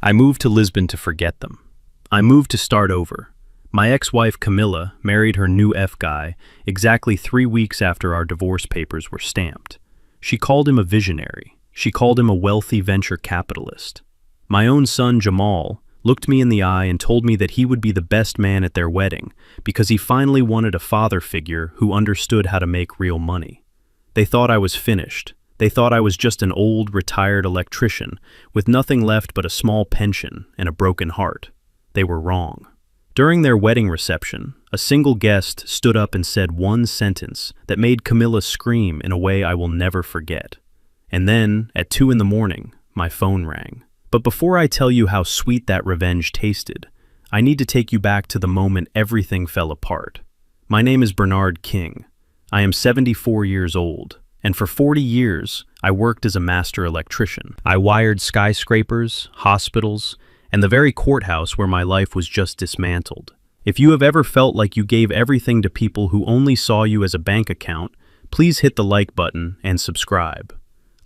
I moved to Lisbon to forget them. I moved to start over. My ex-wife Camilla married her new F-guy exactly 3 weeks after our divorce papers were stamped. She called him a visionary. She called him a wealthy venture capitalist. My own son Jamal looked me in the eye and told me that he would be the best man at their wedding because he finally wanted a father figure who understood how to make real money. They thought I was finished. They thought I was just an old, retired electrician with nothing left but a small pension and a broken heart. They were wrong. During their wedding reception, a single guest stood up and said one sentence that made Camilla scream in a way I will never forget. And then, at 2 in the morning, my phone rang. But before I tell you how sweet that revenge tasted, I need to take you back to the moment everything fell apart. My name is Bernard King. I am 74 years old, and for 40 years, I worked as a master electrician. I wired skyscrapers, hospitals, and the very courthouse where my life was just dismantled. If you have ever felt like you gave everything to people who only saw you as a bank account, please hit the like button and subscribe.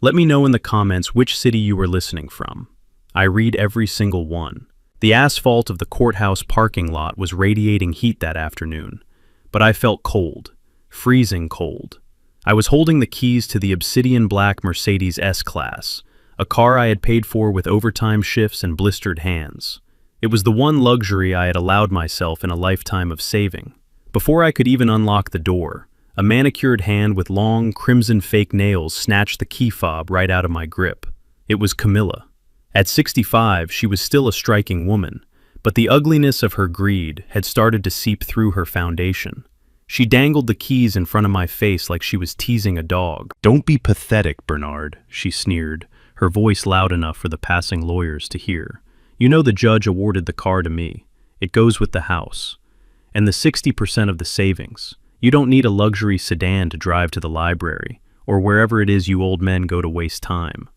Let me know in the comments which city you were listening from. I read every single one. The asphalt of the courthouse parking lot was radiating heat that afternoon, but I felt cold, freezing cold. I was holding the keys to the obsidian black Mercedes S-Class, a car I had paid for with overtime shifts and blistered hands. It was the one luxury I had allowed myself in a lifetime of saving. Before I could even unlock the door, a manicured hand with long, crimson fake nails snatched the key fob right out of my grip. It was Camilla. At 65, she was still a striking woman, but the ugliness of her greed had started to seep through her foundation. She dangled the keys in front of my face like she was teasing a dog. "Don't be pathetic, Bernard," she sneered, her voice loud enough for the passing lawyers to hear. "You know the judge awarded the car to me. It goes with the house. And the 60% of the savings. You don't need a luxury sedan to drive to the library, or wherever it is you old men go to waste time."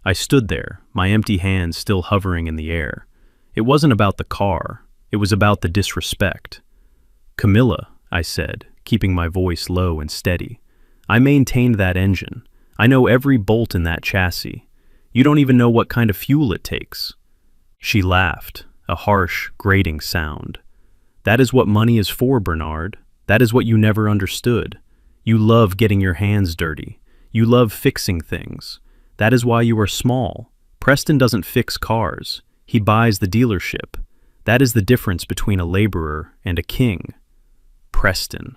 I stood there, my empty hands still hovering in the air. It wasn't about the car. It was about the disrespect. "Camilla," I said, keeping my voice low and steady. "I maintained that engine. I know every bolt in that chassis. You don't even know what kind of fuel it takes." She laughed, a harsh, grating sound. "That is what money is for, Bernard. That is what you never understood. You love getting your hands dirty. You love fixing things. That is why you are small. Preston doesn't fix cars. He buys the dealership. That is the difference between a laborer and a king." Preston.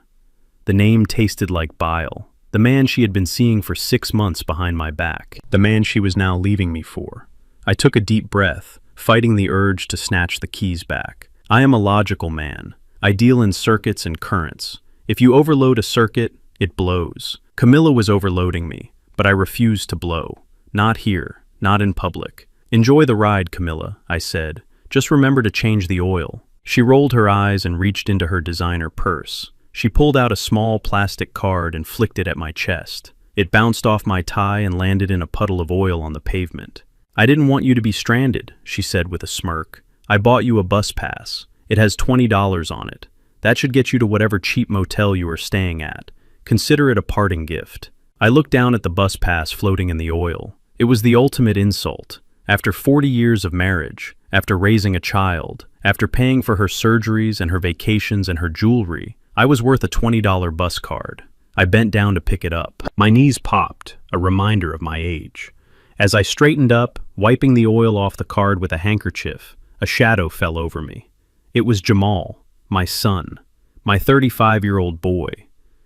The name tasted like bile. The man she had been seeing for 6 months behind my back. The man she was now leaving me for. I took a deep breath, fighting the urge to snatch the keys back. I am a logical man. I deal in circuits and currents. If you overload a circuit, it blows. Camilla was overloading me, but I refused to blow. Not here, not in public. "Enjoy the ride, Camilla," I said. "Just remember to change the oil." She rolled her eyes and reached into her designer purse. She pulled out a small plastic card and flicked it at my chest. It bounced off my tie and landed in a puddle of oil on the pavement. "I didn't want you to be stranded," she said with a smirk. "I bought you a bus pass. It has $20 on it. That should get you to whatever cheap motel you are staying at. Consider it a parting gift." I looked down at the bus pass floating in the oil. It was the ultimate insult. After 40 years of marriage, after raising a child, after paying for her surgeries and her vacations and her jewelry, I was worth a $20 bus card. I bent down to pick it up. My knees popped, a reminder of my age. As I straightened up, wiping the oil off the card with a handkerchief, a shadow fell over me. It was Jamal, my son, my 35-year-old boy.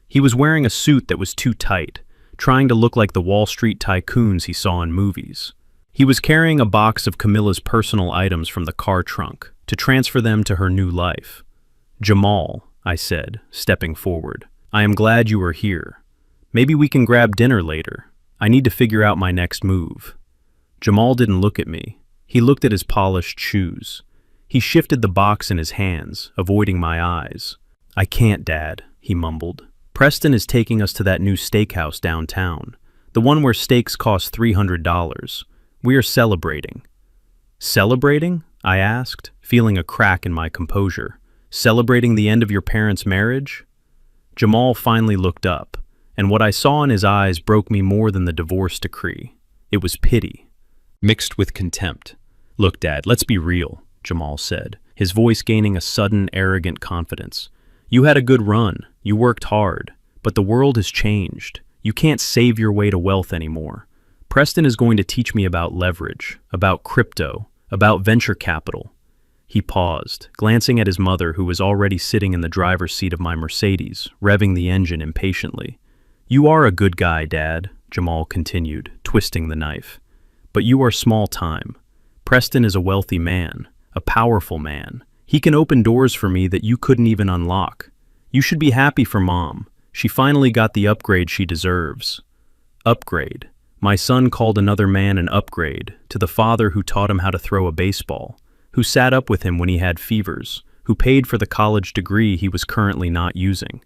He was wearing a suit that was too tight, trying to look like the Wall Street tycoons he saw in movies. He was carrying a box of Camilla's personal items from the car trunk to transfer them to her new life. "Jamal," I said, stepping forward, "I am glad you are here. Maybe we can grab dinner later. I need to figure out my next move." Jamal didn't look at me. He looked at his polished shoes. He shifted the box in his hands, avoiding my eyes. "I can't, Dad," he mumbled. "Preston is taking us to that new steakhouse downtown, the one where steaks cost $300. We are celebrating." "Celebrating?" I asked, feeling a crack in my composure. "Celebrating the end of your parents' marriage?" Jamal finally looked up, and what I saw in his eyes broke me more than the divorce decree. It was pity, mixed with contempt. Look, Dad, let's be real, Jamal said, his voice gaining a sudden, arrogant confidence. You had a good run, you worked hard, but the world has changed. You can't save your way to wealth anymore. Preston is going to teach me about leverage, about crypto, about venture capital. He paused, glancing at his mother who was already sitting in the driver's seat of my Mercedes, revving the engine impatiently. You are a good guy, Dad, Jamal continued, twisting the knife. But you are small time. Preston is a wealthy man, a powerful man. He can open doors for me that you couldn't even unlock. You should be happy for Mom. She finally got the upgrade she deserves. Upgrade. My son called another man an upgrade, to the father who taught him how to throw a baseball, who sat up with him when he had fevers, who paid for the college degree he was currently not using.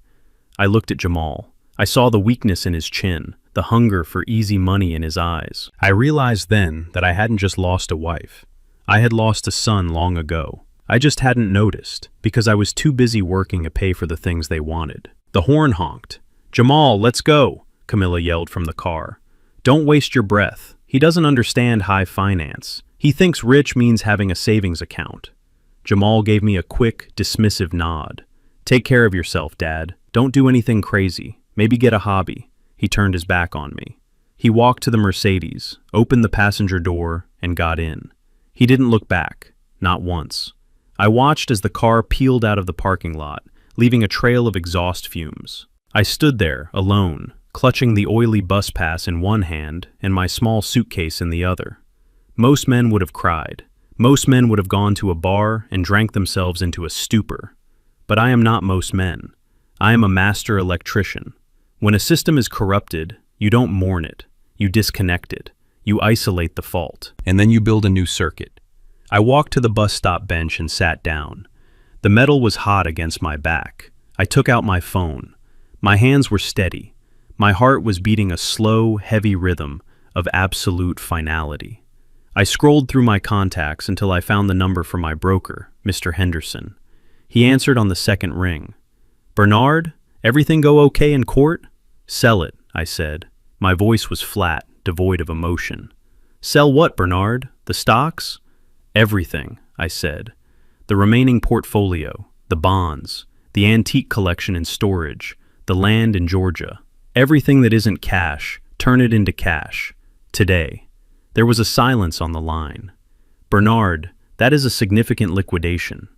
I looked at Jamal. I saw the weakness in his chin, the hunger for easy money in his eyes. I realized then that I hadn't just lost a wife. I had lost a son long ago. I just hadn't noticed, because I was too busy working to pay for the things they wanted. The horn honked. Jamal, let's go, Camilla yelled from the car. Don't waste your breath. He doesn't understand high finance. He thinks rich means having a savings account. Jamal gave me a quick, dismissive nod. Take care of yourself, Dad. Don't do anything crazy. Maybe get a hobby. He turned his back on me. He walked to the Mercedes, opened the passenger door, and got in. He didn't look back, not once. I watched as the car peeled out of the parking lot, leaving a trail of exhaust fumes. I stood there, alone, clutching the oily bus pass in one hand and my small suitcase in the other. Most men would have cried. Most men would have gone to a bar and drank themselves into a stupor. But I am not most men. I am a master electrician. When a system is corrupted, you don't mourn it. You disconnect it. You isolate the fault. And then you build a new circuit. I walked to the bus stop bench and sat down. The metal was hot against my back. I took out my phone. My hands were steady. My heart was beating a slow, heavy rhythm of absolute finality. I scrolled through my contacts until I found the number for my broker, Mr. Henderson. He answered on the second ring. Bernard, everything go okay in court? Sell it, I said. My voice was flat, devoid of emotion. Sell what, Bernard? The stocks? Everything, I said. The remaining portfolio, the bonds, the antique collection in storage, the land in Georgia. Everything that isn't cash, turn it into cash. Today. There was a silence on the line. Bernard, that is a significant liquidation.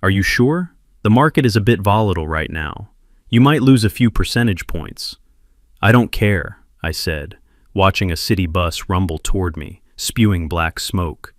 Are you sure? The market is a bit volatile right now. You might lose a few percentage points. I don't care, I said, watching a city bus rumble toward me, spewing black smoke.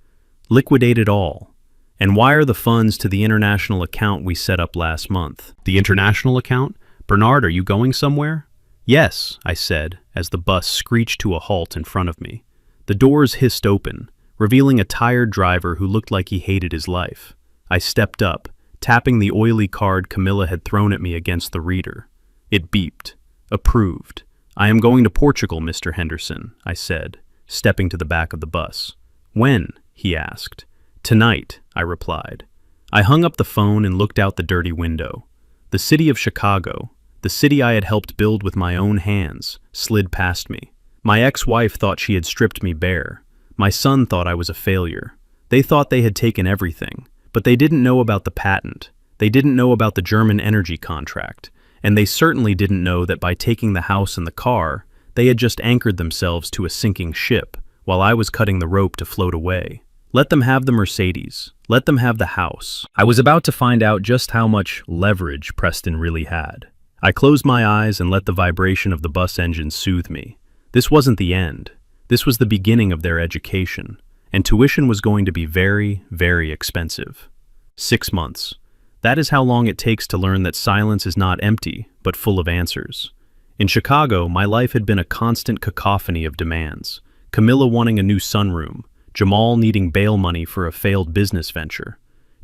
Liquidate it all, and wire the funds to the international account we set up last month. The international account? Bernard, are you going somewhere? Yes, I said, as the bus screeched to a halt in front of me. The doors hissed open, revealing a tired driver who looked like he hated his life. I stepped up, tapping the oily card Camilla had thrown at me against the reader. It beeped. Approved. I am going to Portugal, Mr. Henderson, I said, stepping to the back of the bus. When? He asked. Tonight, I replied. I hung up the phone and looked out the dirty window. The city of Chicago, the city I had helped build with my own hands, slid past me. My ex-wife thought she had stripped me bare. My son thought I was a failure. They thought they had taken everything, but they didn't know about the patent. They didn't know about the German energy contract, and they certainly didn't know that by taking the house and the car, they had just anchored themselves to a sinking ship, while I was cutting the rope to float away. Let them have the Mercedes. Let them have the house. I was about to find out just how much leverage Preston really had. I closed my eyes and let the vibration of the bus engine soothe me. This wasn't the end. This was the beginning of their education, and tuition was going to be very, very expensive. 6 months. That is how long it takes to learn that silence is not empty, but full of answers. In Chicago, my life had been a constant cacophony of demands. Camilla wanting a new sunroom, Jamal needing bail money for a failed business venture,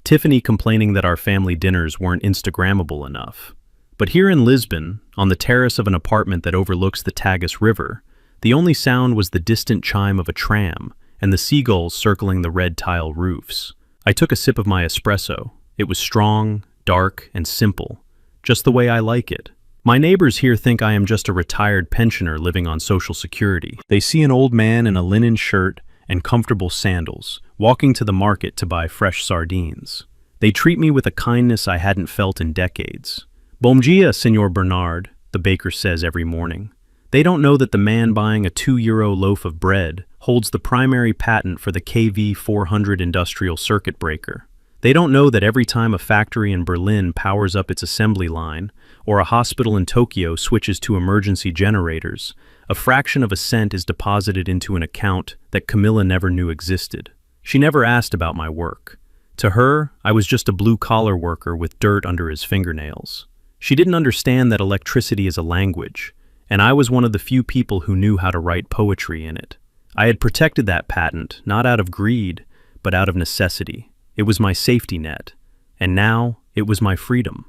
Tiffany complaining that our family dinners weren't Instagrammable enough. But here in Lisbon, on the terrace of an apartment that overlooks the Tagus River, the only sound was the distant chime of a tram and the seagulls circling the red tile roofs. I took a sip of my espresso. It was strong, dark, and simple, just the way I like it. My neighbors here think I am just a retired pensioner living on Social Security. They see an old man in a linen shirt and comfortable sandals, walking to the market to buy fresh sardines. They treat me with a kindness I hadn't felt in decades. Bom dia, Senor Bernard, the baker says every morning. They don't know that the man buying a €2 loaf of bread holds the primary patent for the KV400 industrial circuit breaker. They don't know that every time a factory in Berlin powers up its assembly line, or a hospital in Tokyo switches to emergency generators, a fraction of a cent is deposited into an account that Camilla never knew existed. She never asked about my work. To her, I was just a blue-collar worker with dirt under his fingernails. She didn't understand that electricity is a language, and I was one of the few people who knew how to write poetry in it. I had protected that patent, not out of greed, but out of necessity. It was my safety net, and now it was my freedom.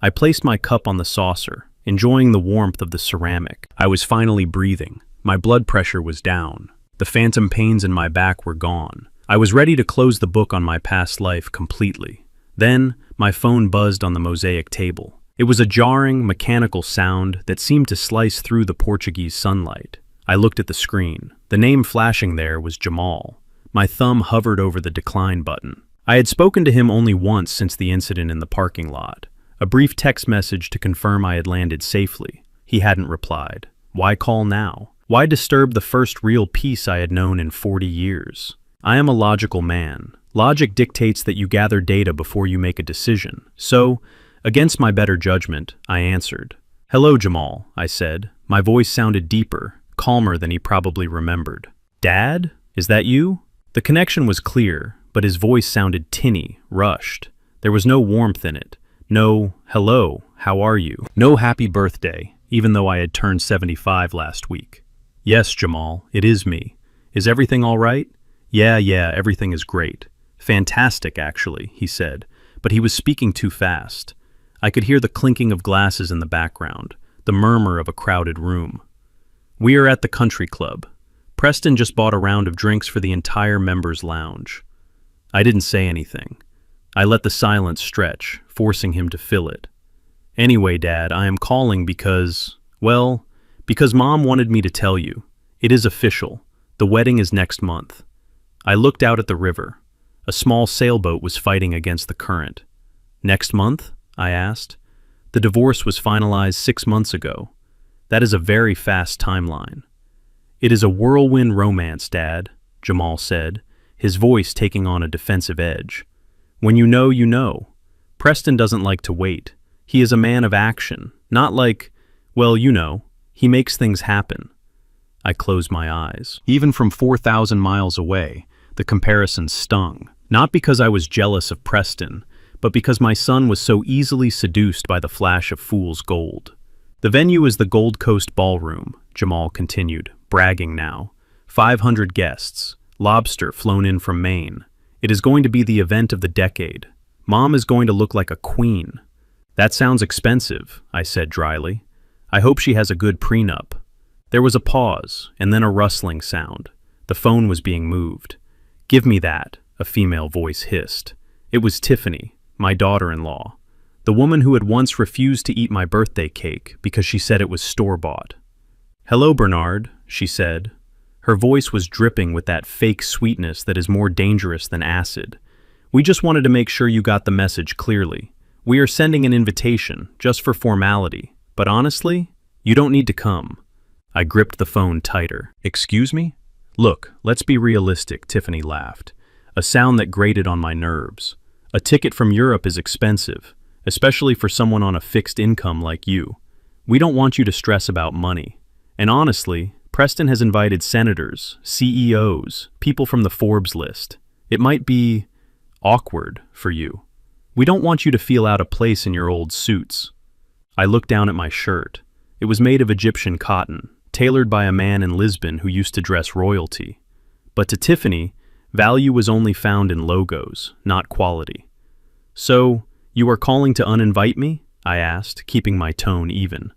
I placed my cup on the saucer, enjoying the warmth of the ceramic. I was finally breathing. My blood pressure was down. The phantom pains in my back were gone. I was ready to close the book on my past life completely. Then, my phone buzzed on the mosaic table. It was a jarring, mechanical sound that seemed to slice through the Portuguese sunlight. I looked at the screen. The name flashing there was Jamal. My thumb hovered over the decline button. I had spoken to him only once since the incident in the parking lot. A brief text message to confirm I had landed safely. He hadn't replied. Why call now? Why disturb the first real peace I had known in 40 years? I am a logical man. Logic dictates that you gather data before you make a decision. So, against my better judgment, I answered. Hello, Jamal, I said. My voice sounded deeper, calmer than he probably remembered. Dad? Is that you? The connection was clear, but his voice sounded tinny, rushed. There was no warmth in it. No, hello, how are you? No happy birthday, even though I had turned 75 last week. Yes, Jamal, it is me. Is everything all right? Yeah, everything is great. Fantastic, actually, he said, but he was speaking too fast. I could hear the clinking of glasses in the background, the murmur of a crowded room. We are at the country club. Preston just bought a round of drinks for the entire members' lounge. I didn't say anything. I let the silence stretch, forcing him to fill it. Anyway, Dad, I am calling because Mom wanted me to tell you. It is official. The wedding is next month. I looked out at the river. A small sailboat was fighting against the current. Next month? I asked. The divorce was finalized 6 months ago. That is a very fast timeline. It is a whirlwind romance, Dad, Jamal said, his voice taking on a defensive edge. When you know, you know. Preston doesn't like to wait. He is a man of action, not like, he makes things happen. I closed my eyes. Even from 4,000 miles away, the comparison stung. Not because I was jealous of Preston, but because my son was so easily seduced by the flash of fool's gold. The venue is the Gold Coast Ballroom, Jamal continued, bragging now. 500 guests, lobster flown in from Maine. It is going to be the event of the decade. Mom is going to look like a queen. That sounds expensive, I said dryly. I hope she has a good prenup. There was a pause, and then a rustling sound. The phone was being moved. Give me that, a female voice hissed. It was Tiffany, my daughter-in-law, the woman who had once refused to eat my birthday cake because she said it was store-bought. Hello, Bernard, she said. Her voice was dripping with that fake sweetness that is more dangerous than acid. We just wanted to make sure you got the message clearly. We are sending an invitation, just for formality. But honestly, you don't need to come. I gripped the phone tighter. Excuse me? Look, let's be realistic, Tiffany laughed. A sound that grated on my nerves. A ticket from Europe is expensive, especially for someone on a fixed income like you. We don't want you to stress about money. And honestly, Preston has invited senators, CEOs, people from the Forbes list. It might be awkward for you. We don't want you to feel out of place in your old suits. I looked down at my shirt. It was made of Egyptian cotton, tailored by a man in Lisbon who used to dress royalty. But to Tiffany, value was only found in logos, not quality. So, you are calling to uninvite me? I asked, keeping my tone even.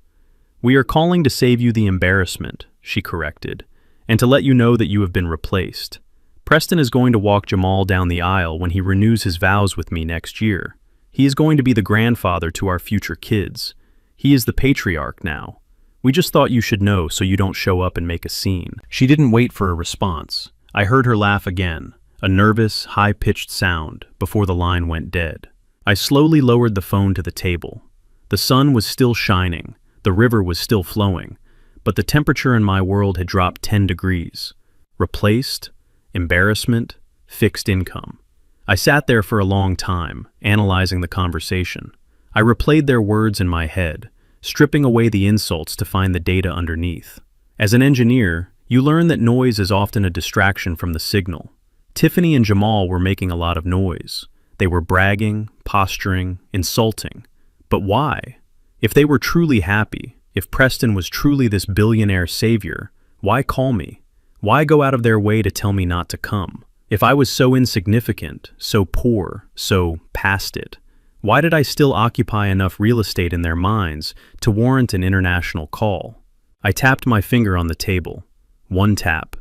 We are calling to save you the embarrassment, she corrected, and to let you know that you have been replaced. Preston is going to walk Jamal down the aisle when he renews his vows with me next year. He is going to be the grandfather to our future kids. He is the patriarch now. We just thought you should know so you don't show up and make a scene. She didn't wait for a response. I heard her laugh again, a nervous, high-pitched sound, before the line went dead. I slowly lowered the phone to the table. The sun was still shining, the river was still flowing, but the temperature in my world had dropped 10 degrees. Replaced, embarrassment, fixed income. I sat there for a long time, analyzing the conversation. I replayed their words in my head, stripping away the insults to find the data underneath. As an engineer, you learn that noise is often a distraction from the signal. Tiffany and Jamal were making a lot of noise. They were bragging, posturing, insulting. But why? If they were truly happy, if Preston was truly this billionaire savior, why call me? Why go out of their way to tell me not to come? If I was so insignificant, so poor, so past it, why did I still occupy enough real estate in their minds to warrant an international call? I tapped my finger on the table. 1 tap,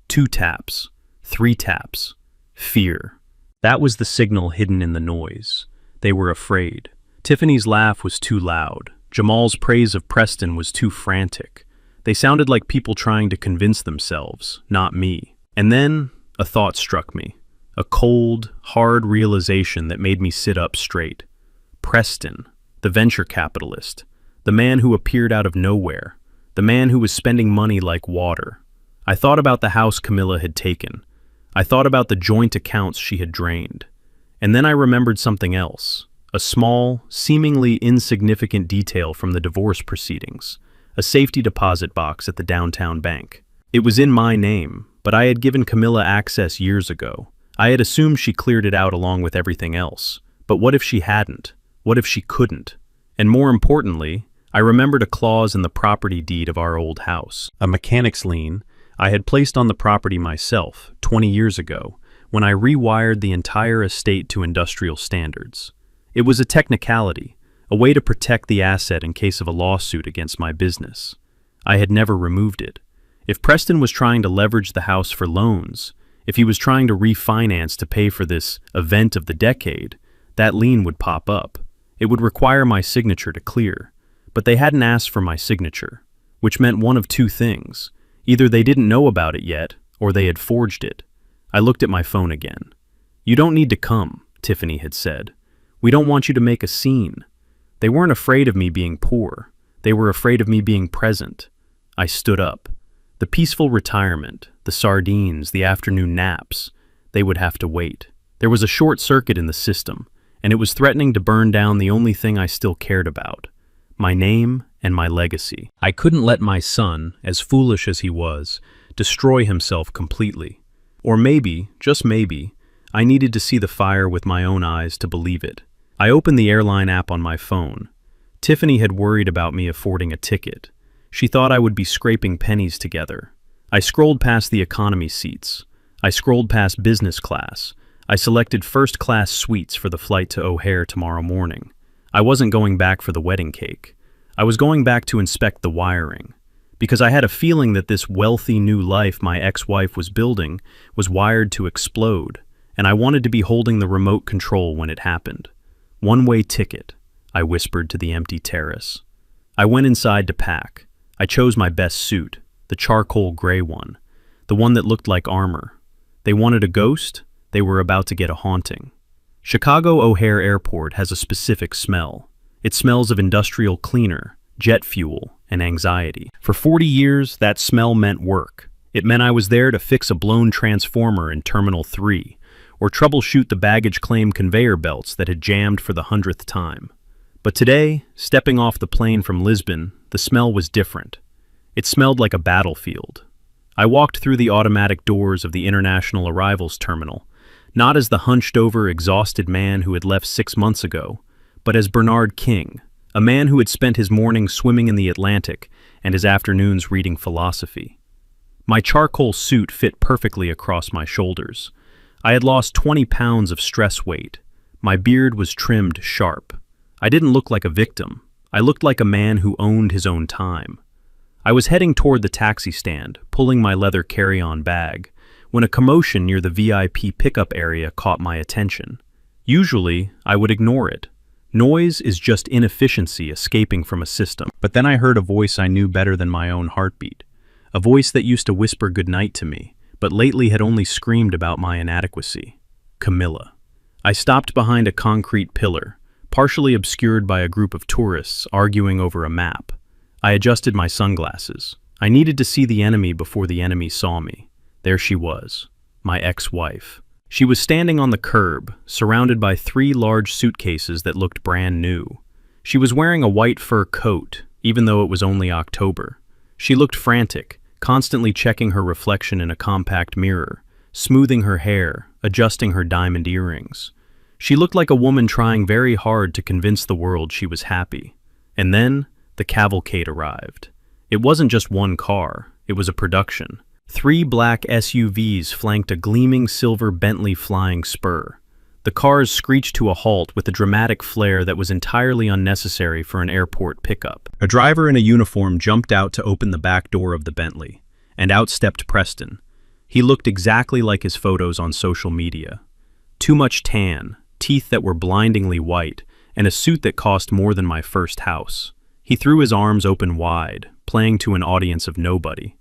2 taps, 3 taps. Fear. That was the signal hidden in the noise. They were afraid. Tiffany's laugh was too loud. Jamal's praise of Preston was too frantic. They sounded like people trying to convince themselves, not me. And then a thought struck me. A cold, hard realization that made me sit up straight. Preston, the venture capitalist, the man who appeared out of nowhere, the man who was spending money like water. I thought about the house Camilla had taken. I thought about the joint accounts she had drained. And then I remembered something else. A small, seemingly insignificant detail from the divorce proceedings. A safety deposit box at the downtown bank. It was in my name, but I had given Camilla access years ago. I had assumed she cleared it out along with everything else. But what if she hadn't? What if she couldn't? And more importantly, I remembered a clause in the property deed of our old house. A mechanic's lien I had placed on the property myself 20 years ago when I rewired the entire estate to industrial standards. It was a technicality, a way to protect the asset in case of a lawsuit against my business. I had never removed it. If Preston was trying to leverage the house for loans, if he was trying to refinance to pay for this event of the decade, that lien would pop up. It would require my signature to clear. But they hadn't asked for my signature, which meant one of two things. Either they didn't know about it yet, or they had forged it. I looked at my phone again. "You don't need to come," Tiffany had said. "We don't want you to make a scene." They weren't afraid of me being poor. They were afraid of me being present. I stood up. The peaceful retirement, the sardines, the afternoon naps, they would have to wait. There was a short circuit in the system, and it was threatening to burn down the only thing I still cared about. My name and my legacy. I couldn't let my son, as foolish as he was, destroy himself completely. Or maybe, just maybe, I needed to see the fire with my own eyes to believe it. I opened the airline app on my phone. Tiffany had worried about me affording a ticket. She thought I would be scraping pennies together. I scrolled past the economy seats. I scrolled past business class. I selected first-class suites for the flight to O'Hare tomorrow morning. I wasn't going back for the wedding cake. I was going back to inspect the wiring, because I had a feeling that this wealthy new life my ex-wife was building was wired to explode, and I wanted to be holding the remote control when it happened. "One-way ticket," I whispered to the empty terrace. I went inside to pack. I chose my best suit, the charcoal gray one, the one that looked like armor. They wanted a ghost, they were about to get a haunting. Chicago O'Hare Airport has a specific smell. It smells of industrial cleaner, jet fuel, and anxiety. For 40 years, that smell meant work. It meant I was there to fix a blown transformer in Terminal 3, or troubleshoot the baggage claim conveyor belts that had jammed for the 100th time. But today, stepping off the plane from Lisbon, the smell was different. It smelled like a battlefield. I walked through the automatic doors of the International Arrivals Terminal, not as the hunched-over, exhausted man who had left 6 months ago, but as Bernard King, a man who had spent his mornings swimming in the Atlantic and his afternoons reading philosophy. My charcoal suit fit perfectly across my shoulders. I had lost 20 pounds of stress weight. My beard was trimmed sharp. I didn't look like a victim. I looked like a man who owned his own time. I was heading toward the taxi stand, pulling my leather carry-on bag, when a commotion near the VIP pickup area caught my attention. Usually, I would ignore it. Noise is just inefficiency escaping from a system. But then I heard a voice I knew better than my own heartbeat. A voice that used to whisper goodnight to me, but lately had only screamed about my inadequacy. Camilla. I stopped behind a concrete pillar, partially obscured by a group of tourists arguing over a map. I adjusted my sunglasses. I needed to see the enemy before the enemy saw me. There she was, my ex-wife. She was standing on the curb, surrounded by 3 large suitcases that looked brand new. She was wearing a white fur coat, even though it was only October. She looked frantic, constantly checking her reflection in a compact mirror, smoothing her hair, adjusting her diamond earrings. She looked like a woman trying very hard to convince the world she was happy. And then, the cavalcade arrived. It wasn't just one car, it was a production. 3 black SUVs flanked a gleaming silver Bentley Flying Spur. The cars screeched to a halt with a dramatic flair that was entirely unnecessary for an airport pickup. A driver in a uniform jumped out to open the back door of the Bentley, and out stepped Preston. He looked exactly like his photos on social media. Too much tan, teeth that were blindingly white, and a suit that cost more than my first house. He threw his arms open wide, playing to an audience of nobody.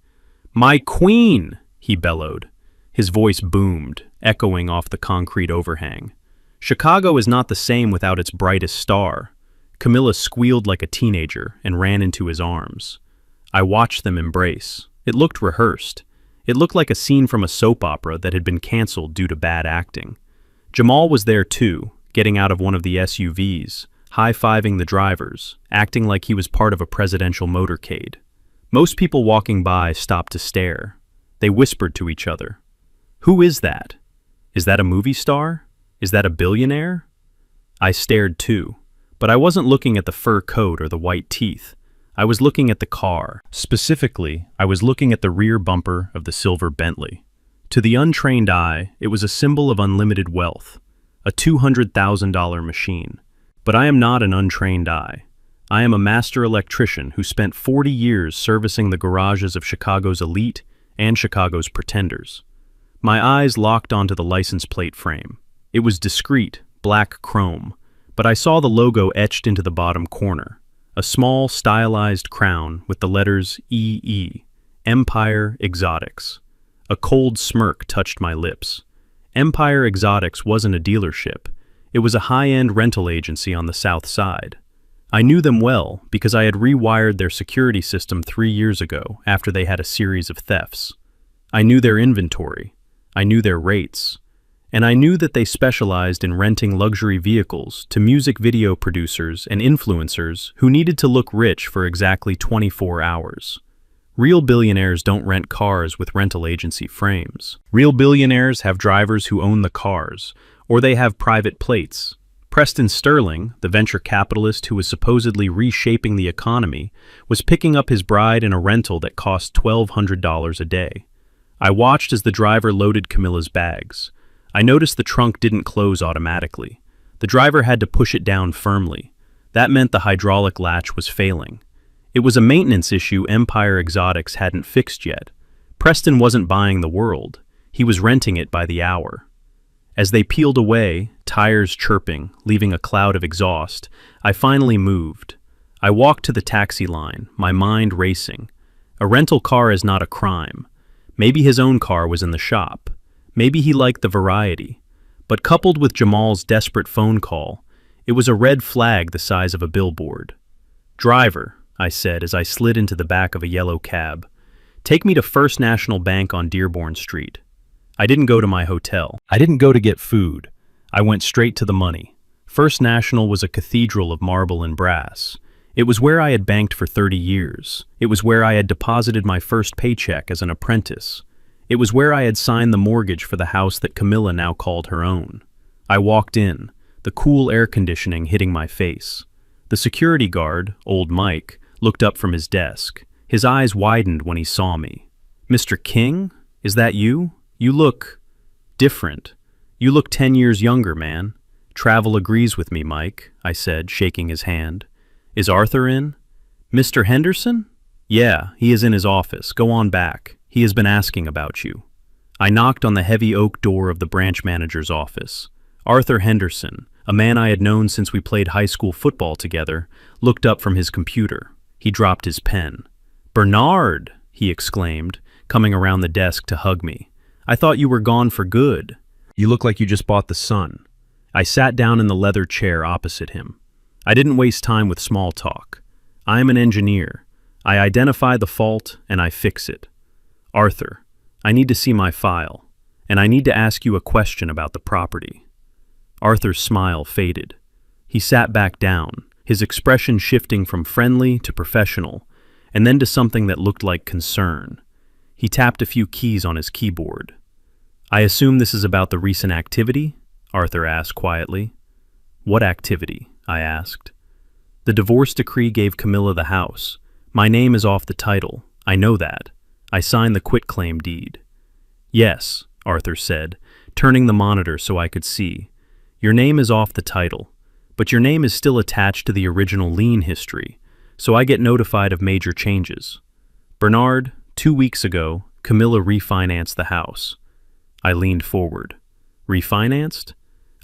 "My queen!" he bellowed. His voice boomed, echoing off the concrete overhang. Chicago is not the same without its brightest star. Camilla squealed like a teenager and ran into his arms. I watched them embrace. It looked rehearsed. It looked like a scene from a soap opera that had been canceled due to bad acting. Jamal was there too, getting out of one of the SUVs, high-fiving the drivers, acting like he was part of a presidential motorcade. Most people walking by stopped to stare. They whispered to each other. "Who is that? Is that a movie star? Is that a billionaire?" I stared too, but I wasn't looking at the fur coat or the white teeth. I was looking at the car. Specifically, I was looking at the rear bumper of the silver Bentley. To the untrained eye, it was a symbol of unlimited wealth, a $200,000 machine. But I am not an untrained eye. I am a master electrician who spent 40 years servicing the garages of Chicago's elite and Chicago's pretenders. My eyes locked onto the license plate frame. It was discreet, black chrome, but I saw the logo etched into the bottom corner, a small, stylized crown with the letters EE, Empire Exotics. A cold smirk touched my lips. Empire Exotics wasn't a dealership. It was a high-end rental agency on the South Side. I knew them well because I had rewired their security system 3 years ago after they had a series of thefts. I knew their inventory. I knew their rates. And I knew that they specialized in renting luxury vehicles to music video producers and influencers who needed to look rich for exactly 24 hours. Real billionaires don't rent cars with rental agency frames. Real billionaires have drivers who own the cars, or they have private plates. Preston Sterling, the venture capitalist who was supposedly reshaping the economy, was picking up his bride in a rental that cost $1,200 a day. I watched as the driver loaded Camilla's bags. I noticed the trunk didn't close automatically. The driver had to push it down firmly. That meant the hydraulic latch was failing. It was a maintenance issue Empire Exotics hadn't fixed yet. Preston wasn't buying the world. He was renting it by the hour. As they peeled away, tires chirping, leaving a cloud of exhaust, I finally moved. I walked to the taxi line, my mind racing. A rental car is not a crime. Maybe his own car was in the shop. Maybe he liked the variety. But coupled with Jamal's desperate phone call, it was a red flag the size of a billboard. "Driver," I said as I slid into the back of a yellow cab, "take me to First National Bank on Dearborn Street." I didn't go to my hotel. I didn't go to get food. I went straight to the money. First National was a cathedral of marble and brass. It was where I had banked for 30 years. It was where I had deposited my first paycheck as an apprentice. It was where I had signed the mortgage for the house that Camilla now called her own. I walked in, the cool air conditioning hitting my face. The security guard, old Mike, looked up from his desk. His eyes widened when he saw me. "Mr. King? Is that you? You look different. You look 10 years younger, man." "Travel agrees with me, Mike," I said, shaking his hand. "Is Arthur in?" "Mr. Henderson?" "Yeah, he is in his office. Go on back. He has been asking about you." I knocked on the heavy oak door of the branch manager's office. Arthur Henderson, a man I had known since we played high school football together, looked up from his computer. He dropped his pen. "Bernard!" he exclaimed, coming around the desk to hug me. I thought you were gone for good. You look like you just bought the sun. I sat down in the leather chair opposite him. I didn't waste time with small talk. I am an engineer. I identify the fault and I fix it. Arthur, I need to see my file, and I need to ask you a question about the property. Arthur's smile faded. He sat back down, his expression shifting from friendly to professional, and then to something that looked like concern. He tapped a few keys on his keyboard. I assume this is about the recent activity? Arthur asked quietly. What activity? I asked. The divorce decree gave Camilla the house. My name is off the title. I know that. I signed the quitclaim deed. Yes, Arthur said, turning the monitor so I could see. Your name is off the title, but your name is still attached to the original lien history, so I get notified of major changes. Bernard, 2 weeks ago, Camilla refinanced the house. I leaned forward. Refinanced?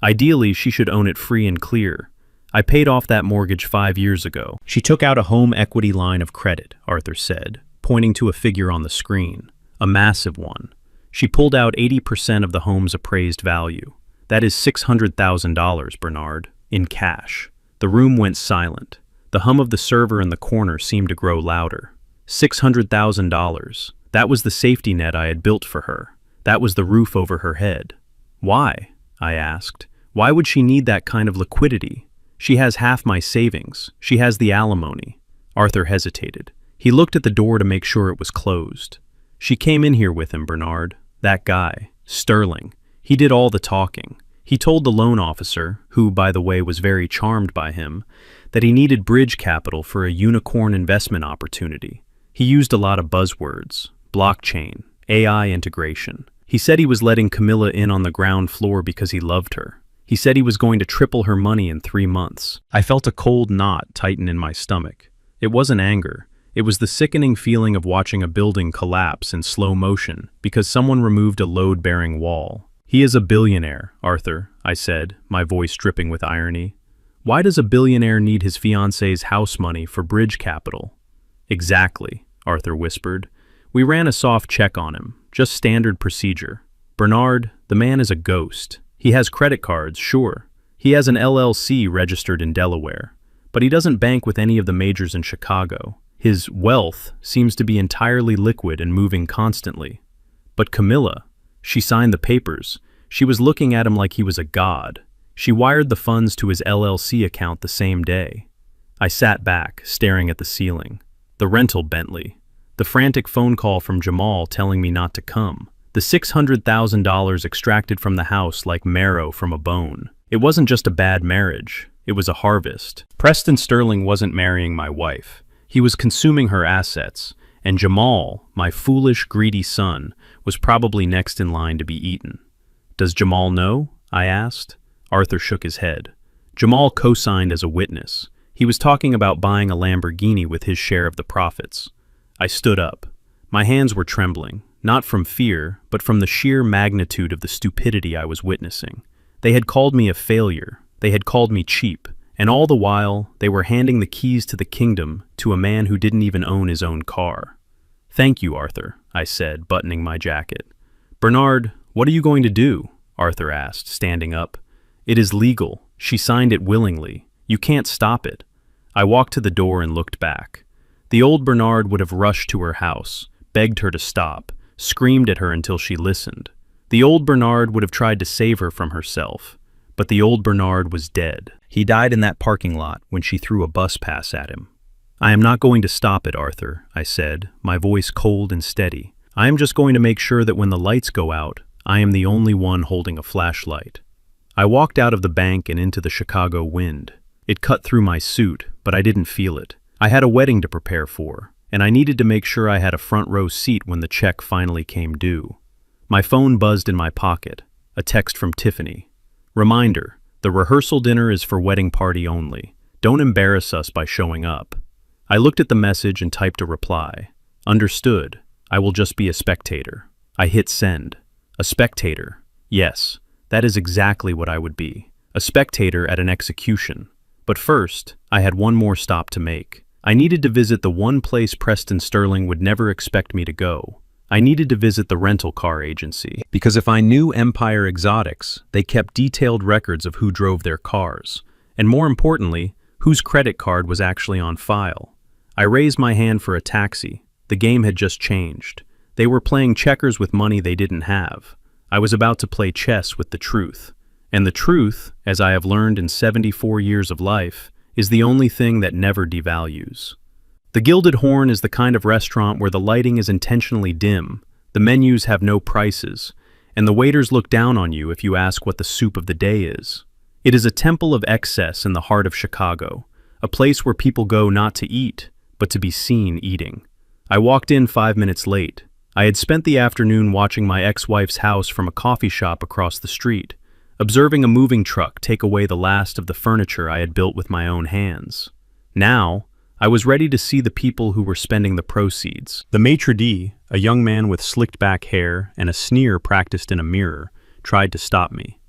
Ideally, she should own it free and clear. I paid off that mortgage 5 years ago. She took out a home equity line of credit, Arthur said, pointing to a figure on the screen, a massive one. She pulled out 80% of the home's appraised value. That is $600,000, Bernard, in cash. The room went silent. The hum of the server in the corner seemed to grow louder. $600,000. That was the safety net I had built for her. That was the roof over her head. Why? I asked. Why would she need that kind of liquidity? She has half my savings. She has the alimony. Arthur hesitated. He looked at the door to make sure it was closed. She came in here with him, Bernard. That guy, Sterling. He did all the talking. He told the loan officer, who, by the way, was very charmed by him, that he needed bridge capital for a unicorn investment opportunity. He used a lot of buzzwords: blockchain, AI integration. He said he was letting Camilla in on the ground floor because he loved her. He said he was going to triple her money in 3 months. I felt a cold knot tighten in my stomach. It wasn't anger. It was the sickening feeling of watching a building collapse in slow motion because someone removed a load-bearing wall. He is a billionaire, Arthur, I said, my voice dripping with irony. Why does a billionaire need his fiancée's house money for bridge capital? Exactly, Arthur whispered. We ran a soft check on him, just standard procedure. Bernard, the man is a ghost. He has credit cards, sure. He has an LLC registered in Delaware, but he doesn't bank with any of the majors in Chicago. His wealth seems to be entirely liquid and moving constantly. But Camilla, she signed the papers. She was looking at him like he was a god. She wired the funds to his LLC account the same day. I sat back, staring at the ceiling. The rental Bentley. The frantic phone call from Jamal telling me not to come. The $600,000 extracted from the house like marrow from a bone. It wasn't just a bad marriage. It was a harvest. Preston Sterling wasn't marrying my wife. He was consuming her assets, and Jamal, my foolish, greedy son, was probably next in line to be eaten. Does Jamal know? I asked. Arthur shook his head. Jamal co-signed as a witness. He was talking about buying a Lamborghini with his share of the profits. I stood up. My hands were trembling, not from fear, but from the sheer magnitude of the stupidity I was witnessing. They had called me a failure. They had called me cheap. And all the while, they were handing the keys to the kingdom to a man who didn't even own his own car. Thank you, Arthur, I said, buttoning my jacket. Bernard, what are you going to do? Arthur asked, standing up. It is legal. She signed it willingly. You can't stop it. I walked to the door and looked back. The old Bernard would have rushed to her house, begged her to stop, screamed at her until she listened. The old Bernard would have tried to save her from herself. But the old Bernard was dead. He died in that parking lot when she threw a bus pass at him. I am not going to stop it, Arthur, I said, my voice cold and steady. I am just going to make sure that when the lights go out, I am the only one holding a flashlight. I walked out of the bank and into the Chicago wind. It cut through my suit, but I didn't feel it. I had a wedding to prepare for, and I needed to make sure I had a front row seat when the check finally came due. My phone buzzed in my pocket, a text from Tiffany. Reminder, the rehearsal dinner is for wedding party only. Don't embarrass us by showing up. I looked at the message and typed a reply. Understood. I will just be a spectator. I hit send. A spectator. Yes, that is exactly what I would be. A spectator at an execution. But first, I had one more stop to make. I needed to visit the one place Preston Sterling would never expect me to go. I needed to visit the rental car agency, because if I knew Empire Exotics, they kept detailed records of who drove their cars, and more importantly, whose credit card was actually on file. I raised my hand for a taxi. The game had just changed. They were playing checkers with money they didn't have. I was about to play chess with the truth. And the truth, as I have learned in 74 years of life, is the only thing that never devalues. The Gilded Horn is the kind of restaurant where the lighting is intentionally dim, the menus have no prices, and the waiters look down on you if you ask what the soup of the day is. It is a temple of excess in the heart of Chicago, a place where people go not to eat, but to be seen eating. I walked in 5 minutes late. I had spent the afternoon watching my ex-wife's house from a coffee shop across the street, observing a moving truck take away the last of the furniture I had built with my own hands. Now, I was ready to see the people who were spending the proceeds. The maitre d', a young man with slicked back hair and a sneer practiced in a mirror, tried to stop me.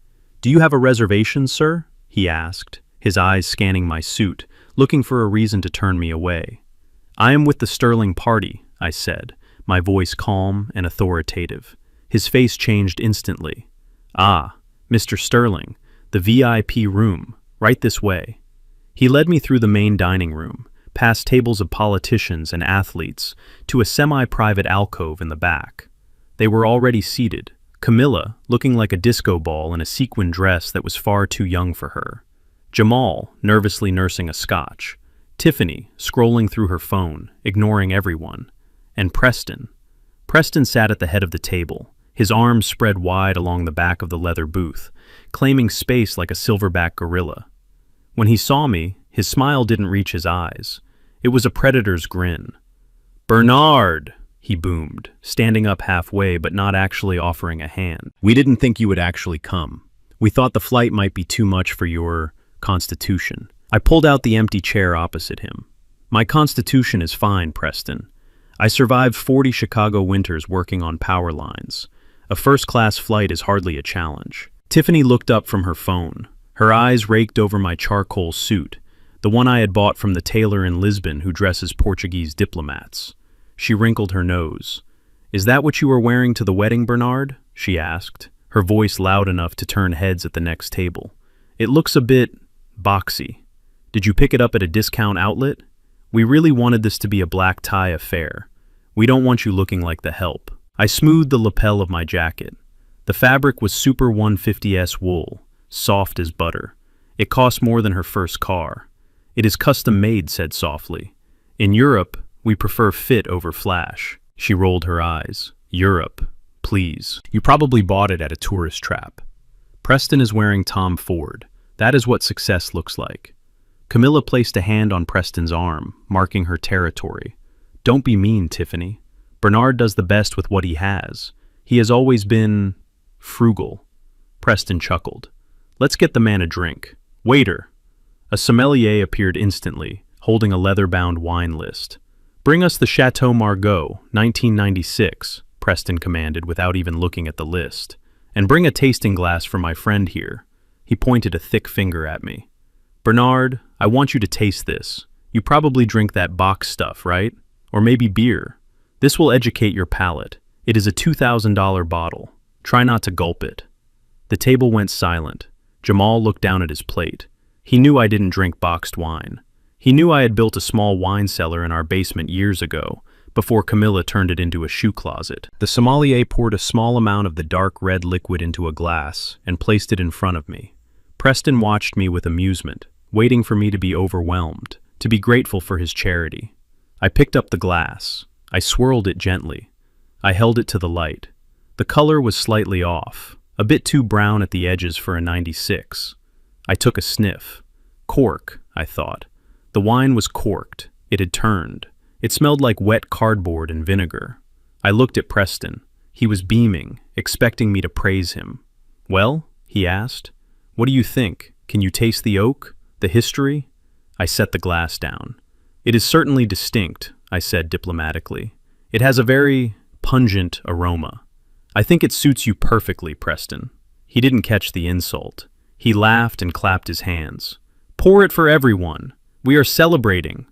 "Do you have a reservation, sir?" he asked, his eyes scanning my suit, looking for a reason to turn me away. "I am with the Sterling party," I said, my voice calm and authoritative. His face changed instantly. "Ah, Mr. Sterling, the VIP room, right this way." He led me through the main dining room, past tables of politicians and athletes, to a semi-private alcove in the back. They were already seated, Camilla looking like a disco ball in a sequin dress that was far too young for her, Jamal nervously nursing a scotch, Tiffany scrolling through her phone, ignoring everyone, and Preston. Preston sat at the head of the table, his arms spread wide along the back of the leather booth, claiming space like a silverback gorilla. When he saw me, his smile didn't reach his eyes. It was a predator's grin. "Bernard!" he boomed, standing up halfway but not actually offering a hand. "We didn't think you would actually come. We thought the flight might be too much for your constitution." I pulled out the empty chair opposite him. "My constitution is fine, Preston. I survived 40 Chicago winters working on power lines. A first-class flight is hardly a challenge." Tiffany looked up from her phone. Her eyes raked over my charcoal suit, the one I had bought from the tailor in Lisbon who dresses Portuguese diplomats. She wrinkled her nose. "Is that what you were wearing to the wedding, Bernard?" she asked, her voice loud enough to turn heads at the next table. "It looks a bit boxy. Did you pick it up at a discount outlet? We really wanted this to be a black tie affair. We don't want you looking like the help." I smoothed the lapel of my jacket. The fabric was Super 150S wool, soft as butter. It cost more than her first car. "It is custom made," said softly. "In Europe, we prefer fit over flash." She rolled her eyes. "Europe, please. You probably bought it at a tourist trap." Preston is wearing Tom Ford. That is what success looks like. Camilla placed a hand on Preston's arm, marking her territory. "Don't be mean, Tiffany. Bernard does the best with what he has. He has always been frugal." Preston chuckled. "Let's get the man a drink. Waiter." A sommelier appeared instantly, holding a leather-bound wine list. "Bring us the Chateau Margaux, 1996, Preston commanded without even looking at the list. "And bring a tasting glass for my friend here." He pointed a thick finger at me. "Bernard, I want you to taste this. You probably drink that box stuff, right? Or maybe beer. This will educate your palate. It is a $2,000 bottle. Try not to gulp it." The table went silent. Jamal looked down at his plate. He knew I didn't drink boxed wine. He knew I had built a small wine cellar in our basement years ago, before Camilla turned it into a shoe closet. The sommelier poured a small amount of the dark red liquid into a glass and placed it in front of me. Preston watched me with amusement, waiting for me to be overwhelmed, to be grateful for his charity. I picked up the glass. I swirled it gently. I held it to the light. The color was slightly off, a bit too brown at the edges for a 96. I took a sniff. Cork, I thought. The wine was corked. It had turned. It smelled like wet cardboard and vinegar. I looked at Preston. He was beaming, expecting me to praise him. "Well?" he asked. "What do you think? Can you taste the oak? The history?" I set the glass down. "It is certainly distinct," I said diplomatically. "It has a very pungent aroma. I think it suits you perfectly, Preston." He didn't catch the insult. He laughed and clapped his hands. "Pour it for everyone. We are celebrating."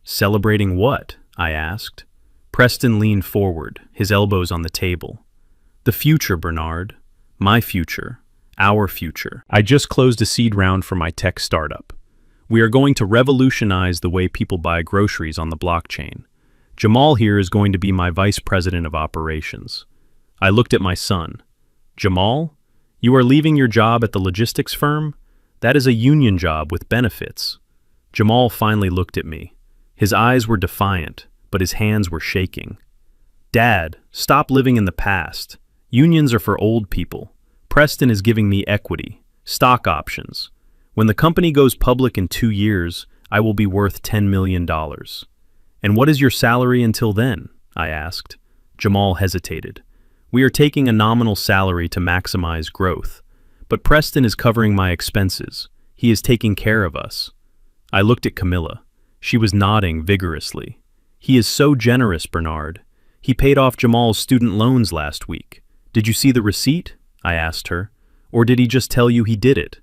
"Celebrating what?" I asked. Preston leaned forward, his elbows on the table. The future, Bernard. My future. Our future. I just closed a seed round for my tech startup. We are going to revolutionize the way people buy groceries on the blockchain. Jamal here is going to be my vice president of operations. I looked at my son. Jamal, you are leaving your job at the logistics firm? That is a union job with benefits. Jamal finally looked at me. His eyes were defiant, but his hands were shaking. Dad, stop living in the past. Unions are for old people. Preston is giving me equity, stock options. When the company goes public in 2 years, I will be worth $10 million. And what is your salary until then? I asked. Jamal hesitated. We are taking a nominal salary to maximize growth. But Preston is covering my expenses. He is taking care of us. I looked at Camilla. She was nodding vigorously. He is so generous, Bernard. He paid off Jamal's student loans last week. Did you see the receipt? I asked her. Or did he just tell you he did it?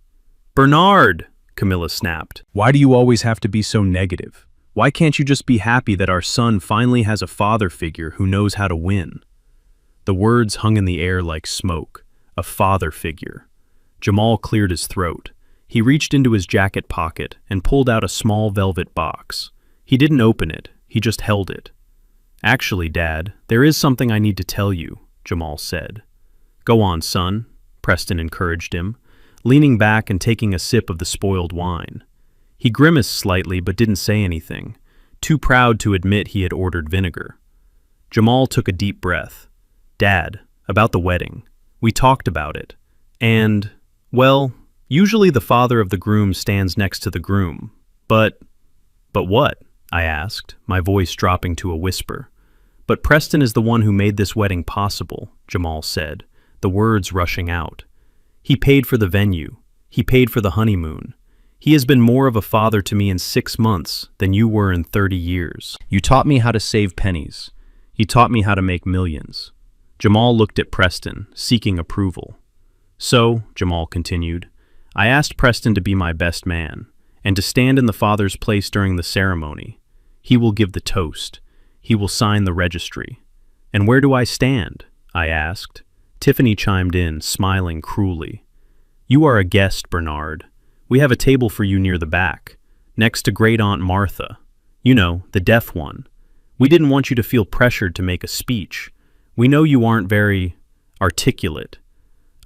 Bernard! Camilla snapped. Why do you always have to be so negative? Why can't you just be happy that our son finally has a father figure who knows how to win? The words hung in the air like smoke. A father figure. Jamal cleared his throat. He reached into his jacket pocket and pulled out a small velvet box. He didn't open it, he just held it. Actually, Dad, there is something I need to tell you, Jamal said. Go on, son, Preston encouraged him, leaning back and taking a sip of the spoiled wine. He grimaced slightly but didn't say anything, too proud to admit he had ordered vinegar. Jamal took a deep breath. Dad, about the wedding. We talked about it. And, well, usually the father of the groom stands next to the groom. But what? I asked, my voice dropping to a whisper. But Preston is the one who made this wedding possible, Jamal said, the words rushing out. He paid for the venue. He paid for the honeymoon. He has been more of a father to me in 6 months than you were in 30 years. You taught me how to save pennies. You taught me how to make millions. Jamal looked at Preston, seeking approval. So, Jamal continued, I asked Preston to be my best man, and to stand in the father's place during the ceremony. He will give the toast. He will sign the registry. And where do I stand? I asked. Tiffany chimed in, smiling cruelly. You are a guest, Bernard. We have a table for you near the back, next to Great Aunt Martha. You know, the deaf one. We didn't want you to feel pressured to make a speech. We know you aren't very articulate.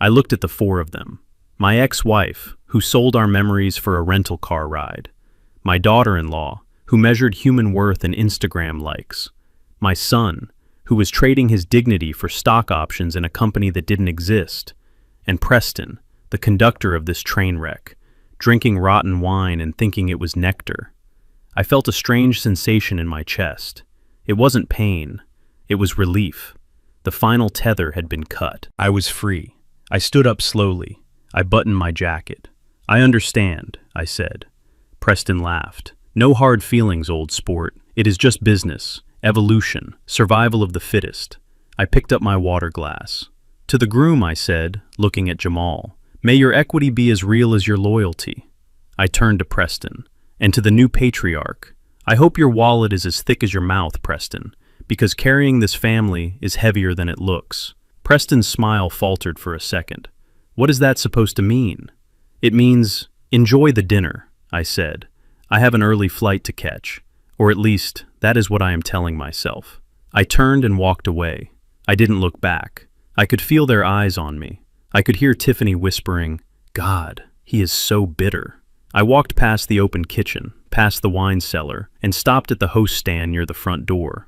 I looked at the 4 of them. My ex-wife, who sold our memories for a rental car ride. My daughter-in-law, who measured human worth in Instagram likes. My son, who was trading his dignity for stock options in a company that didn't exist. And Preston, the conductor of this train wreck, drinking rotten wine and thinking it was nectar. I felt a strange sensation in my chest. It wasn't pain. It was relief. The final tether had been cut. I was free. I stood up slowly. I buttoned my jacket. I understand, I said. Preston laughed. No hard feelings, old sport. It is just business, evolution, survival of the fittest. I picked up my water glass. To the groom, I said, looking at Jamal, may your equity be as real as your loyalty. I turned to Preston. And to the new patriarch, I hope your wallet is as thick as your mouth, Preston, because carrying this family is heavier than it looks. Preston's smile faltered for a second. What is that supposed to mean? It means, enjoy the dinner, I said. I have an early flight to catch, or at least, that is what I am telling myself. I turned and walked away. I didn't look back. I could feel their eyes on me. I could hear Tiffany whispering, God, he is so bitter. I walked past the open kitchen, past the wine cellar, and stopped at the host stand near the front door.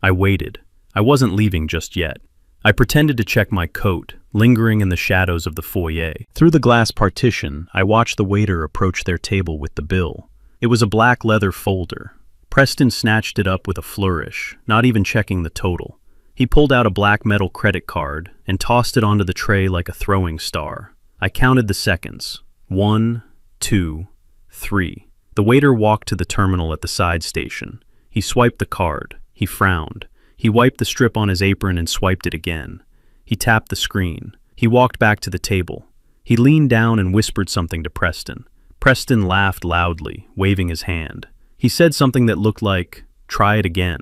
I waited. I wasn't leaving just yet. I pretended to check my coat, lingering in the shadows of the foyer. Through the glass partition, I watched the waiter approach their table with the bill. It was a black leather folder. Preston snatched it up with a flourish, not even checking the total. He pulled out a black metal credit card and tossed it onto the tray like a throwing star. I counted the seconds. 1, 2, 3. The waiter walked to the terminal at the side station. He swiped the card. He frowned. He wiped the strip on his apron and swiped it again. He tapped the screen. He walked back to the table. He leaned down and whispered something to Preston. Preston laughed loudly, waving his hand. He said something that looked like, try it again.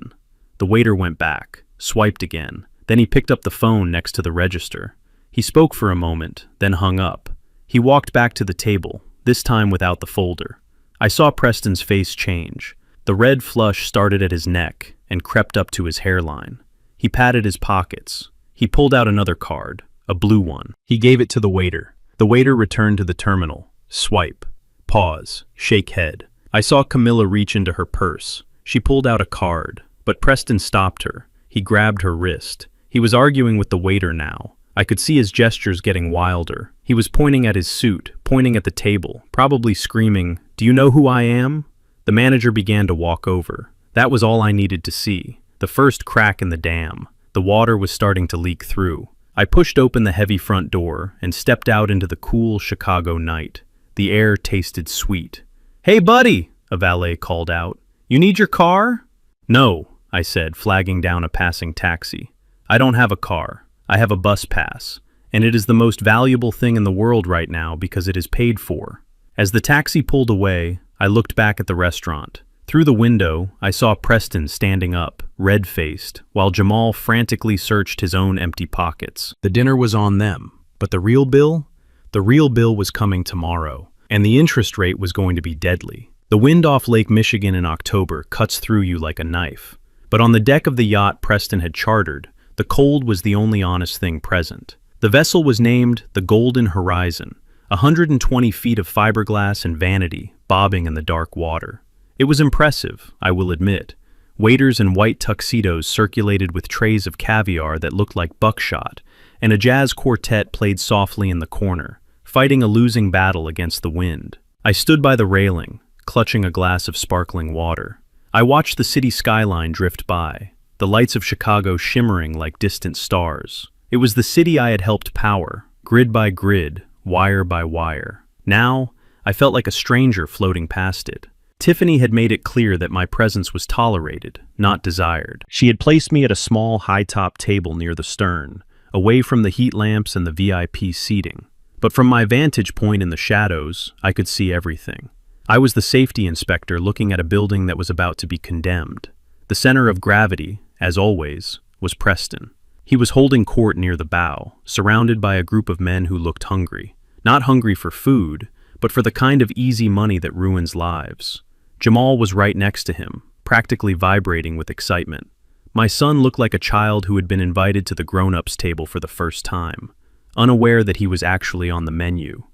The waiter went back, swiped again. Then he picked up the phone next to the register. He spoke for a moment, then hung up. He walked back to the table, this time without the folder. I saw Preston's face change. The red flush started at his neck and crept up to his hairline. He patted his pockets. He pulled out another card, a blue one. He gave it to the waiter. The waiter returned to the terminal. Swipe. Pause. Shake head. I saw Camilla reach into her purse. She pulled out a card, but Preston stopped her. He grabbed her wrist. He was arguing with the waiter now. I could see his gestures getting wilder. He was pointing at his suit, pointing at the table, probably screaming, "Do you know who I am?" The manager began to walk over. That was all I needed to see. The first crack in the dam. The water was starting to leak through. I pushed open the heavy front door and stepped out into the cool Chicago night. The air tasted sweet. "Hey, buddy," a valet called out. "You need your car?" "No," I said, flagging down a passing taxi. "I don't have a car. I have a bus pass, and it is the most valuable thing in the world right now because it is paid for." As the taxi pulled away, I looked back at the restaurant. Through the window, I saw Preston standing up, red-faced, while Jamal frantically searched his own empty pockets. The dinner was on them, but the real bill? The real bill was coming tomorrow, and the interest rate was going to be deadly. The wind off Lake Michigan in October cuts through you like a knife. But on the deck of the yacht Preston had chartered, the cold was the only honest thing present. The vessel was named the Golden Horizon, 120 feet of fiberglass and vanity bobbing in the dark water. It was impressive, I will admit. Waiters in white tuxedos circulated with trays of caviar that looked like buckshot, and a jazz quartet played softly in the corner, fighting a losing battle against the wind. I stood by the railing, clutching a glass of sparkling water. I watched the city skyline drift by, the lights of Chicago shimmering like distant stars. It was the city I had helped power, grid by grid, wire by wire. Now, I felt like a stranger floating past it. Tiffany had made it clear that my presence was tolerated, not desired. She had placed me at a small, high-top table near the stern, away from the heat lamps and the VIP seating. But from my vantage point in the shadows, I could see everything. I was the safety inspector looking at a building that was about to be condemned. The center of gravity, as always, was Preston. He was holding court near the bow, surrounded by a group of men who looked hungry. Not hungry for food, but for the kind of easy money that ruins lives. Jamal was right next to him, practically vibrating with excitement. My son looked like a child who had been invited to the grown-ups table for the first time, unaware that he was actually on the menu.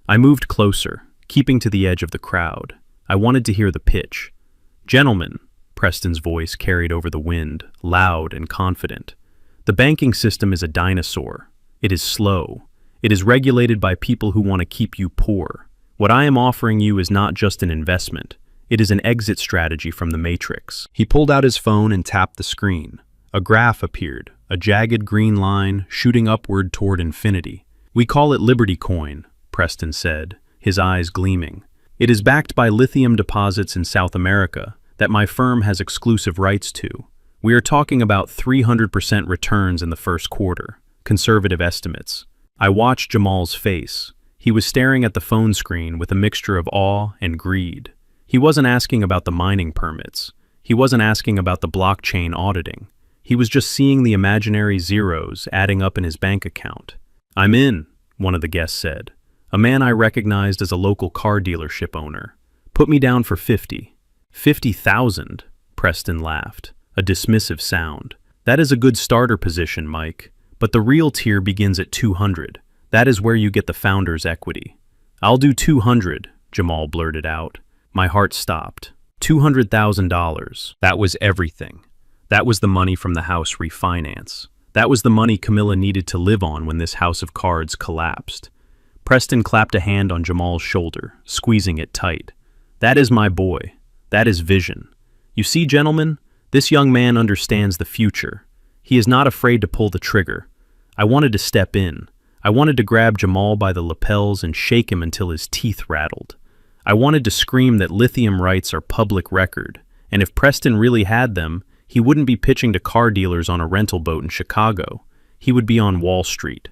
I moved closer, keeping to the edge of the crowd. I wanted to hear the pitch. "Gentlemen," Preston's voice carried over the wind, loud and confident. "The banking system is a dinosaur. It is slow. It is regulated by people who want to keep you poor. What I am offering you is not just an investment. It is an exit strategy from the Matrix." He pulled out his phone and tapped the screen. A graph appeared, a jagged green line shooting upward toward infinity. "We call it Liberty Coin," Preston said, his eyes gleaming. "It is backed by lithium deposits in South America that my firm has exclusive rights to. We are talking about 300% returns in the first quarter, conservative estimates." I watched Jamal's face. He was staring at the phone screen with a mixture of awe and greed. He wasn't asking about the mining permits. He wasn't asking about the blockchain auditing. He was just seeing the imaginary zeros adding up in his bank account. "I'm in," one of the guests said. A man I recognized as a local car dealership owner. "Put me down for 50. 50,000, Preston laughed, a dismissive sound. "That is a good starter position, Mike, but the real tier begins at 200. That is where you get the founder's equity." "I'll do 200, Jamal blurted out. My heart stopped. $200,000. That was everything. That was the money from the house refinance. That was the money Camilla needed to live on when this house of cards collapsed. Preston clapped a hand on Jamal's shoulder, squeezing it tight. "That is my boy. That is vision. You see, gentlemen, this young man understands the future. He is not afraid to pull the trigger. I wanted to step in. I wanted to grab Jamal by the lapels and shake him until his teeth rattled. I wanted to scream that lithium rights are public record, and if Preston really had them, he wouldn't be pitching to car dealers on a rental boat in Chicago. He would be on Wall Street.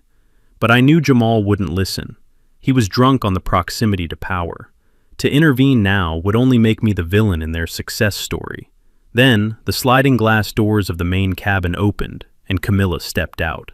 But I knew Jamal wouldn't listen. He was drunk on the proximity to power. To intervene now would only make me the villain in their success story. Then, the sliding glass doors of the main cabin opened, and Camilla stepped out.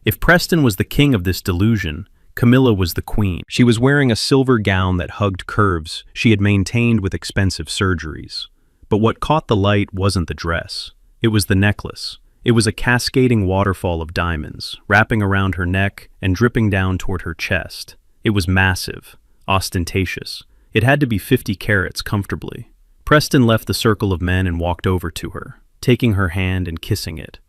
If Preston was the king of this delusion, Camilla was the queen. She was wearing a silver gown that hugged curves she had maintained with expensive surgeries. But what caught the light wasn't the dress. It was the necklace. It was a cascading waterfall of diamonds, wrapping around her neck and dripping down toward her chest. It was massive, ostentatious. It had to be 50 carats comfortably. Preston left the circle of men and walked over to her, taking her hand and kissing it.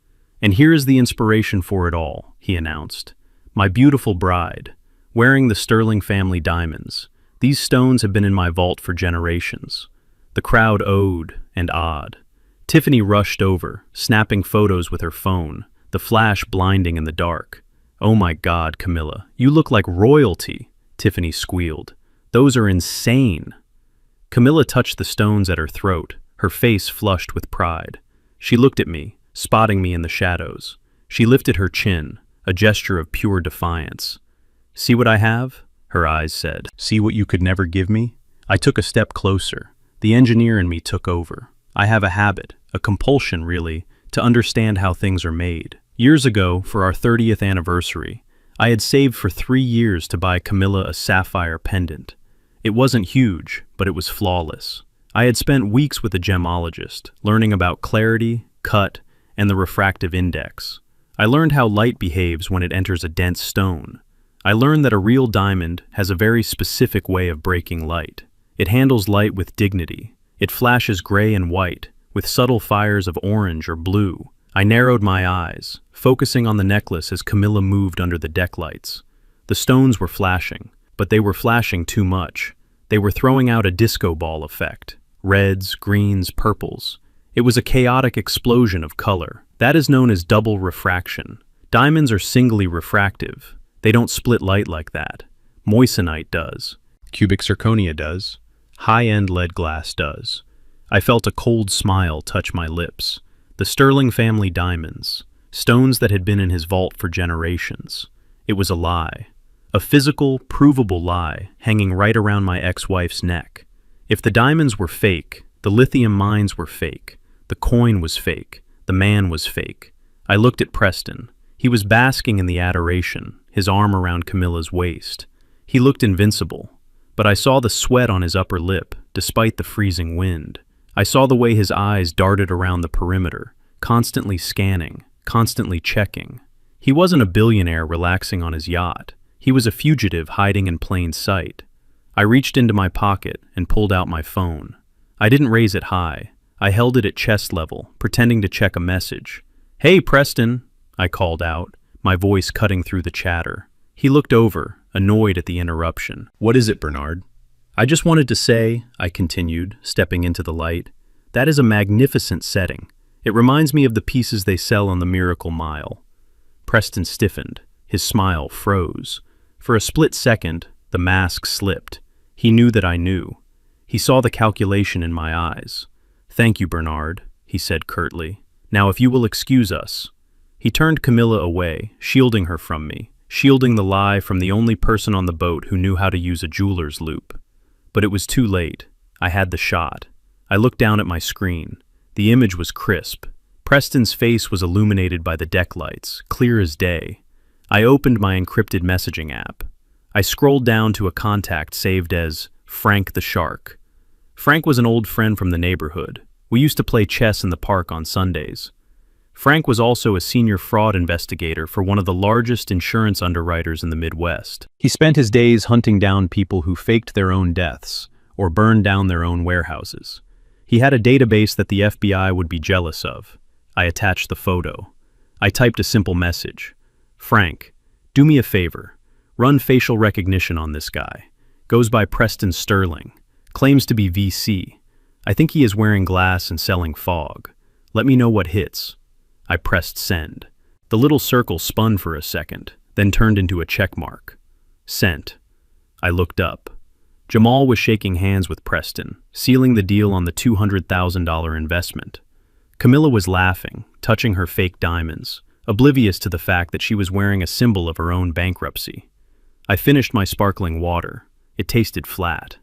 "And here is the inspiration for it all," he announced. "My beautiful bride, wearing the Sterling family diamonds. These stones have been in my vault for generations." The crowd oohed and awed. Tiffany rushed over, snapping photos with her phone, the flash blinding in the dark. "Oh my God, Camilla, you look like royalty," Tiffany squealed. "Those are insane." Camilla touched the stones at her throat, her face flushed with pride. She looked at me, spotting me in the shadows. She lifted her chin, a gesture of pure defiance. "See what I have?" her eyes said. "See what you could never give me?" I took a step closer. The engineer in me took over. I have a habit, a compulsion really, to understand how things are made. Years ago, for our 30th anniversary, I had saved for 3 years to buy Camilla a sapphire pendant. It wasn't huge, but it was flawless. I had spent weeks with a gemologist, learning about clarity, cut, and the refractive index. I learned how light behaves when it enters a dense stone. I learned that a real diamond has a very specific way of breaking light. It handles light with dignity. It flashes gray and white, with subtle fires of orange or blue. I narrowed my eyes, focusing on the necklace as Camilla moved under the deck lights. The stones were flashing, but they were flashing too much. They were throwing out a disco ball effect. Reds, greens, purples. It was a chaotic explosion of color. That is known as double refraction. Diamonds are singly refractive. They don't split light like that. Moissanite does. Cubic zirconia does. High-end lead glass does. I felt a cold smile touch my lips. The Sterling family diamonds, stones that had been in his vault for generations. It was a lie. A physical, provable lie hanging right around my ex-wife's neck. If the diamonds were fake, the lithium mines were fake. The coin was fake. The man was fake. I looked at Preston. He was basking in the adoration, his arm around Camilla's waist. He looked invincible. But I saw the sweat on his upper lip, despite the freezing wind. I saw the way his eyes darted around the perimeter, constantly scanning, constantly checking. He wasn't a billionaire relaxing on his yacht. He was a fugitive hiding in plain sight. I reached into my pocket and pulled out my phone. I didn't raise it high. I held it at chest level, pretending to check a message. "Hey, Preston," I called out, my voice cutting through the chatter. He looked over, annoyed at the interruption. "What is it, Bernard?" "I just wanted to say," I continued, stepping into the light, "that is a magnificent setting. It reminds me of the pieces they sell on the Miracle Mile." Preston stiffened. His smile froze. For a split second, the mask slipped. He knew that I knew. He saw the calculation in my eyes. "Thank you, Bernard," he said curtly. "Now if you will excuse us." He turned Camilla away, shielding her from me, shielding the lie from the only person on the boat who knew how to use a jeweler's loop. But it was too late. I had the shot. I looked down at my screen. The image was crisp. Preston's face was illuminated by the deck lights, clear as day. I opened my encrypted messaging app. I scrolled down to a contact saved as Frank the Shark. Frank was an old friend from the neighborhood. We used to play chess in the park on Sundays. Frank was also a senior fraud investigator for one of the largest insurance underwriters in the Midwest. He spent his days hunting down people who faked their own deaths or burned down their own warehouses. He had a database that the FBI would be jealous of. I attached the photo. I typed a simple message. "Frank, do me a favor. Run facial recognition on this guy. Goes by Preston Sterling. Claims to be VC. I think he is wearing glass and selling fog. Let me know what hits." I pressed send. The little circle spun for a second, then turned into a check mark. Sent. I looked up. Jamal was shaking hands with Preston, sealing the deal on the $200,000 investment. Camilla was laughing, touching her fake diamonds, oblivious to the fact that she was wearing a symbol of her own bankruptcy. I finished my sparkling water. It tasted flat.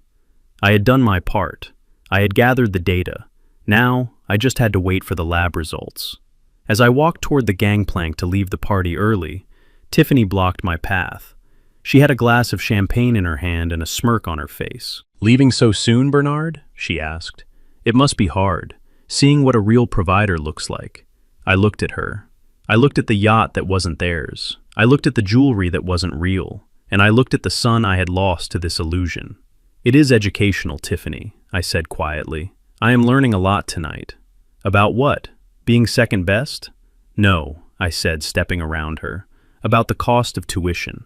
I had done my part. I had gathered the data. Now, I just had to wait for the lab results. As I walked toward the gangplank to leave the party early, Tiffany blocked my path. She had a glass of champagne in her hand and a smirk on her face. "Leaving so soon, Bernard?" she asked. "It must be hard, seeing what a real provider looks like." I looked at her. I looked at the yacht that wasn't theirs. I looked at the jewelry that wasn't real. And I looked at the son I had lost to this illusion. "It is educational, Tiffany," I said quietly. "I am learning a lot tonight." "About what? Being second best?" "No," I said, stepping around her. "About the cost of tuition."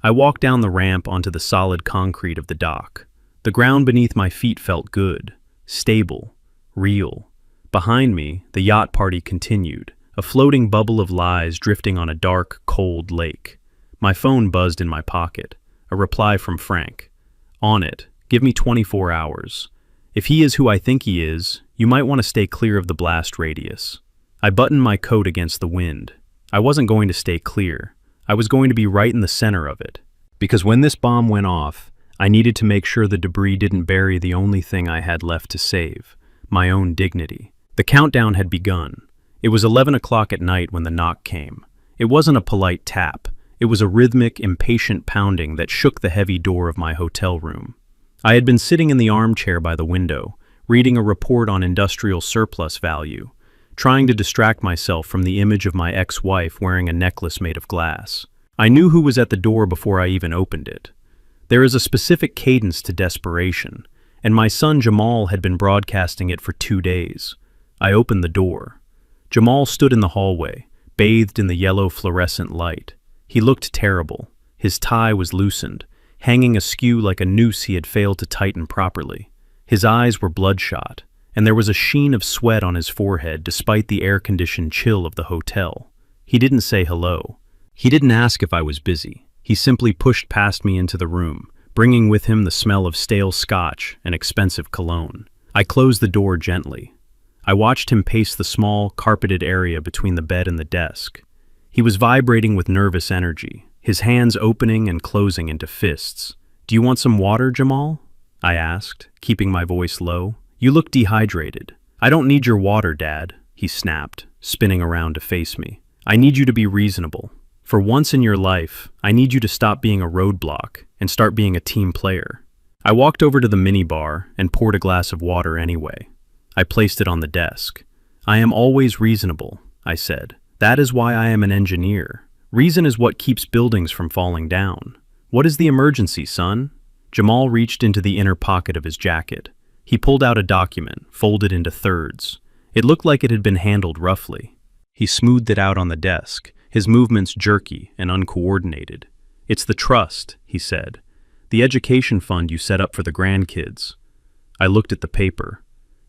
I walked down the ramp onto the solid concrete of the dock. The ground beneath my feet felt good, stable, real. Behind me, the yacht party continued, a floating bubble of lies drifting on a dark, cold lake. My phone buzzed in my pocket, a reply from Frank. On it, "Give me 24 hours. If he is who I think he is, you might want to stay clear of the blast radius." I buttoned my coat against the wind. I wasn't going to stay clear. I was going to be right in the center of it. Because when this bomb went off, I needed to make sure the debris didn't bury the only thing I had left to save, my own dignity. The countdown had begun. It was 11 o'clock at night when the knock came. It wasn't a polite tap. It was a rhythmic, impatient pounding that shook the heavy door of my hotel room. I had been sitting in the armchair by the window, reading a report on industrial surplus value, trying to distract myself from the image of my ex-wife wearing a necklace made of glass. I knew who was at the door before I even opened it. There is a specific cadence to desperation, and my son Jamal had been broadcasting it for 2 days. I opened the door. Jamal stood in the hallway, bathed in the yellow fluorescent light. He looked terrible. His tie was loosened, hanging askew like a noose he had failed to tighten properly. His eyes were bloodshot, and there was a sheen of sweat on his forehead despite the air-conditioned chill of the hotel. He didn't say hello. He didn't ask if I was busy. He simply pushed past me into the room, bringing with him the smell of stale scotch and expensive cologne. I closed the door gently. I watched him pace the small, carpeted area between the bed and the desk. He was vibrating with nervous energy, his hands opening and closing into fists. "Do you want some water, Jamal?" I asked, keeping my voice low. "You look dehydrated." "I don't need your water, Dad," he snapped, spinning around to face me. "I need you to be reasonable. For once in your life, I need you to stop being a roadblock and start being a team player." I walked over to the minibar and poured a glass of water anyway. I placed it on the desk. "I am always reasonable," I said. "That is why I am an engineer. Reason is what keeps buildings from falling down. What is the emergency, son?" Jamal reached into the inner pocket of his jacket. He pulled out a document, folded into thirds. It looked like it had been handled roughly. He smoothed it out on the desk, his movements jerky and uncoordinated. "It's the trust," he said. "The education fund you set up for the grandkids." I looked at the paper.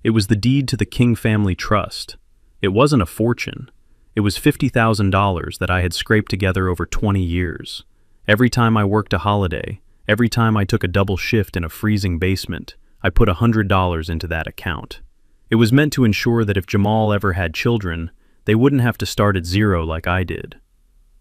It was the deed to the King family trust. It wasn't a fortune. It was $50,000 that I had scraped together over 20 years. Every time I worked a holiday, every time I took a double shift in a freezing basement, I put $100 into that account. It was meant to ensure that if Jamal ever had children, they wouldn't have to start at zero like I did.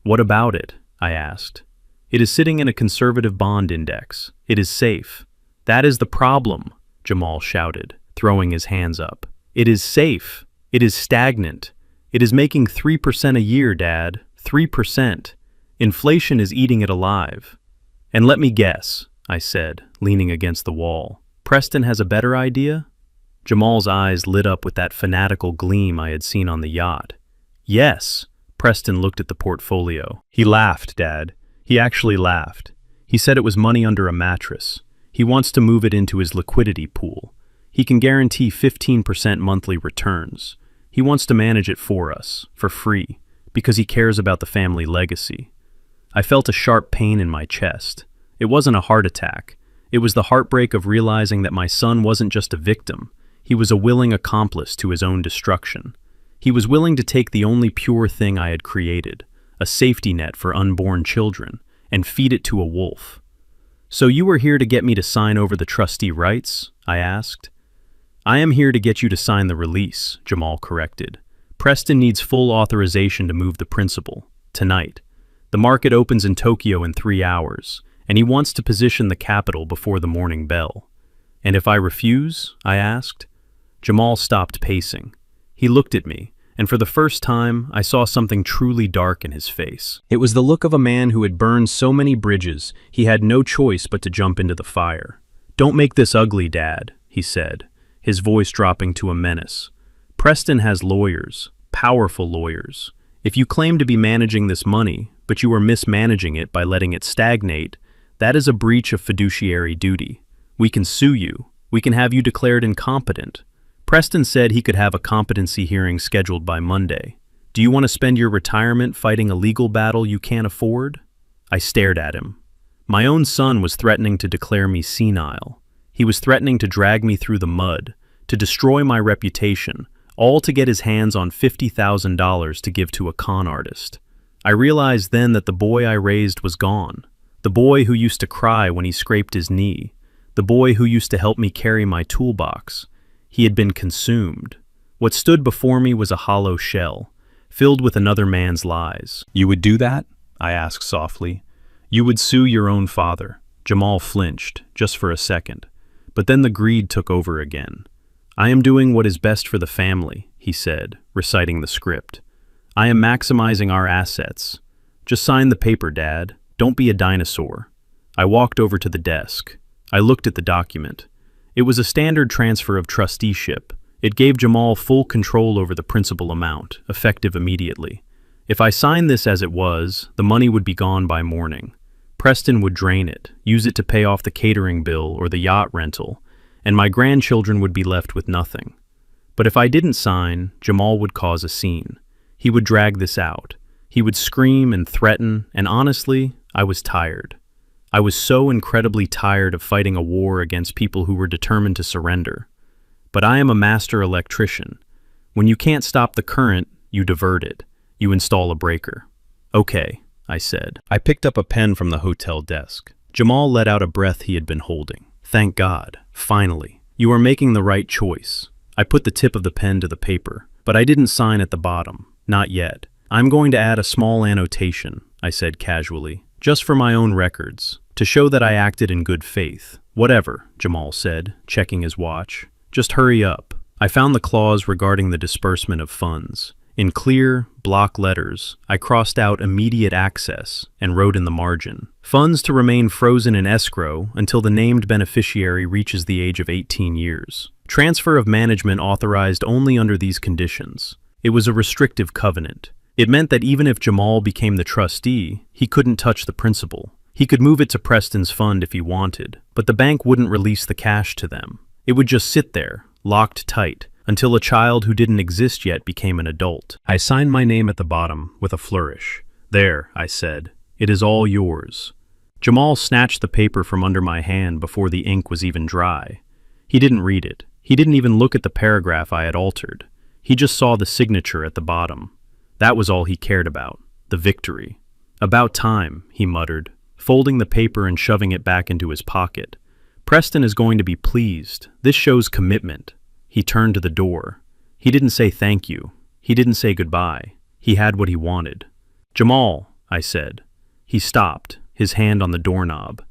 "What about it?" I asked. "It is sitting in a conservative bond index. It is safe." "That is the problem," Jamal shouted, throwing his hands up. "It is safe. It is stagnant. It is making 3% a year, Dad. 3%. Inflation is eating it alive." "And let me guess," I said, leaning against the wall. "Preston has a better idea?" Jamal's eyes lit up with that fanatical gleam I had seen on the yacht. "Yes." Preston looked at the portfolio. "He laughed, Dad. He actually laughed. He said it was money under a mattress. He wants to move it into his liquidity pool. He can guarantee 15% monthly returns. He wants to manage it for us, for free, because he cares about the family legacy." I felt a sharp pain in my chest. It wasn't a heart attack. It was the heartbreak of realizing that my son wasn't just a victim. He was a willing accomplice to his own destruction. He was willing to take the only pure thing I had created, a safety net for unborn children, and feed it to a wolf. "So you were here to get me to sign over the trustee rights?" I asked. "I am here to get you to sign the release," Jamal corrected. "Preston needs full authorization to move the principal, tonight. The market opens in Tokyo in 3 hours, and he wants to position the capital before the morning bell." "And if I refuse?" I asked. Jamal stopped pacing. He looked at me, and for the first time, I saw something truly dark in his face. It was the look of a man who had burned so many bridges, he had no choice but to jump into the fire. "Don't make this ugly, Dad," he said, his voice dropping to a menace. "Preston has lawyers, powerful lawyers. If you claim to be managing this money, but you are mismanaging it by letting it stagnate, that is a breach of fiduciary duty. We can sue you. We can have you declared incompetent." Preston said he could have a competency hearing scheduled by Monday. "Do you want to spend your retirement fighting a legal battle you can't afford?" I stared at him. My own son was threatening to declare me senile. He was threatening to drag me through the mud, to destroy my reputation, all to get his hands on $50,000 to give to a con artist. I realized then that the boy I raised was gone. The boy who used to cry when he scraped his knee. The boy who used to help me carry my toolbox. He had been consumed. What stood before me was a hollow shell, filled with another man's lies. "You would do that?" I asked softly. "You would sue your own father." Jamal flinched, just for a second. But then the greed took over again. "I am doing what is best for the family," he said, reciting the script. "I am maximizing our assets. Just sign the paper, Dad. Don't be a dinosaur." I walked over to the desk. I looked at the document. It was a standard transfer of trusteeship. It gave Jamal full control over the principal amount, effective immediately. If I signed this as it was, the money would be gone by morning. Preston would drain it, use it to pay off the catering bill or the yacht rental, and my grandchildren would be left with nothing. But if I didn't sign, Jamal would cause a scene. He would drag this out. He would scream and threaten, and honestly, I was tired. I was so incredibly tired of fighting a war against people who were determined to surrender. But I am a master electrician. When you can't stop the current, you divert it. You install a breaker. "Okay," I said. I picked up a pen from the hotel desk. Jamal let out a breath he had been holding. "Thank God, finally. You are making the right choice." I put the tip of the pen to the paper, but I didn't sign at the bottom. Not yet. "I'm going to add a small annotation," I said casually. "Just for my own records, to show that I acted in good faith." "Whatever," Jamal said, checking his watch. "Just hurry up." I found the clause regarding the disbursement of funds. In clear, block letters, I crossed out "immediate access" and wrote in the margin, "Funds to remain frozen in escrow until the named beneficiary reaches the age of 18 years. Transfer of management authorized only under these conditions." It was a restrictive covenant. It meant that even if Jamal became the trustee, he couldn't touch the principal. He could move it to Preston's fund if he wanted, but the bank wouldn't release the cash to them. It would just sit there, locked tight, until a child who didn't exist yet became an adult. I signed my name at the bottom with a flourish. "There," I said, "it is all yours." Jamal snatched the paper from under my hand before the ink was even dry. He didn't read it. He didn't even look at the paragraph I had altered. He just saw the signature at the bottom. That was all he cared about, the victory. "About time," he muttered, folding the paper and shoving it back into his pocket. "Preston is going to be pleased. This shows commitment." He turned to the door. He didn't say thank you. He didn't say goodbye. He had what he wanted. "Jamal," I said. He stopped, his hand on the doorknob.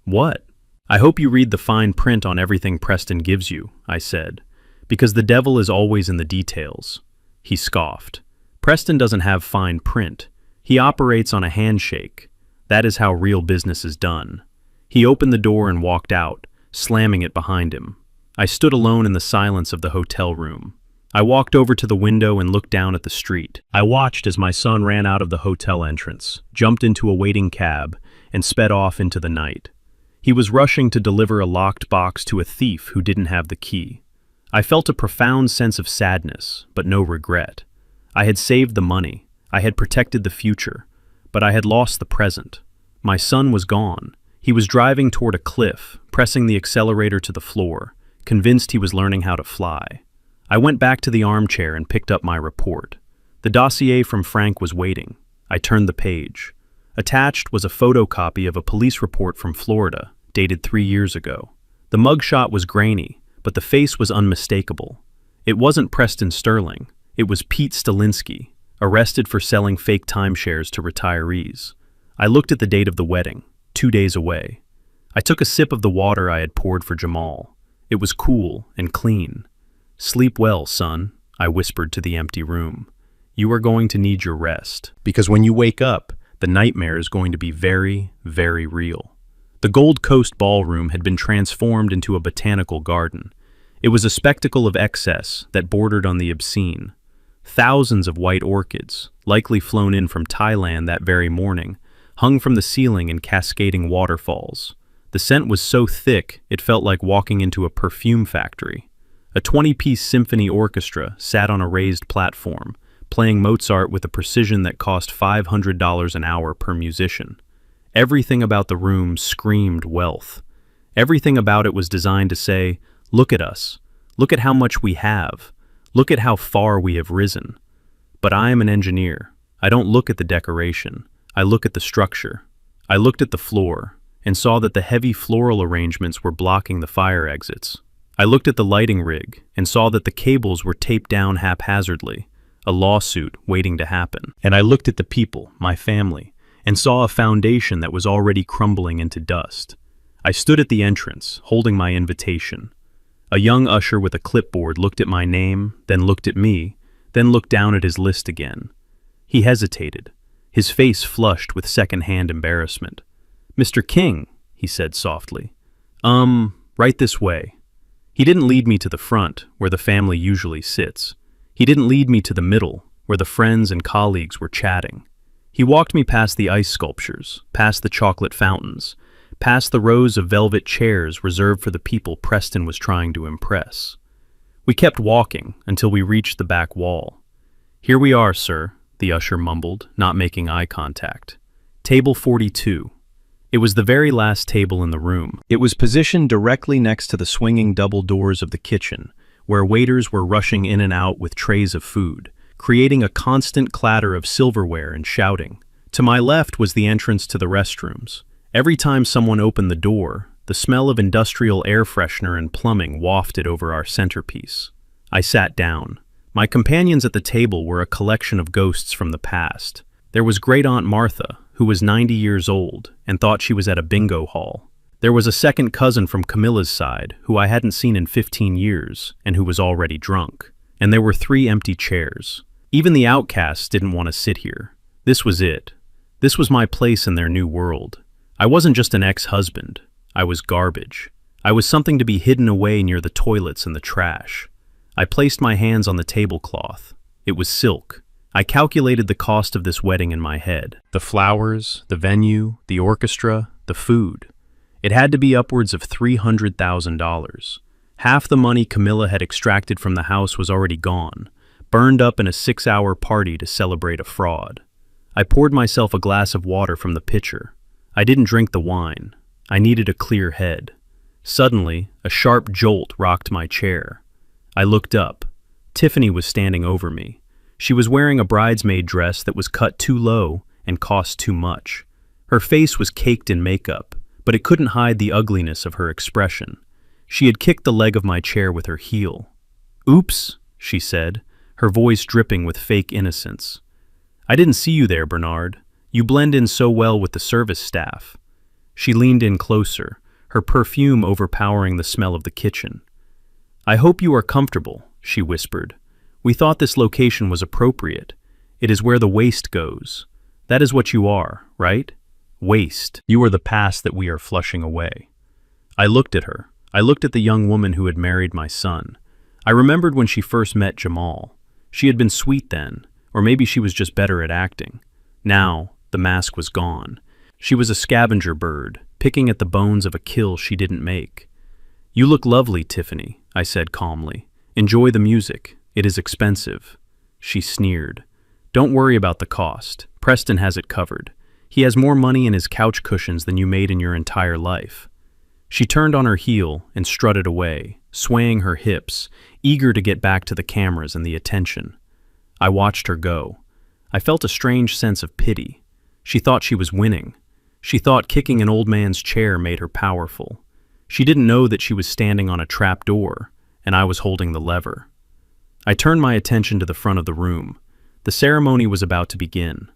"What?" "I hope you read the fine print on everything Preston gives you," I said, "because the devil is always in the details." He scoffed. "Preston doesn't have fine print. He operates on a handshake. That is how real business is done." He opened the door and walked out, slamming it behind him. I stood alone in the silence of the hotel room. I walked over to the window and looked down at the street. I watched as my son ran out of the hotel entrance, jumped into a waiting cab, and sped off into the night. He was rushing to deliver a locked box to a thief who didn't have the key. I felt a profound sense of sadness, but no regret. I had saved the money. I had protected the future, but I had lost the present. My son was gone. He was driving toward a cliff, pressing the accelerator to the floor, convinced he was learning how to fly. I went back to the armchair and picked up my report. The dossier from Frank was waiting. I turned the page. Attached was a photocopy of a police report from Florida, dated 3 years ago. The mugshot was grainy, but the face was unmistakable. It wasn't Preston Sterling. It was Pete Stalinsky, arrested for selling fake timeshares to retirees. I looked at the date of the wedding, 2 days away. I took a sip of the water I had poured for Jamal. It was cool and clean. "Sleep well, son," I whispered to the empty room. "You are going to need your rest, because when you wake up, the nightmare is going to be very, very real." The Gold Coast ballroom had been transformed into a botanical garden. It was a spectacle of excess that bordered on the obscene. Thousands of white orchids, likely flown in from Thailand that very morning, hung from the ceiling in cascading waterfalls. The scent was so thick it felt like walking into a perfume factory. A 20-piece symphony orchestra sat on a raised platform, playing Mozart with a precision that cost $500 an hour per musician. Everything about the room screamed wealth. Everything about it was designed to say, "Look at us. Look at how much we have. Look at how far we have risen." But I am an engineer. I don't look at the decoration. I look at the structure. I looked at the floor and saw that the heavy floral arrangements were blocking the fire exits. I looked at the lighting rig and saw that the cables were taped down haphazardly, a lawsuit waiting to happen. And I looked at the people, my family, and saw a foundation that was already crumbling into dust. I stood at the entrance, holding my invitation. A young usher with a clipboard looked at my name, then looked at me, then looked down at his list again. He hesitated, his face flushed with second-hand embarrassment. "Mr. King," he said softly. Right this way." He didn't lead me to the front, where the family usually sits. He didn't lead me to the middle, where the friends and colleagues were chatting. He walked me past the ice sculptures, past the chocolate fountains, past the rows of velvet chairs reserved for the people Preston was trying to impress. We kept walking until we reached the back wall. "Here we are, sir," the usher mumbled, not making eye contact. "Table 42. It was the very last table in the room. It was positioned directly next to the swinging double doors of the kitchen, where waiters were rushing in and out with trays of food, creating a constant clatter of silverware and shouting. To my left was the entrance to the restrooms. Every time someone opened the door, the smell of industrial air freshener and plumbing wafted over our centerpiece. I sat down. My companions at the table were a collection of ghosts from the past. There was Great Aunt Martha, who was 90 years old and thought she was at a bingo hall. There was a second cousin from Camilla's side, who I hadn't seen in 15 years and who was already drunk. And there were 3 empty chairs. Even the outcasts didn't want to sit here. This was it. This was my place in their new world. I wasn't just an ex-husband. I was garbage. I was something to be hidden away near the toilets and the trash. I placed my hands on the tablecloth. It was silk. I calculated the cost of this wedding in my head. The flowers, the venue, the orchestra, the food. It had to be upwards of $300,000. Half the money Camilla had extracted from the house was already gone, burned up in a 6-hour party to celebrate a fraud. I poured myself a glass of water from the pitcher. I didn't drink the wine. I needed a clear head. Suddenly, a sharp jolt rocked my chair. I looked up. Tiffany was standing over me. She was wearing a bridesmaid dress that was cut too low and cost too much. Her face was caked in makeup, but it couldn't hide the ugliness of her expression. She had kicked the leg of my chair with her heel. "Oops," she said, her voice dripping with fake innocence. "I didn't see you there, Bernard. You blend in so well with the service staff." She leaned in closer, her perfume overpowering the smell of the kitchen. "I hope you are comfortable," she whispered. "We thought this location was appropriate. It is where the waste goes. That is what you are, right? Waste. You are the past that we are flushing away." I looked at her. I looked at the young woman who had married my son. I remembered when she first met Jamal. She had been sweet then, or maybe she was just better at acting. Now, the mask was gone. She was a scavenger bird, picking at the bones of a kill she didn't make. "You look lovely, Tiffany," I said calmly. "Enjoy the music. It is expensive." She sneered. "Don't worry about the cost. Preston has it covered. He has more money in his couch cushions than you made in your entire life." She turned on her heel and strutted away, swaying her hips, eager to get back to the cameras and the attention. I watched her go. I felt a strange sense of pity. She thought she was winning. She thought kicking an old man's chair made her powerful. She didn't know that she was standing on a trap door, and I was holding the lever. I turned my attention to the front of the room. The ceremony was about to begin.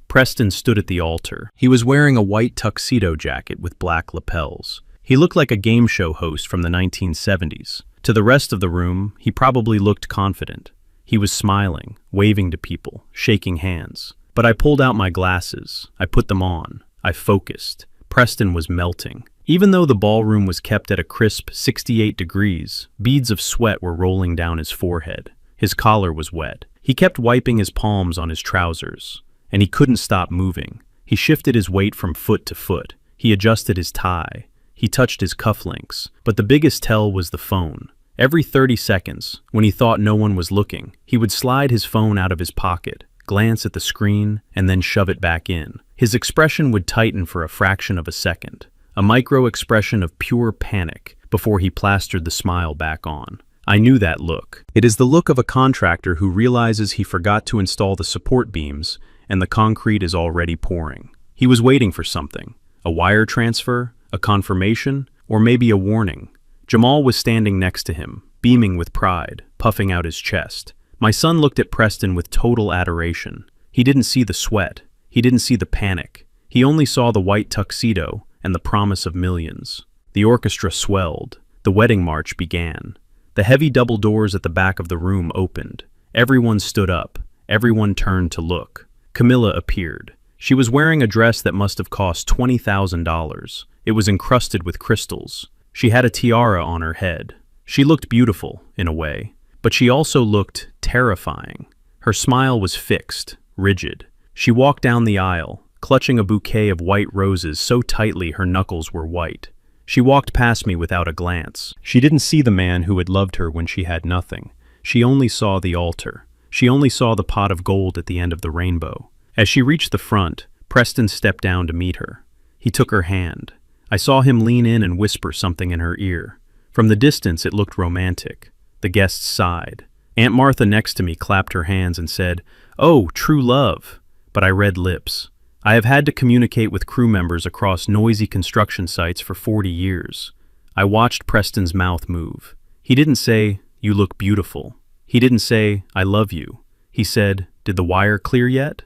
Preston stood at the altar. He was wearing a white tuxedo jacket with black lapels. He looked like a game show host from the 1970s. To the rest of the room, he probably looked confident. He was smiling, waving to people, shaking hands. But I pulled out my glasses. I put them on. I focused. Preston was melting. Even though the ballroom was kept at a crisp 68 degrees, beads of sweat were rolling down his forehead. His collar was wet. He kept wiping his palms on his trousers, and he couldn't stop moving. He shifted his weight from foot to foot. He adjusted his tie. He touched his cufflinks. But the biggest tell was the phone. Every 30 seconds, when he thought no one was looking, he would slide his phone out of his pocket, glance at the screen, and then shove it back in. His expression would tighten for a fraction of a second, a micro-expression of pure panic, before he plastered the smile back on. I knew that look. It is the look of a contractor who realizes he forgot to install the support beams, and the concrete is already pouring. He was waiting for something. A wire transfer, a confirmation, or maybe a warning. Jamal was standing next to him, beaming with pride, puffing out his chest. My son looked at Preston with total adoration. He didn't see the sweat. He didn't see the panic. He only saw the white tuxedo and the promise of millions. The orchestra swelled. The wedding march began. The heavy double doors at the back of the room opened. Everyone stood up. Everyone turned to look. Camilla appeared. She was wearing a dress that must have cost $20,000. It was encrusted with crystals. She had a tiara on her head. She looked beautiful, in a way, but she also looked terrifying. Her smile was fixed, rigid. She walked down the aisle, clutching a bouquet of white roses so tightly her knuckles were white. She walked past me without a glance. She didn't see the man who had loved her when she had nothing. She only saw the altar. She only saw the pot of gold at the end of the rainbow. As she reached the front, Preston stepped down to meet her. He took her hand. I saw him lean in and whisper something in her ear. From the distance, it looked romantic. The guests sighed. Aunt Martha next to me clapped her hands and said, "Oh, true love." But I read lips. I have had to communicate with crew members across noisy construction sites for 40 years. I watched Preston's mouth move. He didn't say, "You look beautiful." He didn't say, "I love you." He said, "Did the wire clear yet?"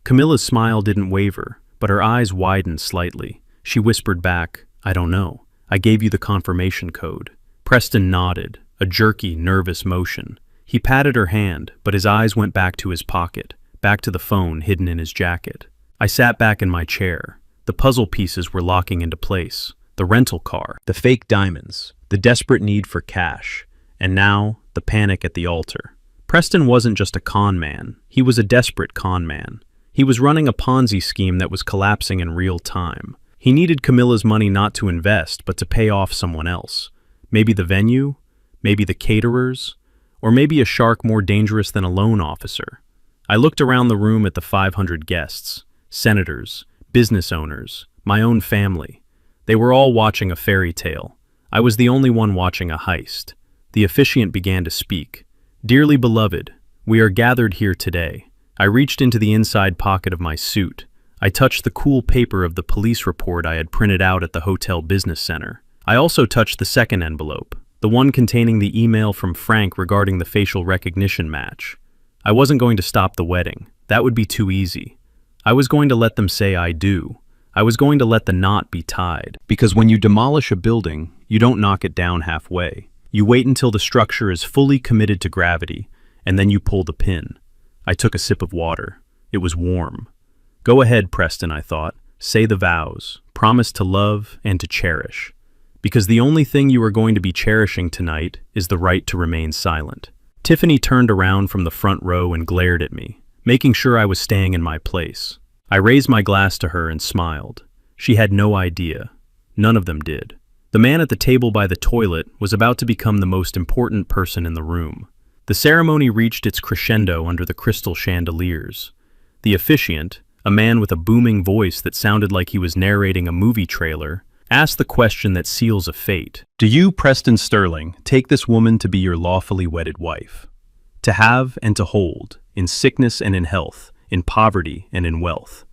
Camilla's smile didn't waver, but her eyes widened slightly. She whispered back, "I don't know. I gave you the confirmation code." Preston nodded, a jerky, nervous motion. He patted her hand, but his eyes went back to his pocket, back to the phone hidden in his jacket. I sat back in my chair. The puzzle pieces were locking into place. The rental car, the fake diamonds, the desperate need for cash, and now the panic at the altar. Preston wasn't just a con man. He was a desperate con man. He was running a Ponzi scheme that was collapsing in real time. He needed Camilla's money not to invest, but to pay off someone else. Maybe the venue, maybe the caterers, or maybe a shark more dangerous than a loan officer. I looked around the room at the 500 guests. Senators, business owners, my own family. They were all watching a fairy tale. I was the only one watching a heist. The officiant began to speak. "Dearly beloved, we are gathered here today." I reached into the inside pocket of my suit. I touched the cool paper of the police report I had printed out at the hotel business center. I also touched the second envelope, the one containing the email from Frank regarding the facial recognition match. I wasn't going to stop the wedding. That would be too easy. I was going to let them say I do. I was going to let the knot be tied. Because when you demolish a building, you don't knock it down halfway. You wait until the structure is fully committed to gravity, and then you pull the pin. I took a sip of water. It was warm. Go ahead, Preston, I thought. Say the vows. Promise to love and to cherish. Because the only thing you are going to be cherishing tonight is the right to remain silent. Tiffany turned around from the front row and glared at me, making sure I was staying in my place. I raised my glass to her and smiled. She had no idea. None of them did. The man at the table by the toilet was about to become the most important person in the room. The ceremony reached its crescendo under the crystal chandeliers. The officiant, a man with a booming voice that sounded like he was narrating a movie trailer, asked the question that seals a fate. "Do you, Preston Sterling, take this woman to be your lawfully wedded wife? To have and to hold, in sickness and in health, in poverty and in wealth?"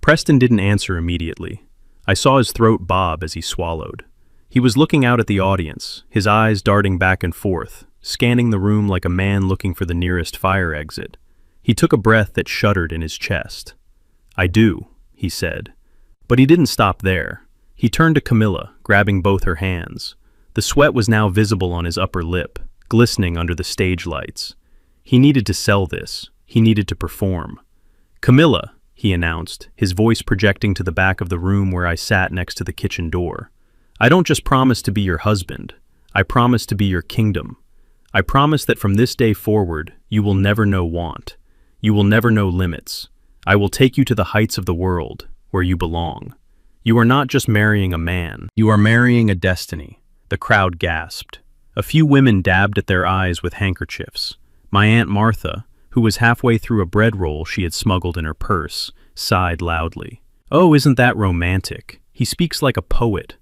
Preston didn't answer immediately. I saw his throat bob as he swallowed. He was looking out at the audience, his eyes darting back and forth, scanning the room like a man looking for the nearest fire exit. He took a breath that shuddered in his chest. "I do," he said. But he didn't stop there. He turned to Camilla, grabbing both her hands. The sweat was now visible on his upper lip, glistening under the stage lights. He needed to sell this. He needed to perform. "Camilla," he announced, his voice projecting to the back of the room where I sat next to the kitchen door. "I don't just promise to be your husband. I promise to be your kingdom. I promise that from this day forward, you will never know want. You will never know limits. I will take you to the heights of the world, where you belong. You are not just marrying a man. You are marrying a destiny." The crowd gasped. A few women dabbed at their eyes with handkerchiefs. My Aunt Martha, who was halfway through a bread roll she had smuggled in her purse, sighed loudly. "Oh, isn't that romantic? He speaks like a poet."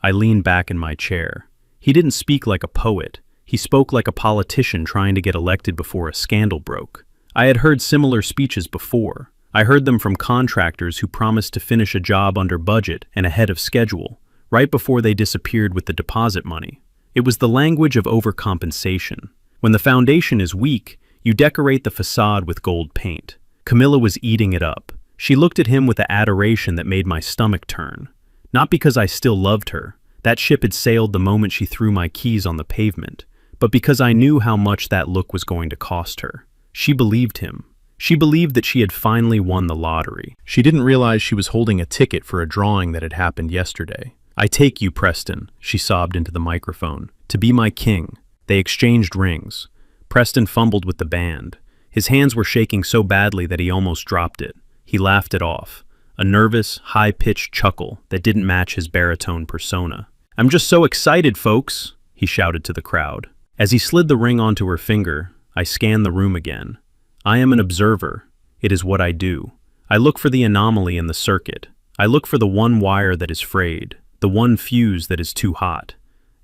I leaned back in my chair. He didn't speak like a poet. He spoke like a politician trying to get elected before a scandal broke. I had heard similar speeches before. I heard them from contractors who promised to finish a job under budget and ahead of schedule, right before they disappeared with the deposit money. It was the language of overcompensation. When the foundation is weak, you decorate the facade with gold paint. Camilla was eating it up. She looked at him with the adoration that made my stomach turn. Not because I still loved her. That ship had sailed the moment she threw my keys on the pavement. But because I knew how much that look was going to cost her. She believed him. She believed that she had finally won the lottery. She didn't realize she was holding a ticket for a drawing that had happened yesterday. "I take you, Preston," she sobbed into the microphone, "to be my king." They exchanged rings. Preston fumbled with the band. His hands were shaking so badly that he almost dropped it. He laughed it off, a nervous, high-pitched chuckle that didn't match his baritone persona. "I'm just so excited, folks," he shouted to the crowd. As he slid the ring onto her finger, I scanned the room again. I am an observer. It is what I do. I look for the anomaly in the circuit. I look for the one wire that is frayed, the one fuse that is too hot.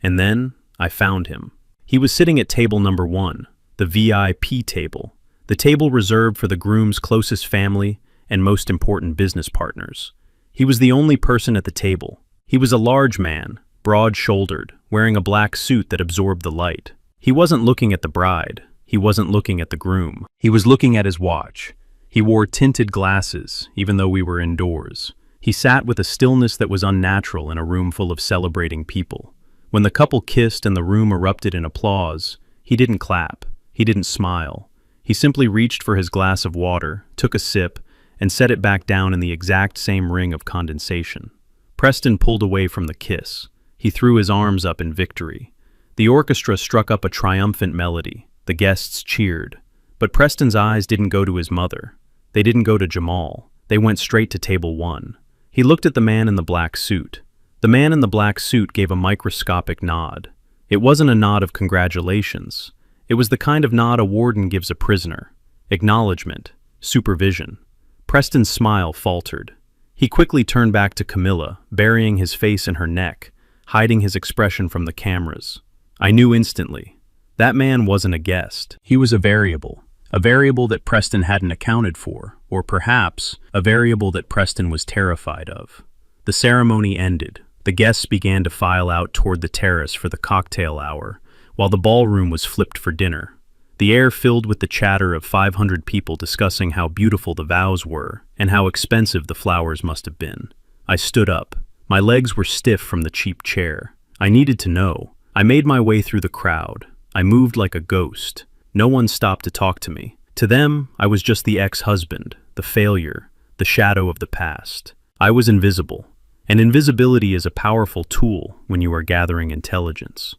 And then I found him. He was sitting at table number 1, the VIP table, the table reserved for the groom's closest family and most important business partners. He was the only person at the table. He was a large man, broad-shouldered, wearing a black suit that absorbed the light. He wasn't looking at the bride. He wasn't looking at the groom. He was looking at his watch. He wore tinted glasses, even though we were indoors. He sat with a stillness that was unnatural in a room full of celebrating people. When the couple kissed and the room erupted in applause, he didn't clap. He didn't smile. He simply reached for his glass of water, took a sip, and set it back down in the exact same ring of condensation. Preston pulled away from the kiss. He threw his arms up in victory. The orchestra struck up a triumphant melody. The guests cheered. But Preston's eyes didn't go to his mother. They didn't go to Jamal. They went straight to table 1. He looked at the man in the black suit. The man in the black suit gave a microscopic nod. It wasn't a nod of congratulations. It was the kind of nod a warden gives a prisoner. Acknowledgement. Supervision. Preston's smile faltered. He quickly turned back to Camilla, burying his face in her neck, hiding his expression from the cameras. I knew instantly. That man wasn't a guest. He was a variable that Preston hadn't accounted for, or perhaps a variable that Preston was terrified of. The ceremony ended. The guests began to file out toward the terrace for the cocktail hour, while the ballroom was flipped for dinner. The air filled with the chatter of 500 people discussing how beautiful the vows were and how expensive the flowers must have been. I stood up. My legs were stiff from the cheap chair. I needed to know. I made my way through the crowd. I moved like a ghost. No one stopped to talk to me. To them, I was just the ex-husband, the failure, the shadow of the past. I was invisible. And invisibility is a powerful tool when you are gathering intelligence.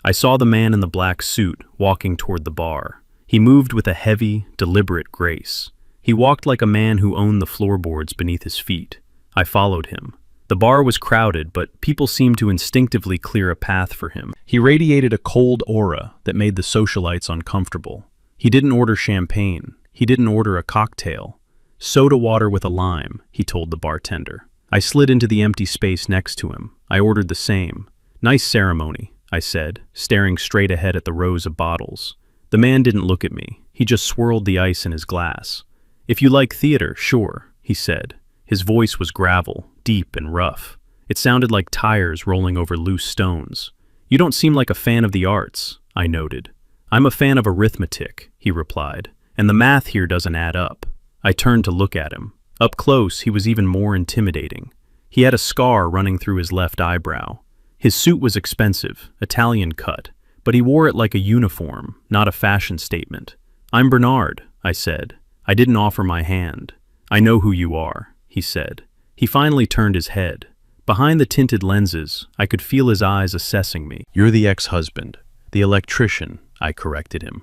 I saw the man in the black suit walking toward the bar. He moved with a heavy, deliberate grace. He walked like a man who owned the floorboards beneath his feet. I followed him. The bar was crowded, but people seemed to instinctively clear a path for him. He radiated a cold aura that made the socialites uncomfortable. He didn't order champagne. He didn't order a cocktail. "Soda water with a lime," he told the bartender. I slid into the empty space next to him. I ordered the same. "Nice ceremony," I said, staring straight ahead at the rows of bottles. The man didn't look at me. He just swirled the ice in his glass. "If you like theater, sure," he said. His voice was gravel, deep and rough. It sounded like tires rolling over loose stones. "You don't seem like a fan of the arts," I noted. "I'm a fan of arithmetic," he replied, "and the math here doesn't add up." I turned to look at him. Up close, he was even more intimidating. He had a scar running through his left eyebrow. His suit was expensive, Italian cut, but he wore it like a uniform, not a fashion statement. "I'm Bernard," I said. I didn't offer my hand. "I know who you are," he said. He finally turned his head. Behind the tinted lenses, I could feel his eyes assessing me. "You're the ex-husband. The electrician," I corrected him.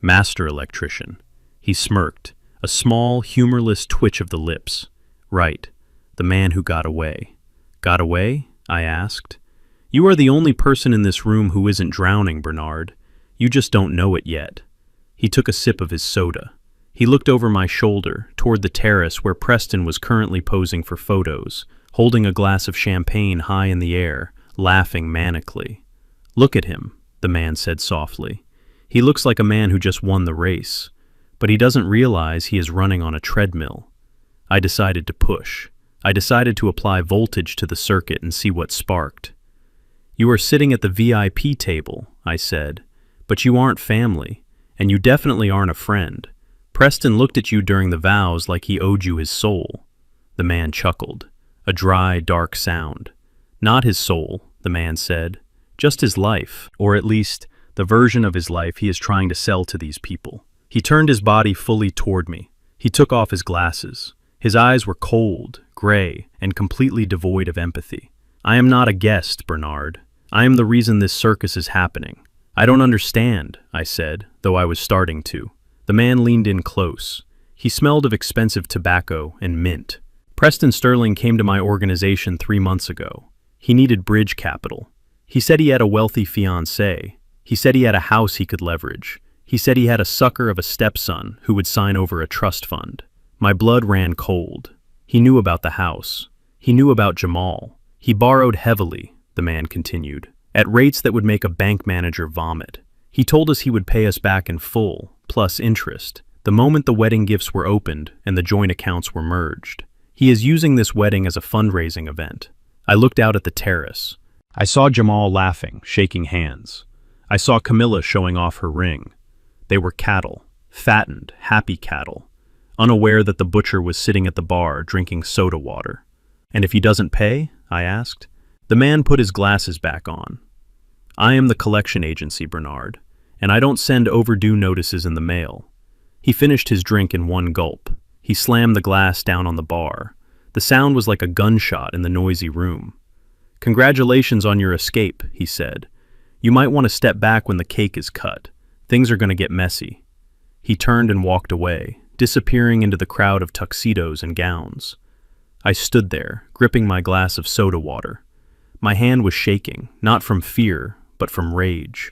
"Master electrician." He smirked, a small, humorless twitch of the lips. "Right. The man who got away." "Got away?" I asked. "You are the only person in this room who isn't drowning, Bernard. You just don't know it yet." He took a sip of his soda. He looked over my shoulder, toward the terrace where Preston was currently posing for photos, holding a glass of champagne high in the air, laughing manically. "Look at him," the man said softly. "He looks like a man who just won the race, but he doesn't realize he is running on a treadmill." I decided to push. I decided to apply voltage to the circuit and see what sparked. "You are sitting at the VIP table," I said, "but you aren't family, and you definitely aren't a friend. Preston looked at you during the vows like he owed you his soul." The man chuckled, a dry, dark sound. "Not his soul," the man said, "just his life, or at least the version of his life he is trying to sell to these people." He turned his body fully toward me. He took off his glasses. His eyes were cold, gray, and completely devoid of empathy. "I am not a guest, Bernard. I am the reason this circus is happening." "I don't understand," I said, though I was starting to. The man leaned in close. He smelled of expensive tobacco and mint. "Preston Sterling came to my organization 3 months ago. He needed bridge capital. He said he had a wealthy fiancée. He said he had a house he could leverage. He said he had a sucker of a stepson who would sign over a trust fund." My blood ran cold. He knew about the house. He knew about Jamal. "He borrowed heavily," the man continued, "at rates that would make a bank manager vomit. He told us he would pay us back in full, plus interest, the moment the wedding gifts were opened and the joint accounts were merged. He is using this wedding as a fundraising event." I looked out at the terrace. I saw Jamal laughing, shaking hands. I saw Camilla showing off her ring. They were cattle, fattened, happy cattle, unaware that the butcher was sitting at the bar drinking soda water. "And if he doesn't pay?" I asked. The man put his glasses back on. "I am the collection agency, Bernard, and I don't send overdue notices in the mail." He finished his drink in one gulp. He slammed the glass down on the bar. The sound was like a gunshot in the noisy room. "Congratulations on your escape," he said. "You might want to step back when the cake is cut. Things are going to get messy." He turned and walked away, disappearing into the crowd of tuxedos and gowns. I stood there, gripping my glass of soda water. My hand was shaking, not from fear, but from rage.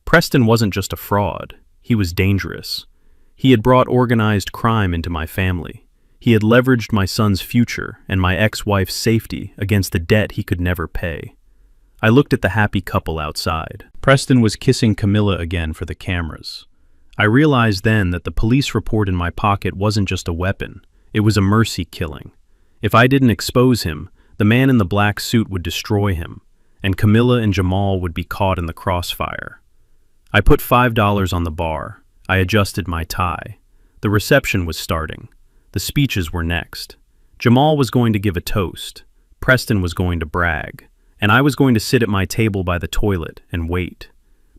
Preston wasn't just a fraud. He was dangerous. He had brought organized crime into my family. He had leveraged my son's future and my ex-wife's safety against the debt he could never pay. I looked at the happy couple outside. Preston was kissing Camilla again for the cameras. I realized then that the police report in my pocket wasn't just a weapon. It was a mercy killing. If I didn't expose him, the man in the black suit would destroy him, and Camilla and Jamal would be caught in the crossfire. I put $5 on the bar. I adjusted my tie. The reception was starting. The speeches were next. Jamal was going to give a toast. Preston was going to brag. And I was going to sit at my table by the toilet and wait.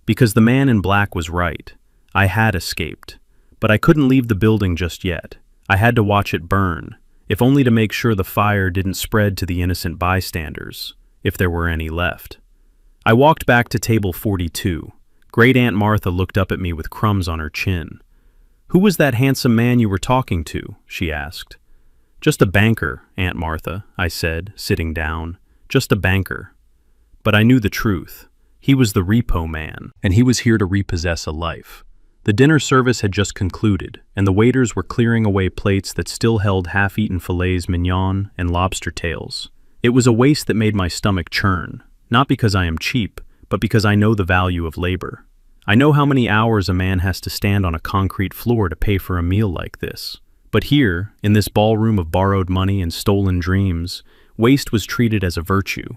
Because the man in black was right. I had escaped. But I couldn't leave the building just yet. I had to watch it burn, if only to make sure the fire didn't spread to the innocent bystanders, if there were any left. I walked back to table 42. Great Aunt Martha looked up at me with crumbs on her chin. "Who was that handsome man you were talking to?" she asked. "Just a banker, Aunt Martha," I said, sitting down. "Just a banker." But I knew the truth. He was the repo man, and he was here to repossess a life. The dinner service had just concluded, and the waiters were clearing away plates that still held half-eaten filets mignon and lobster tails. It was a waste that made my stomach churn, not because I am cheap, but because I know the value of labor. I know how many hours a man has to stand on a concrete floor to pay for a meal like this. But here, in this ballroom of borrowed money and stolen dreams, waste was treated as a virtue.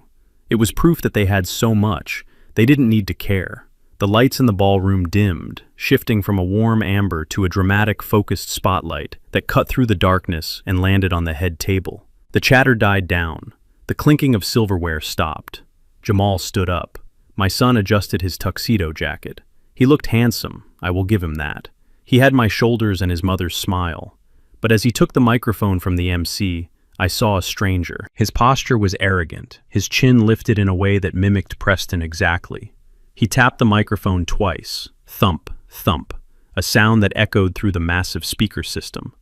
It was proof that they had so much, they didn't need to care. The lights in the ballroom dimmed, shifting from a warm amber to a dramatic focused spotlight that cut through the darkness and landed on the head table. The chatter died down. The clinking of silverware stopped. Jamal stood up. My son adjusted his tuxedo jacket. He looked handsome, I will give him that. He had my shoulders and his mother's smile. But as he took the microphone from the MC, I saw a stranger. His posture was arrogant, his chin lifted in a way that mimicked Preston exactly. He tapped the microphone twice, thump, thump, a sound that echoed through the massive speaker system.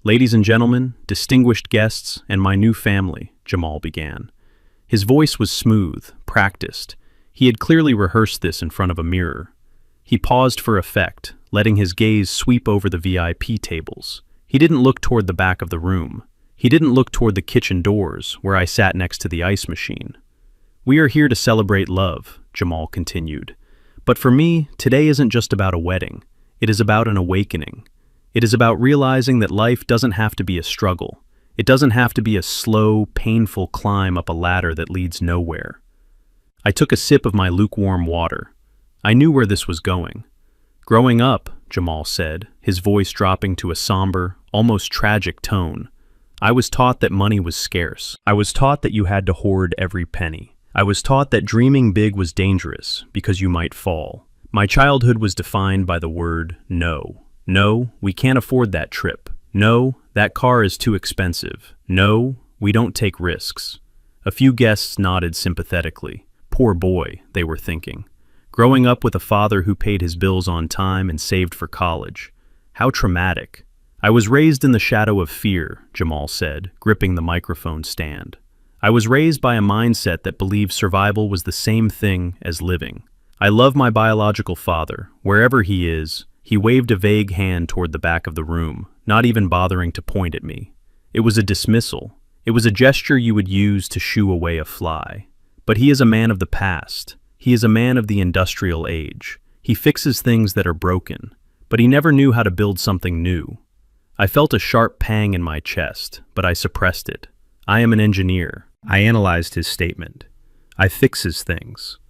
"Ladies and gentlemen, distinguished guests, and my new family," Jamal began. His voice was smooth, practiced. He had clearly rehearsed this in front of a mirror. He paused for effect, letting his gaze sweep over the VIP tables. He didn't look toward the back of the room. He didn't look toward the kitchen doors, where I sat next to the ice machine. "We are here to celebrate love," Jamal continued. "But for me, today isn't just about a wedding. It is about an awakening. It is about realizing that life doesn't have to be a struggle. It doesn't have to be a slow, painful climb up a ladder that leads nowhere." I took a sip of my lukewarm water. I knew where this was going. "Growing up," Jamal said, his voice dropping to a somber, almost tragic tone, "I was taught that money was scarce. I was taught that you had to hoard every penny. I was taught that dreaming big was dangerous because you might fall. My childhood was defined by the word no. No, we can't afford that trip. No, that car is too expensive. No, we don't take risks." A few guests nodded sympathetically. Poor boy, they were thinking. Growing up with a father who paid his bills on time and saved for college. How traumatic. "I was raised in the shadow of fear," Jamal said, gripping the microphone stand. "I was raised by a mindset that believed survival was the same thing as living. I love my biological father, wherever he is." He waved a vague hand toward the back of the room, not even bothering to point at me. It was a dismissal. It was a gesture you would use to shoo away a fly. But he is a man of the past. He is a man of the industrial age. He fixes things that are broken, but he never knew how to build something new. I felt a sharp pang in my chest, but I suppressed it. "I am an engineer." I analyzed his statement. "I fixes things."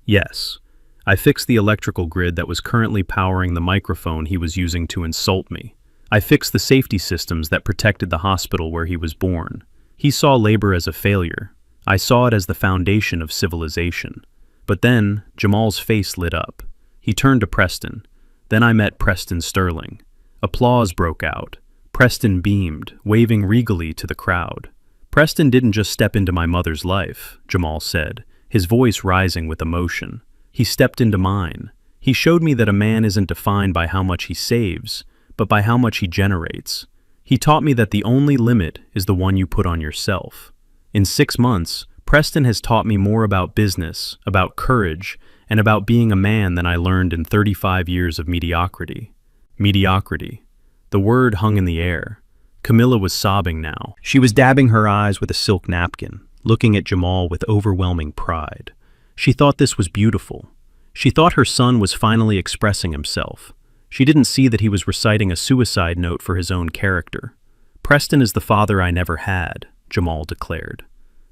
Yes. I fixed the electrical grid that was currently powering the microphone he was using to insult me. I fixed the safety systems that protected the hospital where he was born. He saw labor as a failure. I saw it as the foundation of civilization. But then, Jamal's face lit up. He turned to Preston. Then I met Preston Sterling. Applause broke out. Preston beamed, waving regally to the crowd. "Preston didn't just step into my mother's life," Jamal said, his voice rising with emotion. "He stepped into mine. He showed me that a man isn't defined by how much he saves, but by how much he generates. He taught me that the only limit is the one you put on yourself. In 6 months, Preston has taught me more about business, about courage, and about being a man than I learned in 35 years of mediocrity." Mediocrity. The word hung in the air. Camilla was sobbing now. She was dabbing her eyes with a silk napkin, looking at Jamal with overwhelming pride. She thought this was beautiful. She thought her son was finally expressing himself. She didn't see that he was reciting a suicide note for his own character. "Preston is the father I never had," Jamal declared.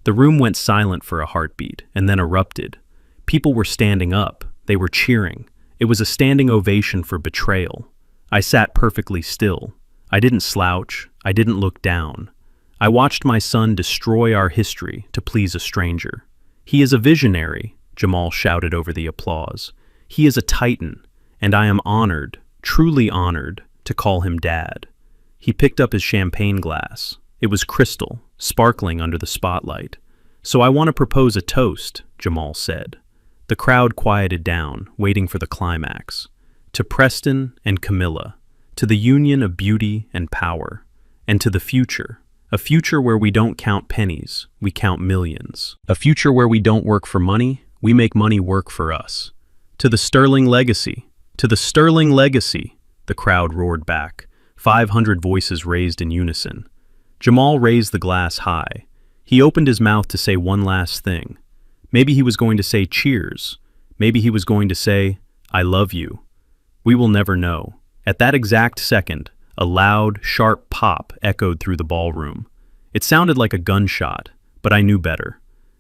The room went silent for a heartbeat, and then erupted. People were standing up. They were cheering. It was a standing ovation for betrayal. I sat perfectly still. I didn't slouch. I didn't look down. I watched my son destroy our history to please a stranger. "He is a visionary," Jamal shouted over the applause. "He is a titan, and I am honored, truly honored, to call him Dad." He picked up his champagne glass. It was crystal, sparkling under the spotlight. "So I want to propose a toast," Jamal said. The crowd quieted down, waiting for the climax. "To Preston and Camilla, to the union of beauty and power, and to the future. A future where we don't count pennies, we count millions. A future where we don't work for money, we make money work for us. To the Sterling legacy, to the Sterling legacy," the crowd roared back, 500 voices raised in unison. Jamal raised the glass high. He opened his mouth to say one last thing. Maybe he was going to say cheers. Maybe he was going to say, "I love you." We will never know. At that exact second, a loud, sharp pop echoed through the ballroom. It sounded like a gunshot, but I knew better.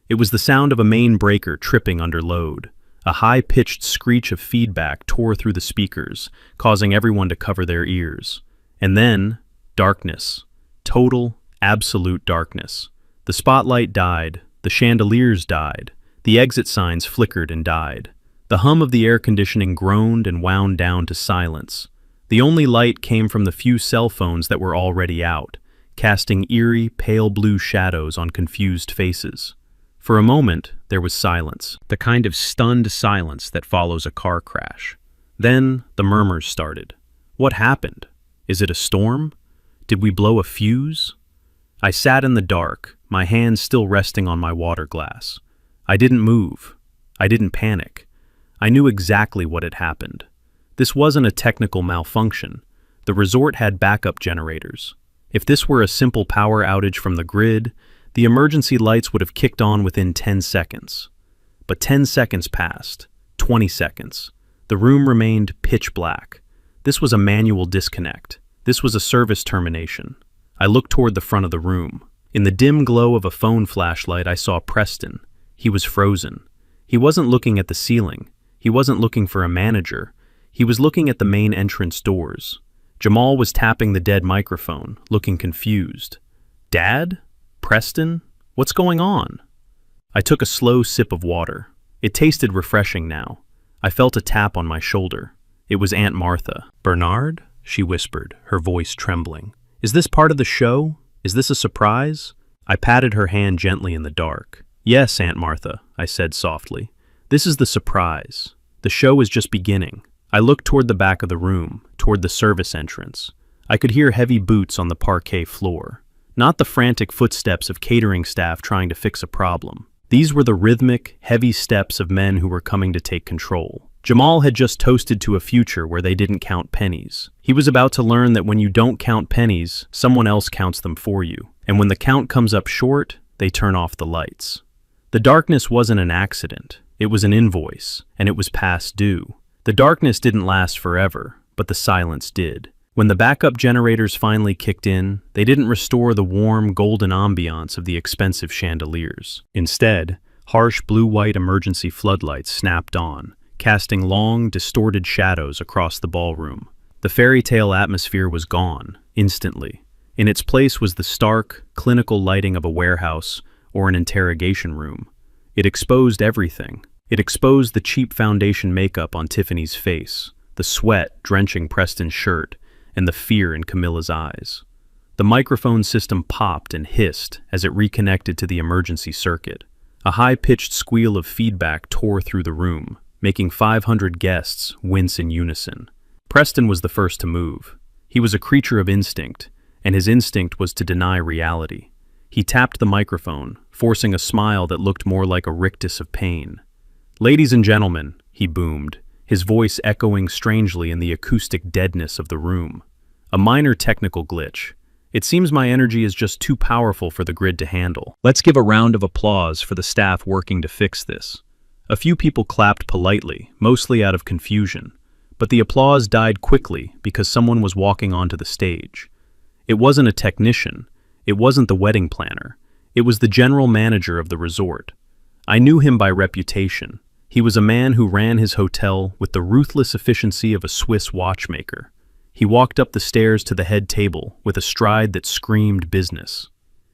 It was the sound of a main breaker tripping under load. A high-pitched screech of feedback tore through the speakers, causing everyone to cover their ears. And then, darkness. Total, absolute darkness. The spotlight died, the chandeliers died, the exit signs flickered and died. The hum of the air conditioning groaned and wound down to silence. The only light came from the few cell phones that were already out, casting eerie, pale blue shadows on confused faces. For a moment, there was silence, the kind of stunned silence that follows a car crash. Then, the murmurs started. What happened? Is it a storm? Did we blow a fuse? I sat in the dark, my hands still resting on my water glass. I didn't move. I didn't panic. I knew exactly what had happened. This wasn't a technical malfunction. The resort had backup generators. If this were a simple power outage from the grid, the emergency lights would have kicked on within 10 seconds. But 10 seconds passed, 20 seconds. The room remained pitch black. This was a manual disconnect. This was a service termination. I looked toward the front of the room. In the dim glow of a phone flashlight, I saw Preston. He was frozen. He wasn't looking at the ceiling. He wasn't looking for a manager. He was looking at the main entrance doors. Jamal was tapping the dead microphone, looking confused. Dad? Preston? What's going on? I took a slow sip of water. It tasted refreshing now. I felt a tap on my shoulder. It was Aunt Martha. Bernard? She whispered, her voice trembling. Is this part of the show? Is this a surprise? I patted her hand gently in the dark. Yes, Aunt Martha, I said softly. This is the surprise. The show is just beginning. I looked toward the back of the room, toward the service entrance. I could hear heavy boots on the parquet floor. Not the frantic footsteps of catering staff trying to fix a problem. These were the rhythmic, heavy steps of men who were coming to take control. Jamal had just toasted to a future where they didn't count pennies. He was about to learn that when you don't count pennies, someone else counts them for you. And when the count comes up short, they turn off the lights. The darkness wasn't an accident. It was an invoice, and it was past due. The darkness didn't last forever, but the silence did. When the backup generators finally kicked in, they didn't restore the warm, golden ambiance of the expensive chandeliers. Instead, harsh blue-white emergency floodlights snapped on, casting long, distorted shadows across the ballroom. The fairy tale atmosphere was gone, instantly. In its place was the stark, clinical lighting of a warehouse or an interrogation room. It exposed everything. It exposed the cheap foundation makeup on Tiffany's face, the sweat drenching Preston's shirt, and the fear in Camilla's eyes. The microphone system popped and hissed as it reconnected to the emergency circuit. A high-pitched squeal of feedback tore through the room, making 500 guests wince in unison. Preston was the first to move. He was a creature of instinct, and his instinct was to deny reality. He tapped the microphone, forcing a smile that looked more like a rictus of pain. "Ladies and gentlemen," he boomed, his voice echoing strangely in the acoustic deadness of the room. "A minor technical glitch. It seems my energy is just too powerful for the grid to handle. Let's give a round of applause for the staff working to fix this." A few people clapped politely, mostly out of confusion, but the applause died quickly because someone was walking onto the stage. It wasn't a technician. It wasn't the wedding planner. It was the general manager of the resort. I knew him by reputation. He was a man who ran his hotel with the ruthless efficiency of a Swiss watchmaker. He walked up the stairs to the head table with a stride that screamed business.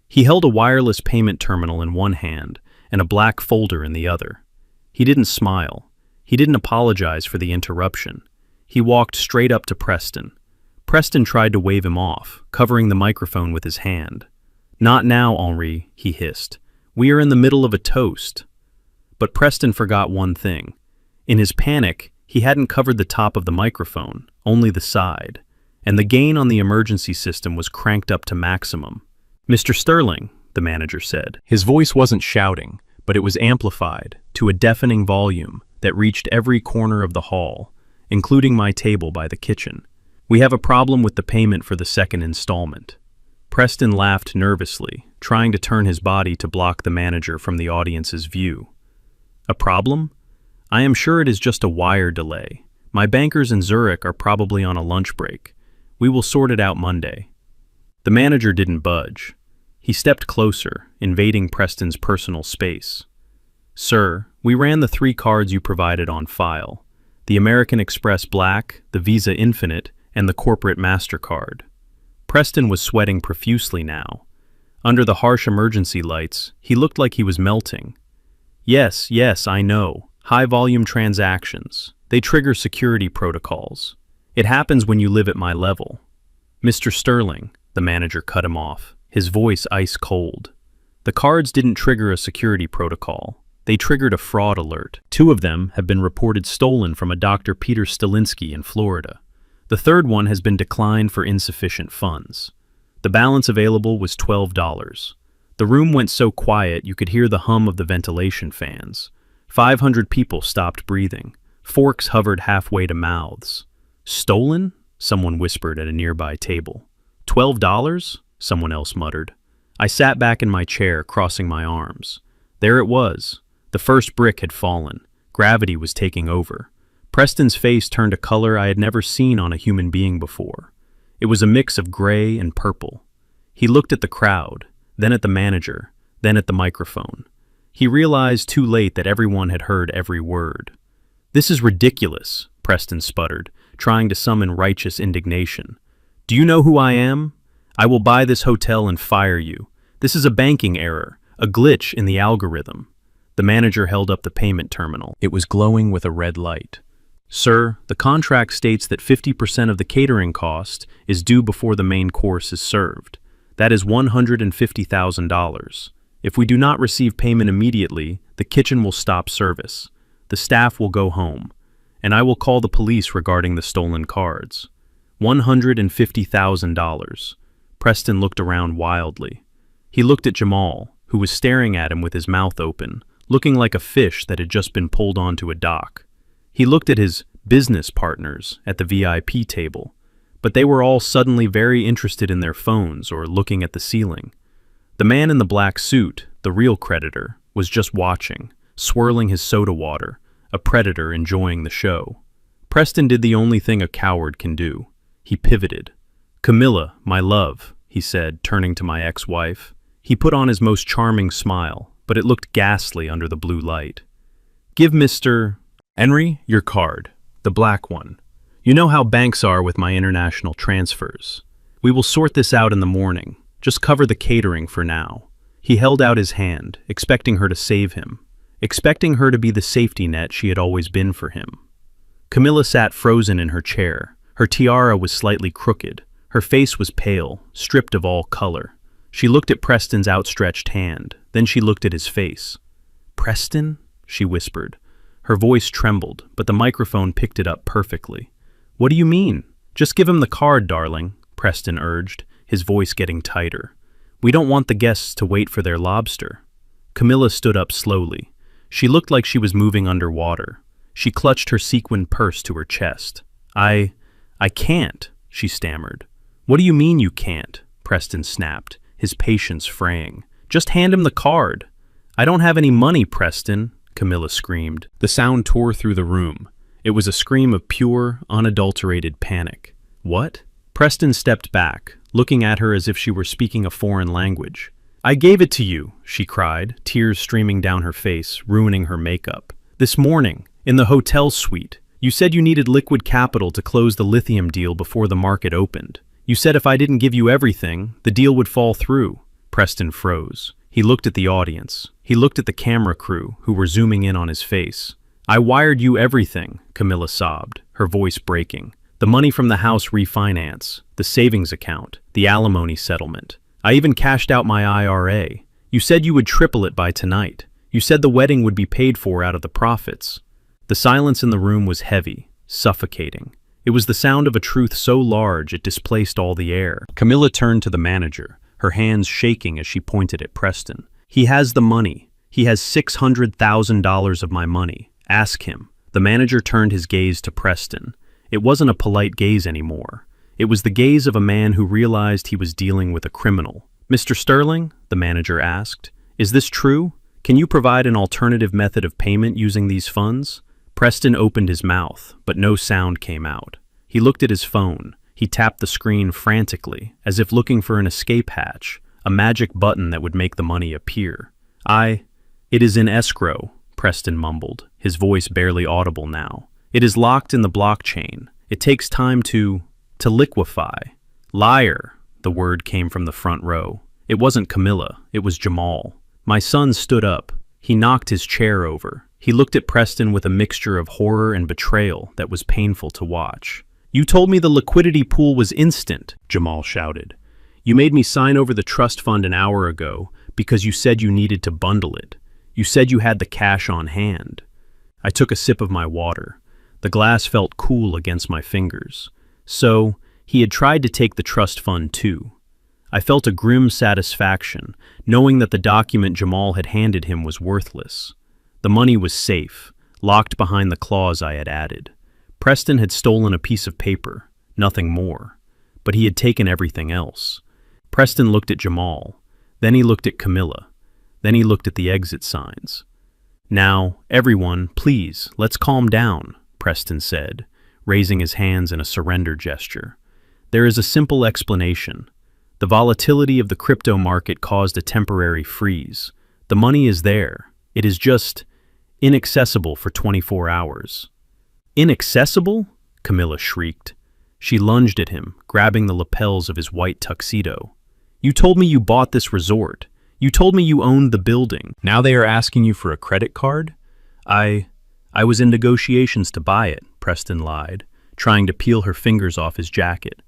He held a wireless payment terminal in one hand and a black folder in the other. He didn't smile. He didn't apologize for the interruption. He walked straight up to Preston. Preston tried to wave him off, covering the microphone with his hand. "Not now, Henri," he hissed. "We are in the middle of a toast." But Preston forgot one thing. In his panic, he hadn't covered the top of the microphone, only the side, and the gain on the emergency system was cranked up to maximum. "Mr. Sterling," the manager said. His voice wasn't shouting, but it was amplified to a deafening volume that reached every corner of the hall, including my table by the kitchen. "We have a problem with the payment for the second installment." Preston laughed nervously, trying to turn his body to block the manager from the audience's view. "A problem? I am sure it is just a wire delay. My bankers in Zurich are probably on a lunch break. We will sort it out Monday." The manager didn't budge. He stepped closer, invading Preston's personal space. "Sir, we ran the 3 cards you provided on file. The American Express Black, the Visa Infinite, and the corporate MasterCard." Preston was sweating profusely now. Under the harsh emergency lights, he looked like he was melting. Yes, I know. High-volume transactions. They trigger security protocols. It happens when you live at my level. Mr. Sterling, the manager cut him off, his voice ice cold. The cards didn't trigger a security protocol. They triggered a fraud alert. 2 of them have been reported stolen from a Dr. Peter Stalinsky in Florida. The third one has been declined for insufficient funds. The balance available was $12. The room went so quiet you could hear the hum of the ventilation fans. 500 people stopped breathing. Forks hovered halfway to mouths. Stolen? Someone whispered at a nearby table. $12? Someone else muttered. I sat back in my chair, crossing my arms. There it was. The first brick had fallen. Gravity was taking over. Preston's face turned a color I had never seen on a human being before. It was a mix of gray and purple. He looked at the crowd, then at the manager, then at the microphone. He realized too late that everyone had heard every word. "This is ridiculous," Preston sputtered, trying to summon righteous indignation. "Do you know who I am? I will buy this hotel and fire you. This is a banking error, a glitch in the algorithm." The manager held up the payment terminal. It was glowing with a red light. "Sir, the contract states that 50% of the catering cost is due before the main course is served. That is $150,000. If we do not receive payment immediately, the kitchen will stop service. The staff will go home, and I will call the police regarding the stolen cards." $150,000. Preston looked around wildly. He looked at Jamal, who was staring at him with his mouth open, looking like a fish that had just been pulled onto a dock. He looked at his business partners at the VIP table, but they were all suddenly very interested in their phones or looking at the ceiling. The man in the black suit, the real creditor, was just watching, swirling his soda water, a predator enjoying the show. Preston did the only thing a coward can do. He pivoted. "Camilla, my love," he said, turning to my ex-wife. He put on his most charming smile, but it looked ghastly under the blue light. "Give Mr. Henry your card, the black one. You know how banks are with my international transfers. We will sort this out in the morning. Just cover the catering for now." He held out his hand, expecting her to save him, expecting her to be the safety net she had always been for him. Camilla sat frozen in her chair. Her tiara was slightly crooked. Her face was pale, stripped of all color. She looked at Preston's outstretched hand, then she looked at his face. "Preston?" she whispered. Her voice trembled, but the microphone picked it up perfectly. "What do you mean? Just give him the card, darling," Preston urged, his voice getting tighter. "We don't want the guests to wait for their lobster." Camilla stood up slowly. She looked like she was moving underwater. She clutched her sequined purse to her chest. I can't," she stammered. "What do you mean you can't?" Preston snapped, his patience fraying. "Just hand him the card." "I don't have any money, Preston," Camilla screamed. The sound tore through the room. It was a scream of pure, unadulterated panic. "What?" Preston stepped back, looking at her as if she were speaking a foreign language. "I gave it to you," she cried, tears streaming down her face, ruining her makeup. "This morning, in the hotel suite. You said you needed liquid capital to close the lithium deal before the market opened. You said if I didn't give you everything, the deal would fall through." Preston froze. He looked at the audience. He looked at the camera crew, who were zooming in on his face. "I wired you everything," Camilla sobbed, her voice breaking. "The money from the house refinance, the savings account, the alimony settlement. I even cashed out my IRA. You said you would triple it by tonight. You said the wedding would be paid for out of the profits." The silence in the room was heavy, suffocating. It was the sound of a truth so large it displaced all the air. Camilla turned to the manager, her hands shaking as she pointed at Preston. "He has the money. He has $600,000 of my money. Ask him." The manager turned his gaze to Preston. It wasn't a polite gaze anymore. It was the gaze of a man who realized he was dealing with a criminal. "Mr. Sterling," the manager asked, "is this true? Can you provide an alternative method of payment using these funds?" Preston opened his mouth, but no sound came out. He looked at his phone. He tapped the screen frantically, as if looking for an escape hatch, a magic button that would make the money appear. It is in escrow," Preston mumbled, his voice barely audible now. "It is locked in the blockchain. It takes time to liquefy." "Liar," the word came from the front row. It wasn't Camilla, it was Jamal. My son stood up. He knocked his chair over. He looked at Preston with a mixture of horror and betrayal that was painful to watch. You told me the liquidity pool was instant, Jamal shouted. You made me sign over the trust fund an hour ago because you said you needed to bundle it. You said you had the cash on hand. I took a sip of my water. The glass felt cool against my fingers. So, he had tried to take the trust fund too. I felt a grim satisfaction, knowing that the document Jamal had handed him was worthless. The money was safe, locked behind the clause I had added. Preston had stolen a piece of paper, nothing more. But he had taken everything else. Preston looked at Jamal. Then he looked at Camilla. Then he looked at the exit signs. Now, everyone, please, let's calm down, Preston said, raising his hands in a surrender gesture. There is a simple explanation. The volatility of the crypto market caused a temporary freeze. The money is there. It is just inaccessible for 24 hours. Inaccessible? Camilla shrieked. She lunged at him, grabbing the lapels of his white tuxedo. You told me you bought this resort. You told me you owned the building. Now they are asking you for a credit card? I was in negotiations to buy it, Preston lied, trying to peel her fingers off his jacket.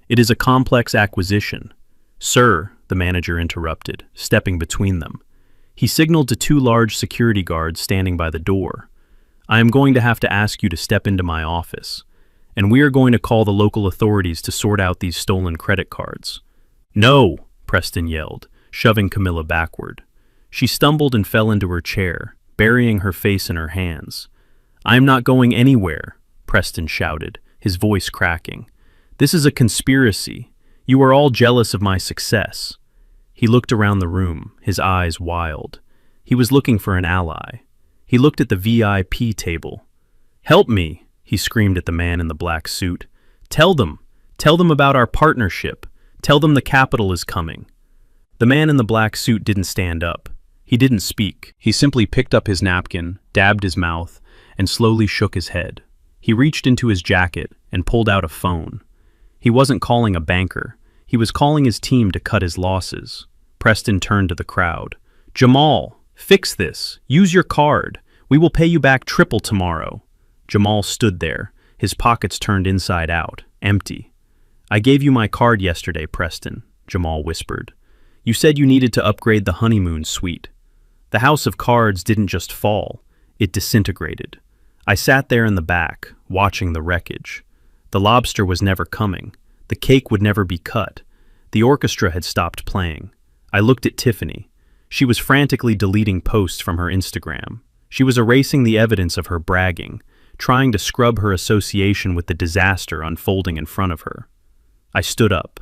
It is a complex acquisition. Sir, the manager interrupted, stepping between them. He signaled to two large security guards standing by the door. I am going to have to ask you to step into my office, and we are going to call the local authorities to sort out these stolen credit cards. No, Preston yelled, shoving Camilla backward. She stumbled and fell into her chair, burying her face in her hands. I am not going anywhere, Preston shouted, his voice cracking. This is a conspiracy. You are all jealous of my success. He looked around the room, his eyes wild. He was looking for an ally. He looked at the VIP table. Help me, he screamed at the man in the black suit. Tell them about our partnership. Tell them the capital is coming. The man in the black suit didn't stand up. He didn't speak. He simply picked up his napkin, dabbed his mouth, and slowly shook his head. He reached into his jacket and pulled out a phone. He wasn't calling a banker. He was calling his team to cut his losses. Preston turned to the crowd. Jamal, fix this. Use your card. We will pay you back triple tomorrow. Jamal stood there, his pockets turned inside out, empty. I gave you my card yesterday, Preston, Jamal whispered. You said you needed to upgrade the honeymoon suite. The house of cards didn't just fall, it disintegrated. I sat there in the back, watching the wreckage. The lobster was never coming. The cake would never be cut. The orchestra had stopped playing. I looked at Tiffany. She was frantically deleting posts from her Instagram. She was erasing the evidence of her bragging, trying to scrub her association with the disaster unfolding in front of her. I stood up.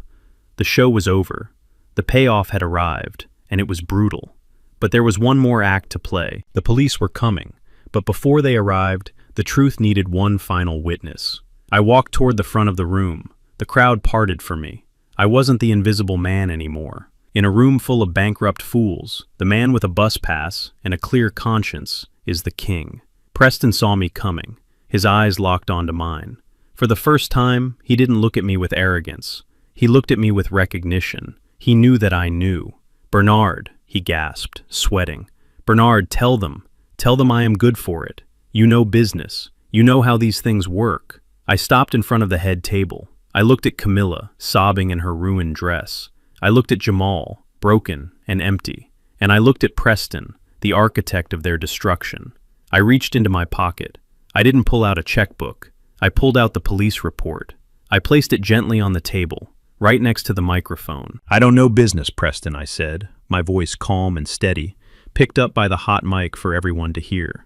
The show was over. The payoff had arrived, and it was brutal. But there was one more act to play. The police were coming, but before they arrived, the truth needed one final witness. I walked toward the front of the room. The crowd parted for me. I wasn't the invisible man anymore. In a room full of bankrupt fools, the man with a bus pass and a clear conscience is the king. Preston saw me coming. His eyes locked onto mine. For the first time, he didn't look at me with arrogance. He looked at me with recognition. He knew that I knew. Bernard, he gasped, sweating. Bernard, tell them. Tell them I am good for it. You know business. You know how these things work. I stopped in front of the head table. I looked at Camilla, sobbing in her ruined dress. I looked at Jamal, broken and empty. And I looked at Preston, the architect of their destruction. I reached into my pocket. I didn't pull out a checkbook. I pulled out the police report. I placed it gently on the table, right next to the microphone. I don't know business, Preston, I said, my voice calm and steady, picked up by the hot mic for everyone to hear.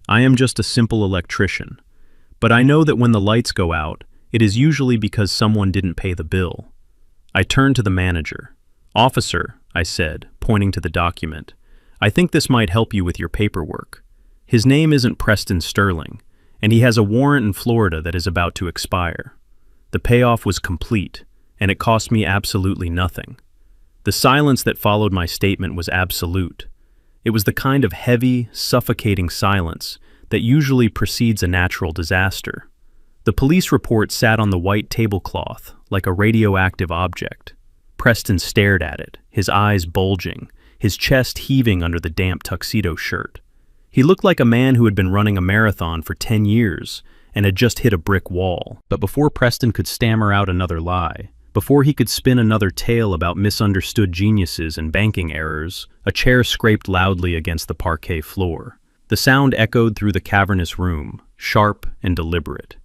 I am just a simple electrician. But I know that when the lights go out, it is usually because someone didn't pay the bill. I turned to the manager. Officer, I said, pointing to the document, I think this might help you with your paperwork. His name isn't Preston Sterling, and he has a warrant in Florida that is about to expire. The payoff was complete, and it cost me absolutely nothing. The silence that followed my statement was absolute. It was the kind of heavy, suffocating silence that usually precedes a natural disaster. The police report sat on the white tablecloth like a radioactive object. Preston stared at it, his eyes bulging, his chest heaving under the damp tuxedo shirt. He looked like a man who had been running a marathon for 10 years and had just hit a brick wall. But before Preston could stammer out another lie, before he could spin another tale about misunderstood geniuses and banking errors, a chair scraped loudly against the parquet floor. The sound echoed through the cavernous room, sharp and deliberate.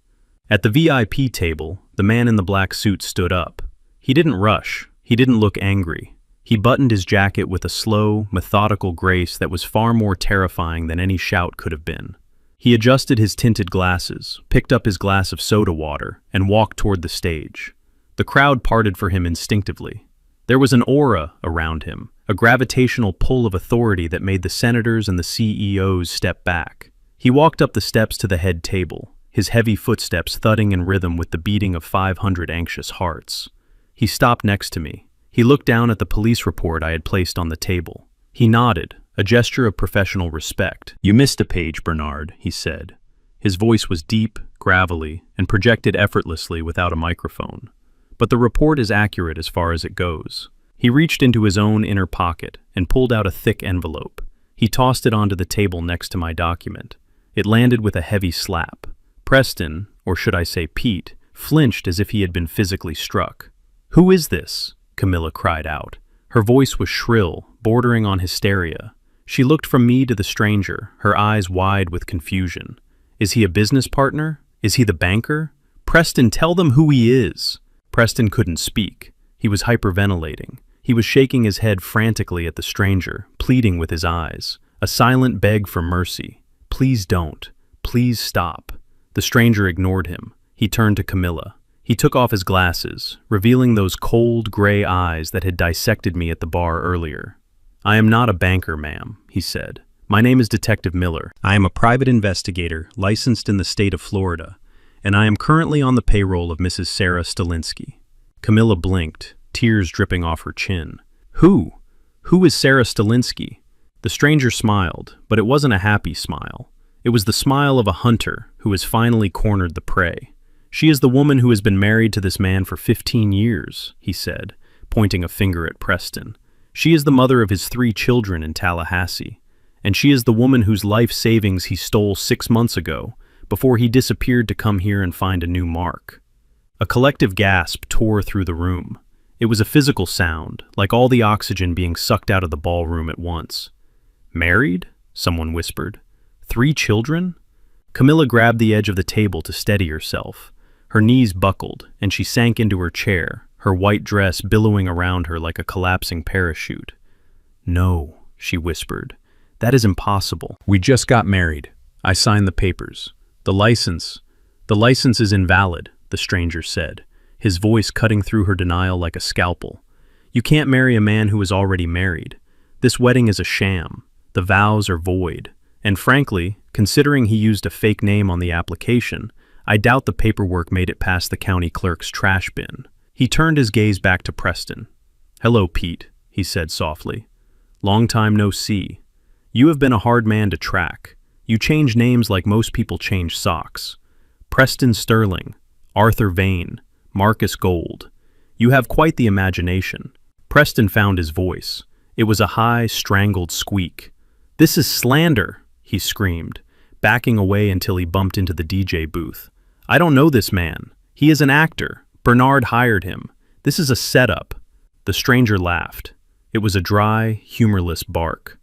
At the VIP table, the man in the black suit stood up. He didn't rush. He didn't look angry. He buttoned his jacket with a slow, methodical grace that was far more terrifying than any shout could have been. He adjusted his tinted glasses, picked up his glass of soda water, and walked toward the stage. The crowd parted for him instinctively. There was an aura around him, a gravitational pull of authority that made the senators and the CEOs step back. He walked up the steps to the head table, his heavy footsteps thudding in rhythm with the beating of 500 anxious hearts. He stopped next to me. He looked down at the police report I had placed on the table. He nodded, a gesture of professional respect. "You missed a page, Bernard," he said. His voice was deep, gravelly, and projected effortlessly without a microphone. "But the report is accurate as far as it goes." He reached into his own inner pocket and pulled out a thick envelope. He tossed it onto the table next to my document. It landed with a heavy slap. Preston, or should I say Pete, flinched as if he had been physically struck. "Who is this?" Camilla cried out. Her voice was shrill, bordering on hysteria. She looked from me to the stranger, her eyes wide with confusion. "Is he a business partner? Is he the banker? Preston, tell them who he is." Preston couldn't speak. He was hyperventilating. He was shaking his head frantically at the stranger, pleading with his eyes. A silent beg for mercy. "Please don't. Please stop." The stranger ignored him. He turned to Camilla. He took off his glasses, revealing those cold, gray eyes that had dissected me at the bar earlier. "I am not a banker, ma'am," he said. "My name is Detective Miller. I am a private investigator licensed in the state of Florida, and I am currently on the payroll of Mrs. Sarah Stalinsky." Camilla blinked, tears dripping off her chin. Who? Who is Sarah Stalinsky?" The stranger smiled, but it wasn't a happy smile. It was the smile of a hunter who has finally cornered the prey. "She is the woman who has been married to this man for 15 years, he said, pointing a finger at Preston. "She is the mother of his 3 children in Tallahassee, and she is the woman whose life savings he stole 6 months ago, before he disappeared to come here and find a new mark." A collective gasp tore through the room. It was a physical sound, like all the oxygen being sucked out of the ballroom at once. "Married?" someone whispered. "3 children?" Camilla grabbed the edge of the table to steady herself. Her knees buckled, and she sank into her chair, her white dress billowing around her like a collapsing parachute. "No," she whispered. "That is impossible. We just got married. I signed the papers. The license is invalid," the stranger said, his voice cutting through her denial like a scalpel. "You can't marry a man who is already married. This wedding is a sham. The vows are void. And frankly, considering he used a fake name on the application, I doubt the paperwork made it past the county clerk's trash bin." He turned his gaze back to Preston. "Hello, Pete," he said softly. "Long time no see. You have been a hard man to track. You change names like most people change socks. Preston Sterling, Arthur Vane, Marcus Gold. You have quite the imagination." Preston found his voice. It was a high, strangled squeak. "This is slander," he screamed, backing away until he bumped into the DJ booth. "I don't know this man. He is an actor. Bernard hired him. This is a setup." The stranger laughed. It was a dry, humorless bark.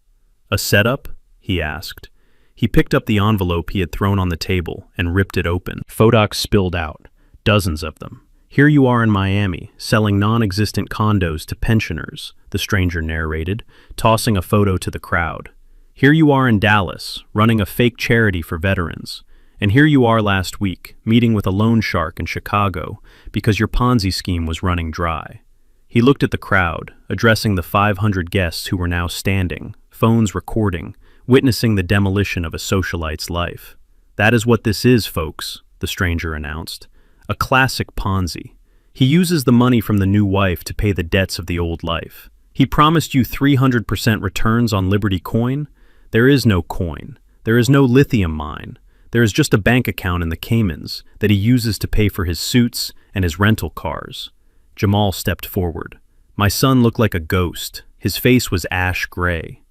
"A setup?" he asked. He picked up the envelope he had thrown on the table and ripped it open. Photocs spilled out, dozens of them. "Here you are in Miami, selling non-existent condos to pensioners," the stranger narrated, tossing a photo to the crowd. "Here you are in Dallas, running a fake charity for veterans. And here you are last week, meeting with a loan shark in Chicago because your Ponzi scheme was running dry." He looked at the crowd, addressing the 500 guests who were now standing, phones recording, witnessing the demolition of a socialite's life. "That is what this is, folks," the stranger announced. "A classic Ponzi. He uses the money from the new wife to pay the debts of the old life. He promised you 300% returns on Liberty coin. There is no coin. There is no lithium mine. There is just a bank account in the Caymans that he uses to pay for his suits and his rental cars." Jamal stepped forward. My son looked like a ghost. His face was ash gray.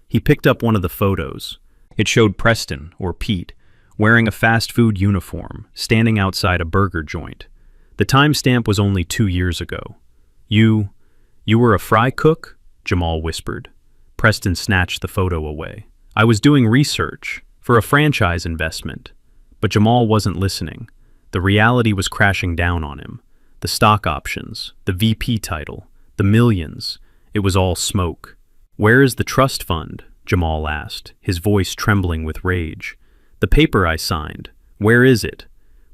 He picked up one of the photos. It showed Preston, or Pete, wearing a fast food uniform, standing outside a burger joint. The timestamp was only 2 years ago. You were a fry cook? Jamal whispered. Preston snatched the photo away. I was doing research for a franchise investment. But Jamal wasn't listening. The reality was crashing down on him. The stock options, the VP title, the millions. It was all smoke. Where is the trust fund? Jamal asked, his voice trembling with rage. The paper I signed. Where is it?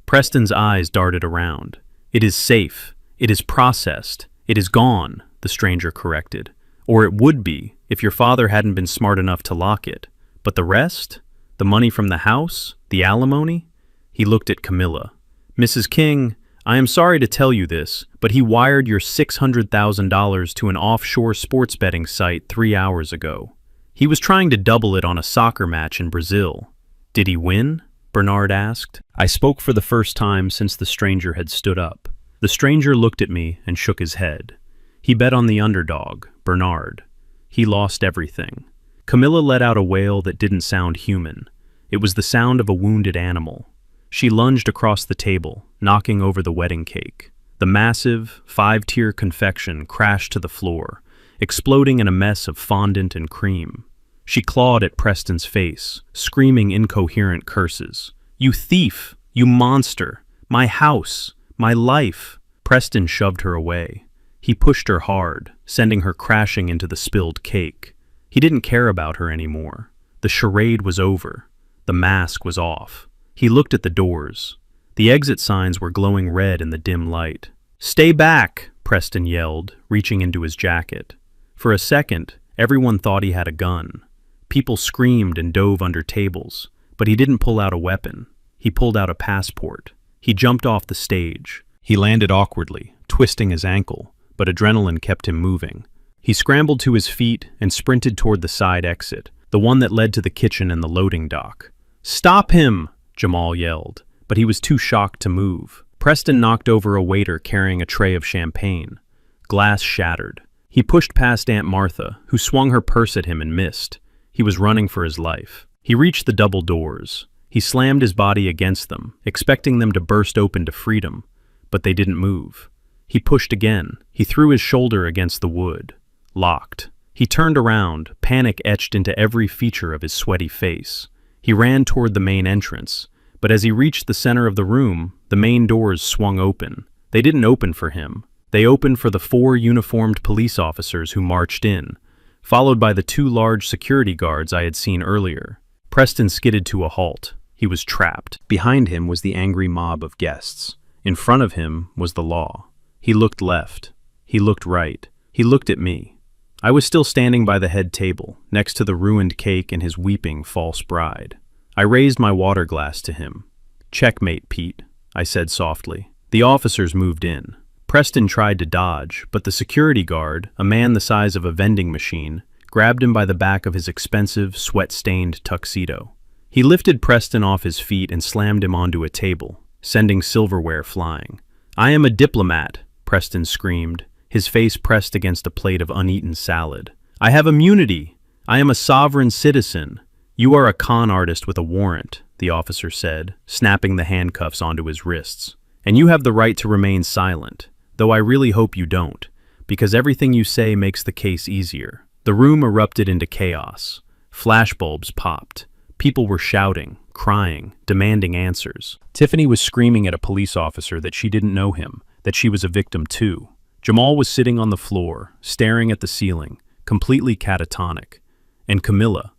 Preston's eyes darted around. It is safe. It is processed. It is gone, the stranger corrected. Or it would be, if your father hadn't been smart enough to lock it. But the rest? The money from the house? The alimony? He looked at Camilla. Mrs. King, I am sorry to tell you this, but he wired your $600,000 to an offshore sports betting site 3 hours ago. He was trying to double it on a soccer match in Brazil. Did he win? Bernard asked. I spoke for the first time since the stranger had stood up. The stranger looked at me and shook his head. He bet on the underdog, Bernard. He lost everything. Camilla let out a wail that didn't sound human. It was the sound of a wounded animal. She lunged across the table, knocking over the wedding cake. The massive, 5-tier confection crashed to the floor, exploding in a mess of fondant and cream. She clawed at Preston's face, screaming incoherent curses. You thief! You monster! My house! My life! Preston shoved her away. He pushed her hard, sending her crashing into the spilled cake. He didn't care about her anymore. The charade was over. The mask was off. He looked at the doors. The exit signs were glowing red in the dim light. Stay back, Preston yelled, reaching into his jacket. For a second, everyone thought he had a gun. People screamed and dove under tables, but he didn't pull out a weapon. He pulled out a passport. He jumped off the stage. He landed awkwardly, twisting his ankle, but adrenaline kept him moving. He scrambled to his feet and sprinted toward the side exit, the one that led to the kitchen and the loading dock. Stop him! Jamal yelled, but he was too shocked to move. Preston knocked over a waiter carrying a tray of champagne. Glass shattered. He pushed past Aunt Martha, who swung her purse at him and missed. He was running for his life. He reached the double doors. He slammed his body against them, expecting them to burst open to freedom, but they didn't move. He pushed again. He threw his shoulder against the wood. Locked. He turned around, panic etched into every feature of his sweaty face. He ran toward the main entrance, but as he reached the center of the room, the main doors swung open. They didn't open for him. They opened for the 4 uniformed police officers who marched in, followed by the 2 large security guards I had seen earlier. Preston skidded to a halt. He was trapped. Behind him was the angry mob of guests. In front of him was the law. He looked left. He looked right. He looked at me. I was still standing by the head table, next to the ruined cake and his weeping false bride. I raised my water glass to him. Checkmate, Pete, I said softly. The officers moved in. Preston tried to dodge, but the security guard, a man the size of a vending machine, grabbed him by the back of his expensive, sweat-stained tuxedo. He lifted Preston off his feet and slammed him onto a table, sending silverware flying. I am a diplomat, Preston screamed, his face pressed against a plate of uneaten salad. I have immunity. I am a sovereign citizen. You are a con artist with a warrant, the officer said, snapping the handcuffs onto his wrists. And you have the right to remain silent, though I really hope you don't, because everything you say makes the case easier. The room erupted into chaos. Flashbulbs popped. People were shouting, crying, demanding answers. Tiffany was screaming at a police officer that she didn't know him, that she was a victim too. Jamal was sitting on the floor, staring at the ceiling, completely catatonic. And Camilla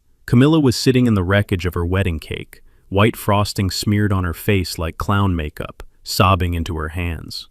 was sitting in the wreckage of her wedding cake, white frosting smeared on her face like clown makeup, sobbing into her hands.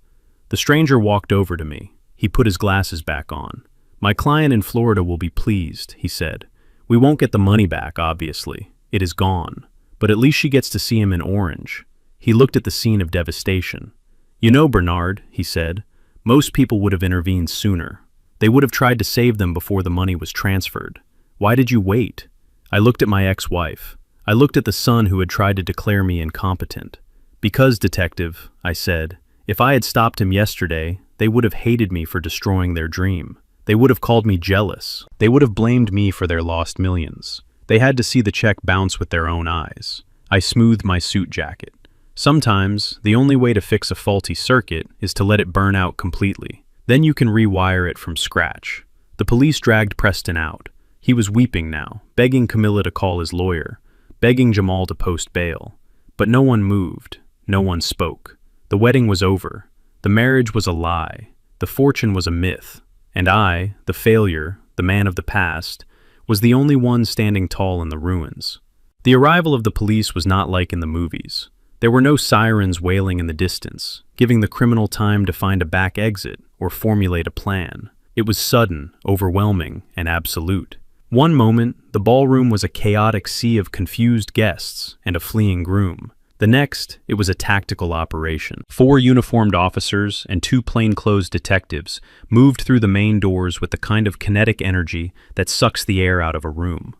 The stranger walked over to me. He put his glasses back on. My client in Florida will be pleased, he said. We won't get the money back, obviously. It is gone. But at least she gets to see him in orange. He looked at the scene of devastation. You know, Bernard, he said, most people would have intervened sooner. They would have tried to save them before the money was transferred. Why did you wait? I looked at my ex-wife. I looked at the son who had tried to declare me incompetent. Because, detective, I said, if I had stopped him yesterday, they would have hated me for destroying their dream. They would have called me jealous. They would have blamed me for their lost millions. They had to see the check bounce with their own eyes. I smoothed my suit jacket. Sometimes, the only way to fix a faulty circuit is to let it burn out completely. Then you can rewire it from scratch. The police dragged Preston out. He was weeping now, begging Camilla to call his lawyer, begging Jamal to post bail. But no one moved. No one spoke. The wedding was over. The marriage was a lie. The fortune was a myth. And I, the failure, the man of the past, was the only one standing tall in the ruins. The arrival of the police was not like in the movies. There were no sirens wailing in the distance, giving the criminal time to find a back exit or formulate a plan. It was sudden, overwhelming, and absolute. One moment, the ballroom was a chaotic sea of confused guests and a fleeing groom. The next, it was a tactical operation. 4 uniformed officers and 2 plainclothes detectives moved through the main doors with the kind of kinetic energy that sucks the air out of a room.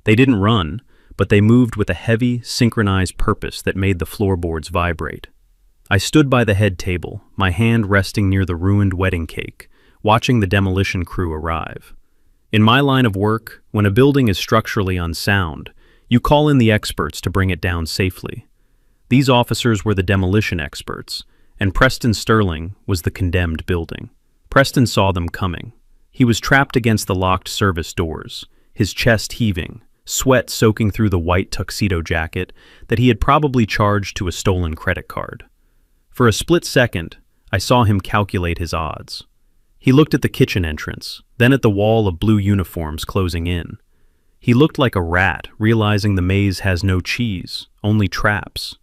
They didn't run, but they moved with a heavy, synchronized purpose that made the floorboards vibrate. I stood by the head table, my hand resting near the ruined wedding cake, watching the demolition crew arrive. In my line of work, when a building is structurally unsound, you call in the experts to bring it down safely. These officers were the demolition experts, and Preston Sterling was the condemned building. Preston saw them coming. He was trapped against the locked service doors, his chest heaving, sweat soaking through the white tuxedo jacket that he had probably charged to a stolen credit card. For a split second, I saw him calculate his odds. He looked at the kitchen entrance, then at the wall of blue uniforms closing in. He looked like a rat, realizing the maze has no cheese, only traps.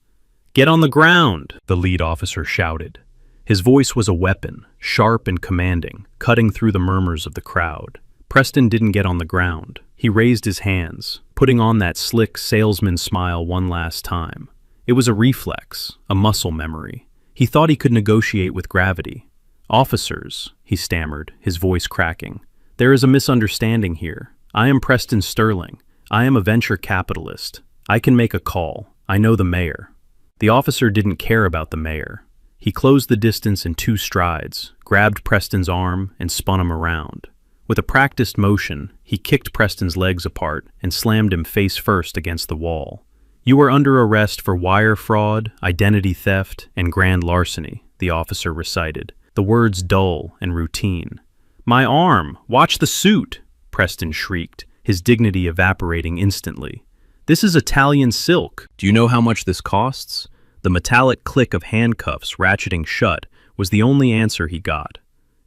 "Get on the ground," the lead officer shouted. His voice was a weapon, sharp and commanding, cutting through the murmurs of the crowd. Preston didn't get on the ground. He raised his hands, putting on that slick salesman smile one last time. It was a reflex, a muscle memory. He thought he could negotiate with gravity. "Officers," he stammered, his voice cracking. "There is a misunderstanding here. I am Preston Sterling. I am a venture capitalist. I can make a call. I know the mayor." The officer didn't care about the mayor. He closed the distance in 2 strides, grabbed Preston's arm, and spun him around. With a practiced motion, he kicked Preston's legs apart and slammed him face first against the wall. "You are under arrest for wire fraud, identity theft, and grand larceny," the officer recited, the words dull and routine. "My arm! Watch the suit!" Preston shrieked, his dignity evaporating instantly. "This is Italian silk. Do you know how much this costs?" The metallic click of handcuffs ratcheting shut was the only answer he got.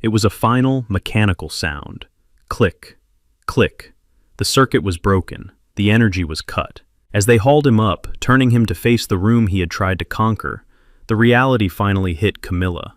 It was a final, mechanical sound. Click, click. The circuit was broken. The energy was cut. As they hauled him up, turning him to face the room he had tried to conquer, the reality finally hit Camilla.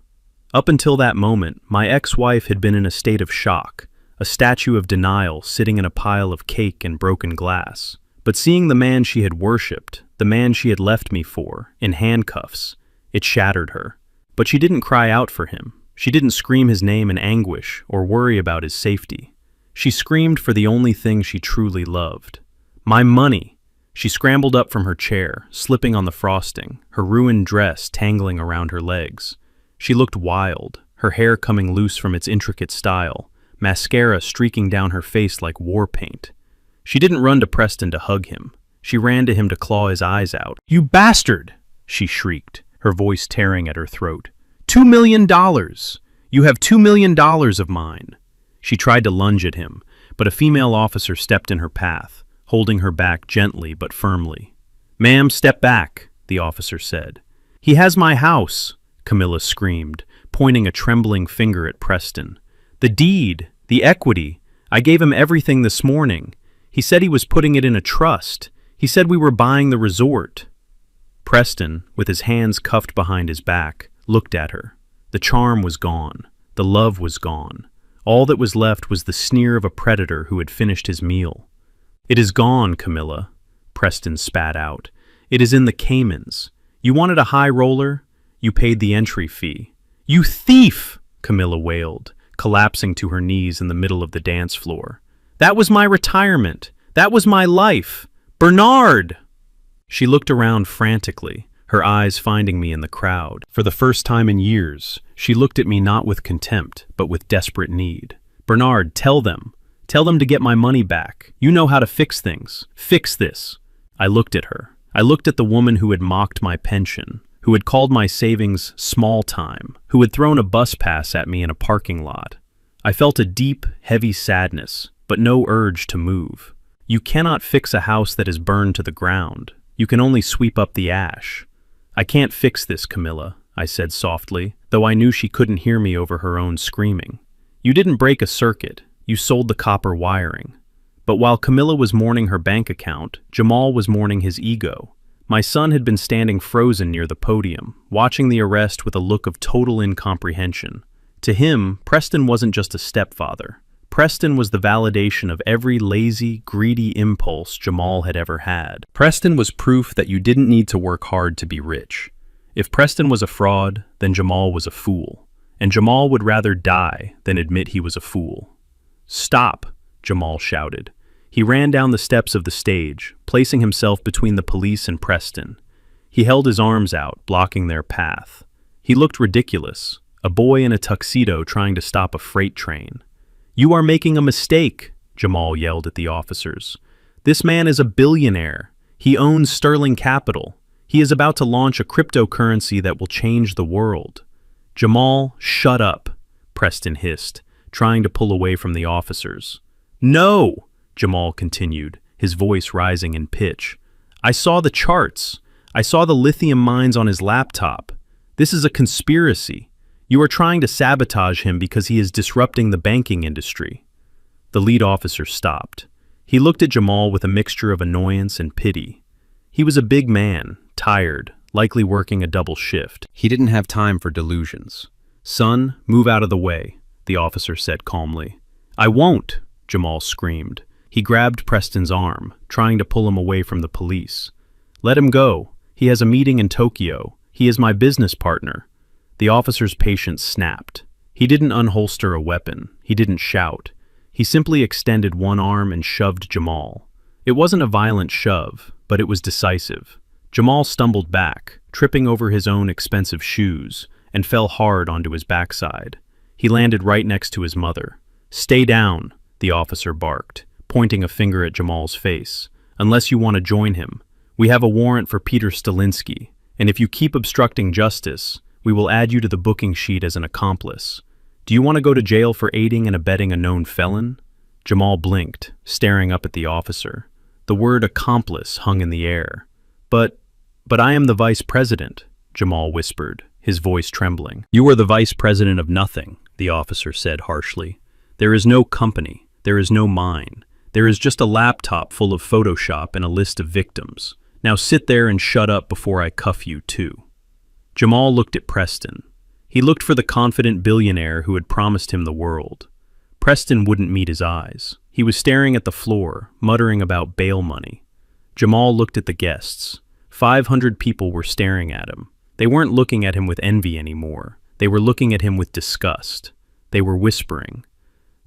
Up until that moment, my ex-wife had been in a state of shock, a statue of denial sitting in a pile of cake and broken glass. But seeing the man she had worshipped, the man she had left me for, in handcuffs, it shattered her. But she didn't cry out for him. She didn't scream his name in anguish or worry about his safety. She screamed for the only thing she truly loved. "My money!" She scrambled up from her chair, slipping on the frosting, her ruined dress tangling around her legs. She looked wild, her hair coming loose from its intricate style, mascara streaking down her face like war paint. She didn't run to Preston to hug him. She ran to him to claw his eyes out. "You bastard!" she shrieked, her voice tearing at her throat. $2 million! You have $2 million of mine!" She tried to lunge at him, but a female officer stepped in her path, holding her back gently but firmly. "Ma'am, step back," the officer said. "He has my house," Camilla screamed, pointing a trembling finger at Preston. "The deed, the equity. I gave him everything this morning. He said he was putting it in a trust. He said we were buying the resort." Preston, with his hands cuffed behind his back, looked at her. The charm was gone. The love was gone. All that was left was the sneer of a predator who had finished his meal. "It is gone, Camilla," Preston spat out. "It is in the Caymans. You wanted a high roller? You paid the entry fee." "You thief!" Camilla wailed, collapsing to her knees in the middle of the dance floor. "That was my retirement. That was my life. Bernard!" She looked around frantically, her eyes finding me in the crowd. For the first time in years, she looked at me not with contempt, but with desperate need. "Bernard, tell them. Tell them to get my money back. You know how to fix things. Fix this." I looked at her. I looked at the woman who had mocked my pension, who had called my savings small time, who had thrown a bus pass at me in a parking lot. I felt a deep, heavy sadness, but no urge to move. You cannot fix a house that is burned to the ground. You can only sweep up the ash. I can't fix this, Camilla, I said softly, though I knew she couldn't hear me over her own screaming. You didn't break a circuit. You sold the copper wiring. But while Camilla was mourning her bank account, Jamal was mourning his ego. My son had been standing frozen near the podium, watching the arrest with a look of total incomprehension. To him, Preston wasn't just a stepfather. Preston was the validation of every lazy, greedy impulse Jamal had ever had. Preston was proof that you didn't need to work hard to be rich. If Preston was a fraud, then Jamal was a fool. And Jamal would rather die than admit he was a fool. "Stop!" Jamal shouted. He ran down the steps of the stage, placing himself between the police and Preston. He held his arms out, blocking their path. He looked ridiculous, a boy in a tuxedo trying to stop a freight train. "You are making a mistake," Jamal yelled at the officers. "This man is a billionaire. He owns Sterling Capital. He is about to launch a cryptocurrency that will change the world." "Jamal, shut up," Preston hissed, trying to pull away from the officers. "No!" Jamal continued, his voice rising in pitch. "I saw the charts. I saw the lithium mines on his laptop. This is a conspiracy. You are trying to sabotage him because he is disrupting the banking industry." The lead officer stopped. He looked at Jamal with a mixture of annoyance and pity. He was a big man, tired, likely working a double shift. He didn't have time for delusions. "Son, move out of the way," the officer said calmly. "I won't," Jamal screamed. He grabbed Preston's arm, trying to pull him away from the police. "Let him go. He has a meeting in Tokyo. He is my business partner." The officer's patience snapped. He didn't unholster a weapon. He didn't shout. He simply extended one arm and shoved Jamal. It wasn't a violent shove, but it was decisive. Jamal stumbled back, tripping over his own expensive shoes, and fell hard onto his backside. He landed right next to his mother. "Stay down," the officer barked, pointing a finger at Jamal's face. "Unless you want to join him. We have a warrant for Peter Stalinsky, and if you keep obstructing justice, we will add you to the booking sheet as an accomplice. Do you want to go to jail for aiding and abetting a known felon?" Jamal blinked, staring up at the officer. The word accomplice hung in the air. But I am the vice president," Jamal whispered, his voice trembling. "You are the vice president of nothing," the officer said harshly. "There is no company. There is no mine. There is just a laptop full of Photoshop and a list of victims. Now sit there and shut up before I cuff you too." Jamal looked at Preston. He looked for the confident billionaire who had promised him the world. Preston wouldn't meet his eyes. He was staring at the floor, muttering about bail money. Jamal looked at the guests. 500 people were staring at him. They weren't looking at him with envy anymore. They were looking at him with disgust. They were whispering.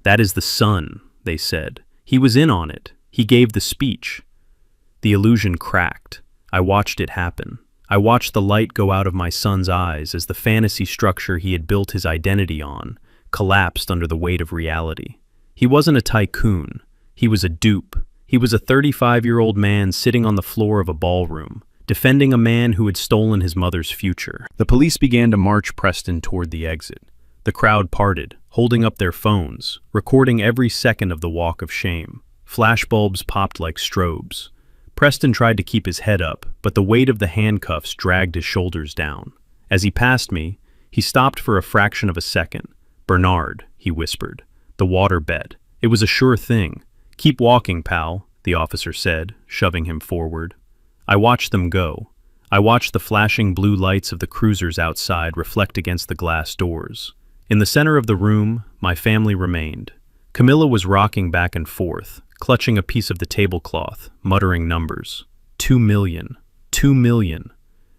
"That is the son," they said. "He was in on it. He gave the speech." The illusion cracked. I watched it happen. I watched the light go out of my son's eyes as the fantasy structure he had built his identity on collapsed under the weight of reality. He wasn't a tycoon. He was a dupe. He was a 35-year-old man sitting on the floor of a ballroom, defending a man who had stolen his mother's future. The police began to march Preston toward the exit. The crowd parted, holding up their phones, recording every second of the walk of shame. Flashbulbs popped like strobes. Preston tried to keep his head up, but the weight of the handcuffs dragged his shoulders down. As he passed me, he stopped for a fraction of a second. "Bernard," he whispered. "The water bet. It was a sure thing. Keep walking, pal," the officer said, shoving him forward. I watched them go. I watched the flashing blue lights of the cruisers outside reflect against the glass doors. In the center of the room, my family remained. Camilla was rocking back and forth, clutching a piece of the tablecloth, muttering numbers. 2 million. 2 million.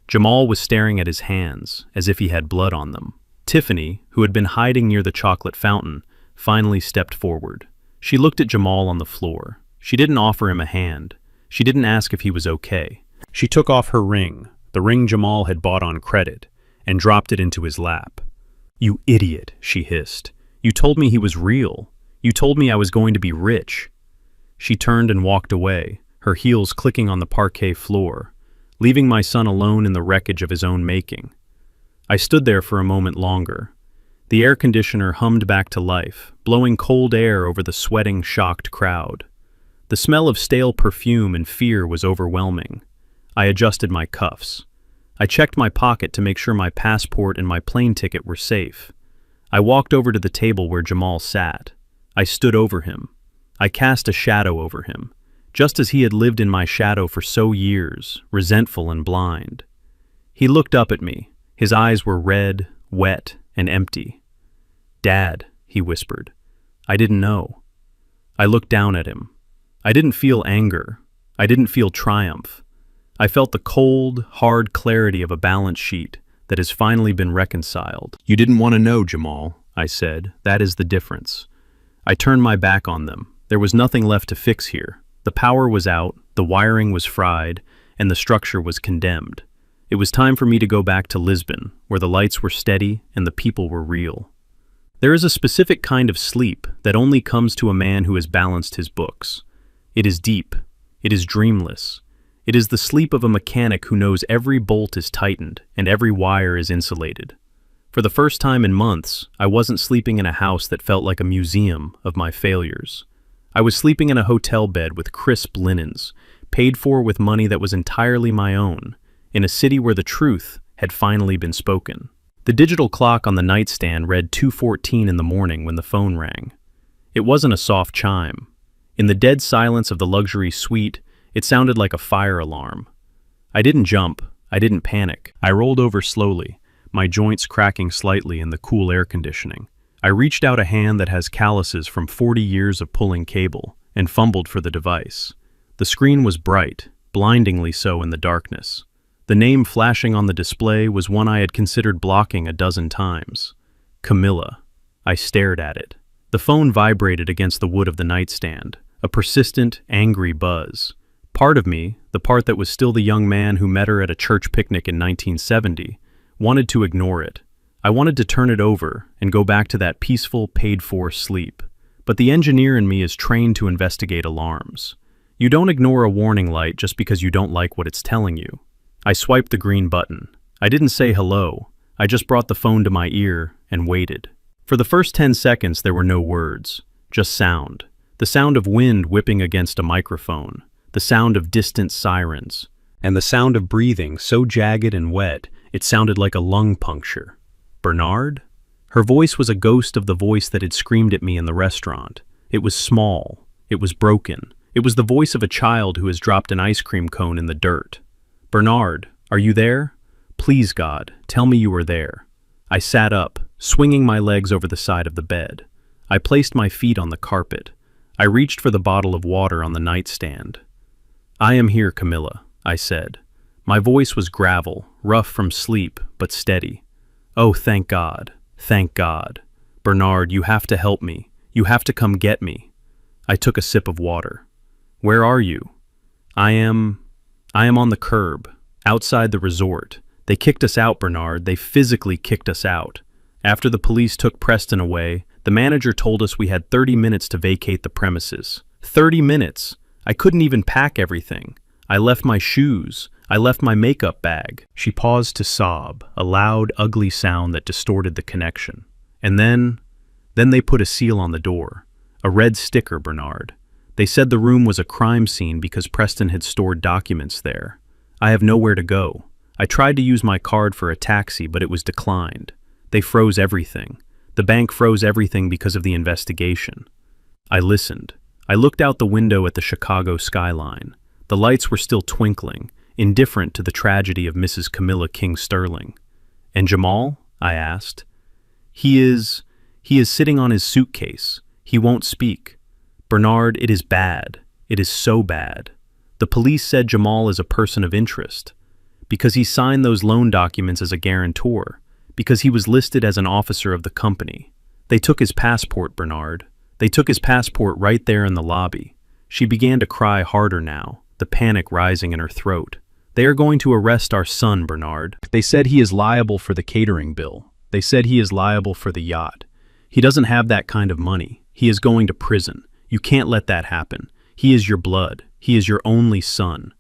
Jamal was staring at his hands, as if he had blood on them. Tiffany, who had been hiding near the chocolate fountain, finally stepped forward. She looked at Jamal on the floor. She didn't offer him a hand. She didn't ask if he was okay. She took off her ring, the ring Jamal had bought on credit, and dropped it into his lap. "You idiot," she hissed. "You told me he was real. You told me I was going to be rich." She turned and walked away, her heels clicking on the parquet floor. leaving my son alone in the wreckage of his own making. I stood there for a moment longer. The air conditioner hummed back to life, blowing cold air over the sweating, shocked crowd. The smell of stale perfume and fear was overwhelming. I adjusted my cuffs. I checked my pocket to make sure my passport and my plane ticket were safe. I walked over to the table where Jamal sat. I stood over him. I cast a shadow over him, just as he had lived in my shadow for so years, resentful and blind. He looked up at me. His eyes were red, wet, and empty. "Dad," he whispered. I didn't know. I looked down at him. I didn't feel anger. I didn't feel triumph. I felt the cold, hard clarity of a balance sheet that has finally been reconciled. "You didn't want to know, Jamal," I said. "That is the difference." I turned my back on them. There was nothing left to fix here. The power was out, the wiring was fried, and the structure was condemned. It was time for me to go back to Lisbon, where the lights were steady and the people were real. There is a specific kind of sleep that only comes to a man who has balanced his books. It is deep. It is dreamless. It is the sleep of a mechanic who knows every bolt is tightened and every wire is insulated. For the first time in months, I wasn't sleeping in a house that felt like a museum of my failures. I was sleeping in a hotel bed with crisp linens, paid for with money that was entirely my own, in a city where the truth had finally been spoken. The digital clock on the nightstand read 2:14 in the morning when the phone rang. It wasn't a soft chime. In the dead silence of the luxury suite, it sounded like a fire alarm. I didn't jump. I didn't panic. I rolled over slowly, my joints cracking slightly in the cool air conditioning. I reached out a hand that has calluses from 40 years of pulling cable and fumbled for the device. The screen was bright, blindingly so in the darkness. The name flashing on the display was one I had considered blocking a dozen times. Camilla. I stared at it. The phone vibrated against the wood of the nightstand, a persistent, angry buzz. Part of me, the part that was still the young man who met her at a church picnic in 1970, wanted to ignore it. I wanted to turn it over and go back to that peaceful, paid-for sleep. But the engineer in me is trained to investigate alarms. You don't ignore a warning light just because you don't like what it's telling you. I swiped the green button. I didn't say hello. I just brought the phone to my ear and waited. For the first 10 seconds, there were no words, just sound. The sound of wind whipping against a microphone, the sound of distant sirens, and the sound of breathing so jagged and wet it sounded like a lung puncture. Bernard? Her voice was a ghost of the voice that had screamed at me in the restaurant. It was small. It was broken. It was the voice of a child who has dropped an ice cream cone in the dirt. "Bernard, are you there? Please, God, tell me you are there." I sat up, swinging my legs over the side of the bed. I placed my feet on the carpet. I reached for the bottle of water on the nightstand. "I am here, Camilla," I said. My voice was gravel, rough from sleep, but steady. "Oh, thank God. Thank God. Bernard, you have to help me. You have to come get me." I took a sip of water. "Where are you?" I am on the curb, outside the resort. They kicked us out, Bernard. They physically kicked us out. After the police took Preston away, the manager told us we had 30 minutes to vacate the premises. 30 minutes! I couldn't even pack everything. I left my shoes. I left my makeup bag. She paused to sob, a loud, ugly sound that distorted the connection. And then they put a seal on the door. A red sticker, Bernard. They said the room was a crime scene because Preston had stored documents there. I have nowhere to go. I tried to use my card for a taxi, but it was declined. They froze everything. The bank froze everything because of the investigation. I listened. I looked out the window at the Chicago skyline. The lights were still twinkling, indifferent to the tragedy of Mrs. Camilla King Sterling. "And Jamal?" I asked. He is sitting on his suitcase. He won't speak. Bernard, it is bad. It is so bad. The police said Jamal is a person of interest. Because he signed those loan documents as a guarantor. Because he was listed as an officer of the company. They took his passport, Bernard. They took his passport right there in the lobby. She began to cry harder now, the panic rising in her throat. "They are going to arrest our son, Bernard. They said he is liable for the catering bill. They said he is liable for the yacht. He doesn't have that kind of money. He is going to prison. You can't let that happen. He is your blood. He is your only son."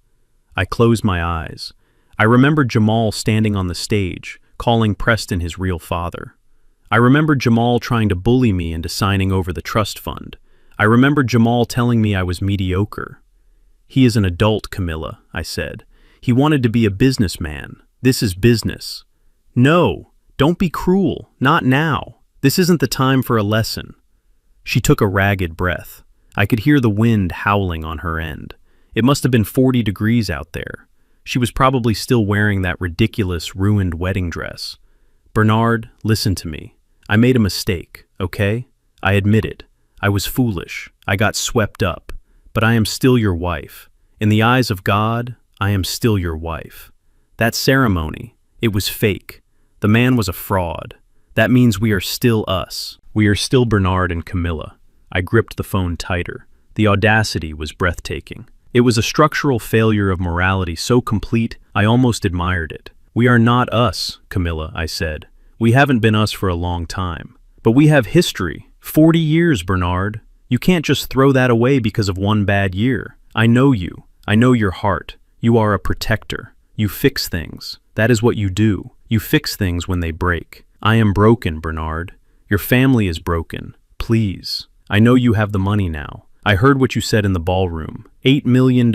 I closed my eyes. I remembered Jamal standing on the stage, calling Preston his real father. I remembered Jamal trying to bully me into signing over the trust fund. I remembered Jamal telling me I was mediocre. "He is an adult, Camilla," I said. "He wanted to be a businessman. This is business." "No, don't be cruel. Not now. This isn't the time for a lesson." She took a ragged breath. I could hear the wind howling on her end. It must have been 40 degrees out there. She was probably still wearing that ridiculous, ruined wedding dress. "Bernard, listen to me. I made a mistake, okay? I admit it. I was foolish. I got swept up. But I am still your wife. In the eyes of God, I am still your wife. That ceremony, it was fake. The man was a fraud. That means we are still us. We are still Bernard and Camilla." I gripped the phone tighter. The audacity was breathtaking. It was a structural failure of morality so complete, I almost admired it. "We are not us, Camilla," I said. "We haven't been us for a long time. But we have history. 40 years, Bernard. You can't just throw that away because of one bad year. I know you. I know your heart. You are a protector. You fix things. That is what you do. You fix things when they break. I am broken, Bernard. Your family is broken. Please. I know you have the money now. I heard what you said in the ballroom. $8 million.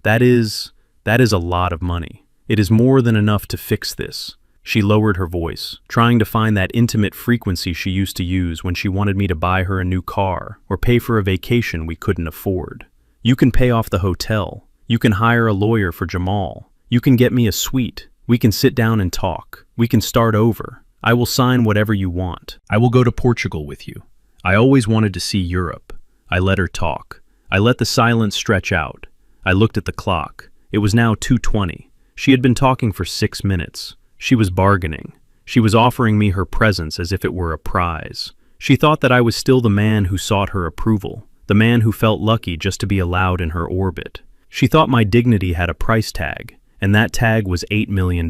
That is a lot of money. It is more than enough to fix this." She lowered her voice, trying to find that intimate frequency she used to use when she wanted me to buy her a new car or pay for a vacation we couldn't afford. "You can pay off the hotel. You can hire a lawyer for Jamal. You can get me a suite. We can sit down and talk. We can start over. I will sign whatever you want. I will go to Portugal with you. I always wanted to see Europe." I let her talk. I let the silence stretch out. I looked at the clock. It was now 2:20. She had been talking for 6 minutes. She was bargaining. She was offering me her presence as if it were a prize. She thought that I was still the man who sought her approval, the man who felt lucky just to be allowed in her orbit. She thought my dignity had a price tag, and that tag was $8 million.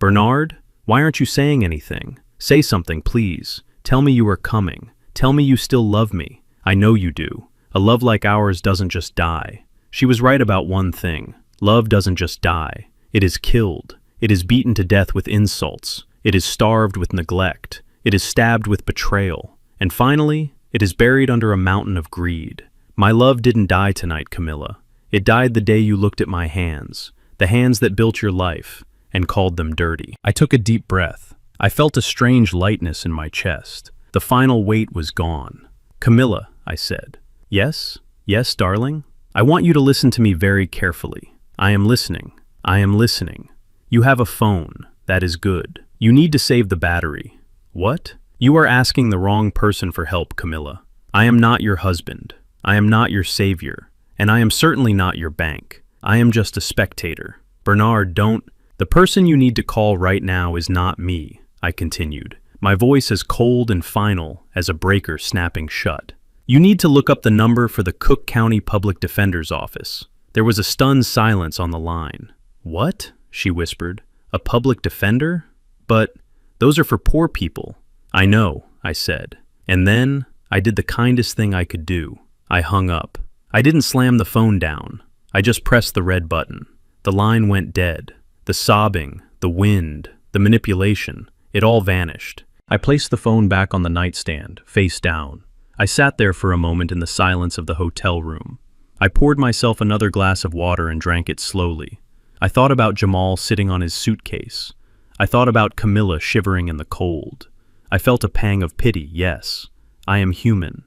"Bernard, why aren't you saying anything? Say something, please. Tell me you are coming. Tell me you still love me. I know you do. A love like ours doesn't just die." She was right about one thing. Love doesn't just die. It is killed. It is beaten to death with insults. It is starved with neglect. It is stabbed with betrayal. And finally, it is buried under a mountain of greed. My love didn't die tonight, Camilla. It died the day you looked at my hands, the hands that built your life, and called them dirty. I took a deep breath. I felt a strange lightness in my chest. The final weight was gone. "Camilla," I said. "Yes? Yes, darling? I want you to listen to me very carefully. I am listening. I am listening. You have a phone. That is good. You need to save the battery." "What?" "You are asking the wrong person for help, Camilla. I am not your husband. I am not your savior. And I am certainly not your bank. I am just a spectator. Bernard, don't—" "The person you need to call right now is not me," I continued, my voice as cold and final as a breaker snapping shut. "You need to look up the number for the Cook County Public Defender's office." There was a stunned silence on the line. "What?" she whispered. "A public defender? But those are for poor people." "I know," I said. And then I did the kindest thing I could do. I hung up. I didn't slam the phone down. I just pressed the red button. The line went dead. The sobbing, the wind, the manipulation, it all vanished. I placed the phone back on the nightstand, face down. I sat there for a moment in the silence of the hotel room. I poured myself another glass of water and drank it slowly. I thought about Jamal sitting on his suitcase. I thought about Camilla shivering in the cold. I felt a pang of pity, yes. I am human.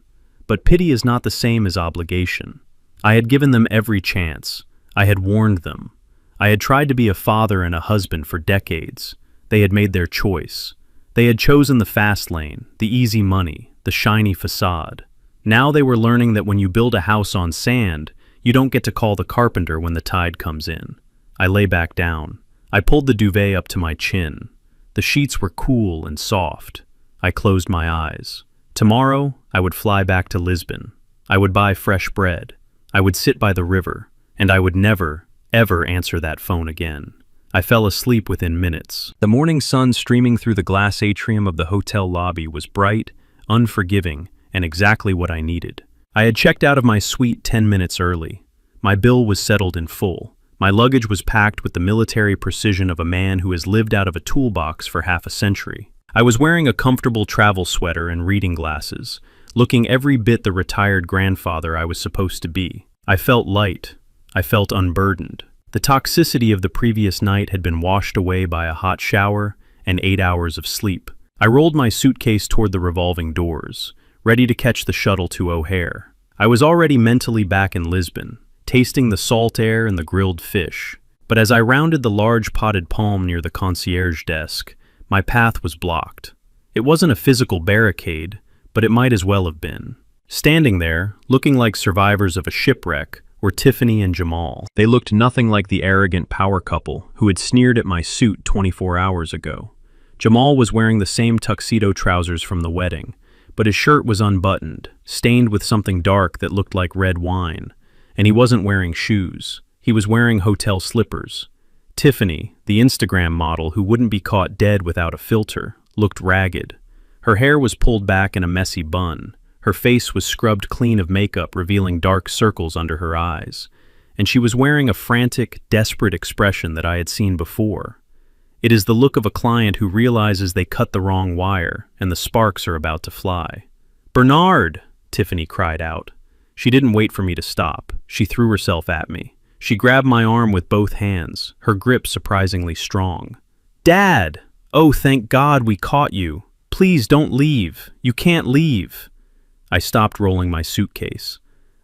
But pity is not the same as obligation. I had given them every chance. I had warned them. I had tried to be a father and a husband for decades. They had made their choice. They had chosen the fast lane, the easy money, the shiny facade. Now they were learning that when you build a house on sand, you don't get to call the carpenter when the tide comes in. I lay back down. I pulled the duvet up to my chin. The sheets were cool and soft. I closed my eyes. Tomorrow, I would fly back to Lisbon. I would buy fresh bread. I would sit by the river, and I would never, ever answer that phone again. I fell asleep within minutes. The morning sun streaming through the glass atrium of the hotel lobby was bright, unforgiving, and exactly what I needed. I had checked out of my suite 10 minutes early. My bill was settled in full. My luggage was packed with the military precision of a man who has lived out of a toolbox for half a century. I was wearing a comfortable travel sweater and reading glasses, looking every bit the retired grandfather I was supposed to be. I felt light. I felt unburdened. The toxicity of the previous night had been washed away by a hot shower and 8 hours of sleep. I rolled my suitcase toward the revolving doors, ready to catch the shuttle to O'Hare. I was already mentally back in Lisbon, tasting the salt air and the grilled fish. But as I rounded the large potted palm near the concierge desk, my path was blocked. It wasn't a physical barricade, but it might as well have been. Standing there, looking like survivors of a shipwreck, were Tiffany and Jamal. They looked nothing like the arrogant power couple who had sneered at my suit 24 hours ago. Jamal was wearing the same tuxedo trousers from the wedding, but his shirt was unbuttoned, stained with something dark that looked like red wine, and he wasn't wearing shoes. He was wearing hotel slippers. Tiffany, the Instagram model who wouldn't be caught dead without a filter, looked ragged. Her hair was pulled back in a messy bun. Her face was scrubbed clean of makeup, revealing dark circles under her eyes, and she was wearing a frantic, desperate expression that I had seen before. It is the look of a client who realizes they cut the wrong wire and the sparks are about to fly. "Bernard!" Tiffany cried out. She didn't wait for me to stop. She threw herself at me. She grabbed my arm with both hands, her grip surprisingly strong. "Dad! Oh, thank God we caught you. Please don't leave. You can't leave." I stopped rolling my suitcase.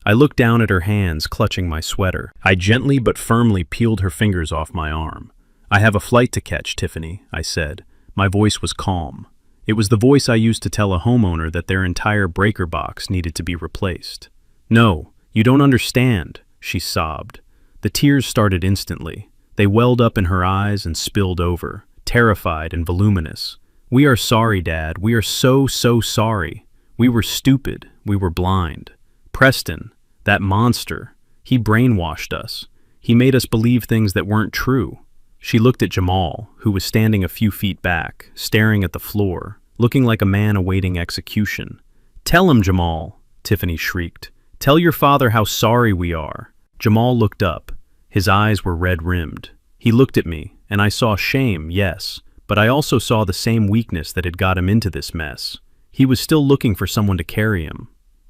I looked down at her hands, clutching my sweater. I gently but firmly peeled her fingers off my arm. "I have a flight to catch, Tiffany," I said. My voice was calm. It was the voice I used to tell a homeowner that their entire breaker box needed to be replaced. "No, you don't understand," she sobbed. The tears started instantly. They welled up in her eyes and spilled over, terrified and voluminous. "We are sorry, Dad. We are so sorry. We were stupid. We were blind. Preston, that monster, he brainwashed us. He made us believe things that weren't true." She looked at Jamal, who was standing a few feet back, staring at the floor, looking like a man awaiting execution. "Tell him, Jamal," Tiffany shrieked. "Tell your father how sorry we are." Jamal looked up. His eyes were red-rimmed. He looked at me, and I saw shame, yes, but I also saw the same weakness that had got him into this mess. He was still looking for someone to carry him.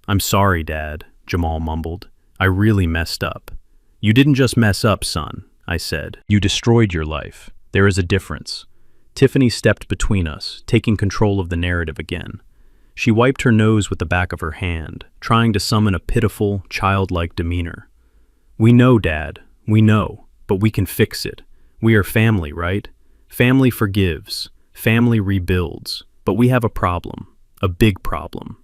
"I'm sorry, Dad," Jamal mumbled. "I really messed up." "You didn't just mess up, son," I said. "You destroyed your life. There is a difference." Tiffany stepped between us, taking control of the narrative again. She wiped her nose with the back of her hand, trying to summon a pitiful, childlike demeanor. "We know, Dad. We know. But we can fix it. We are family, right? Family forgives. Family rebuilds. But we have a problem. A big problem."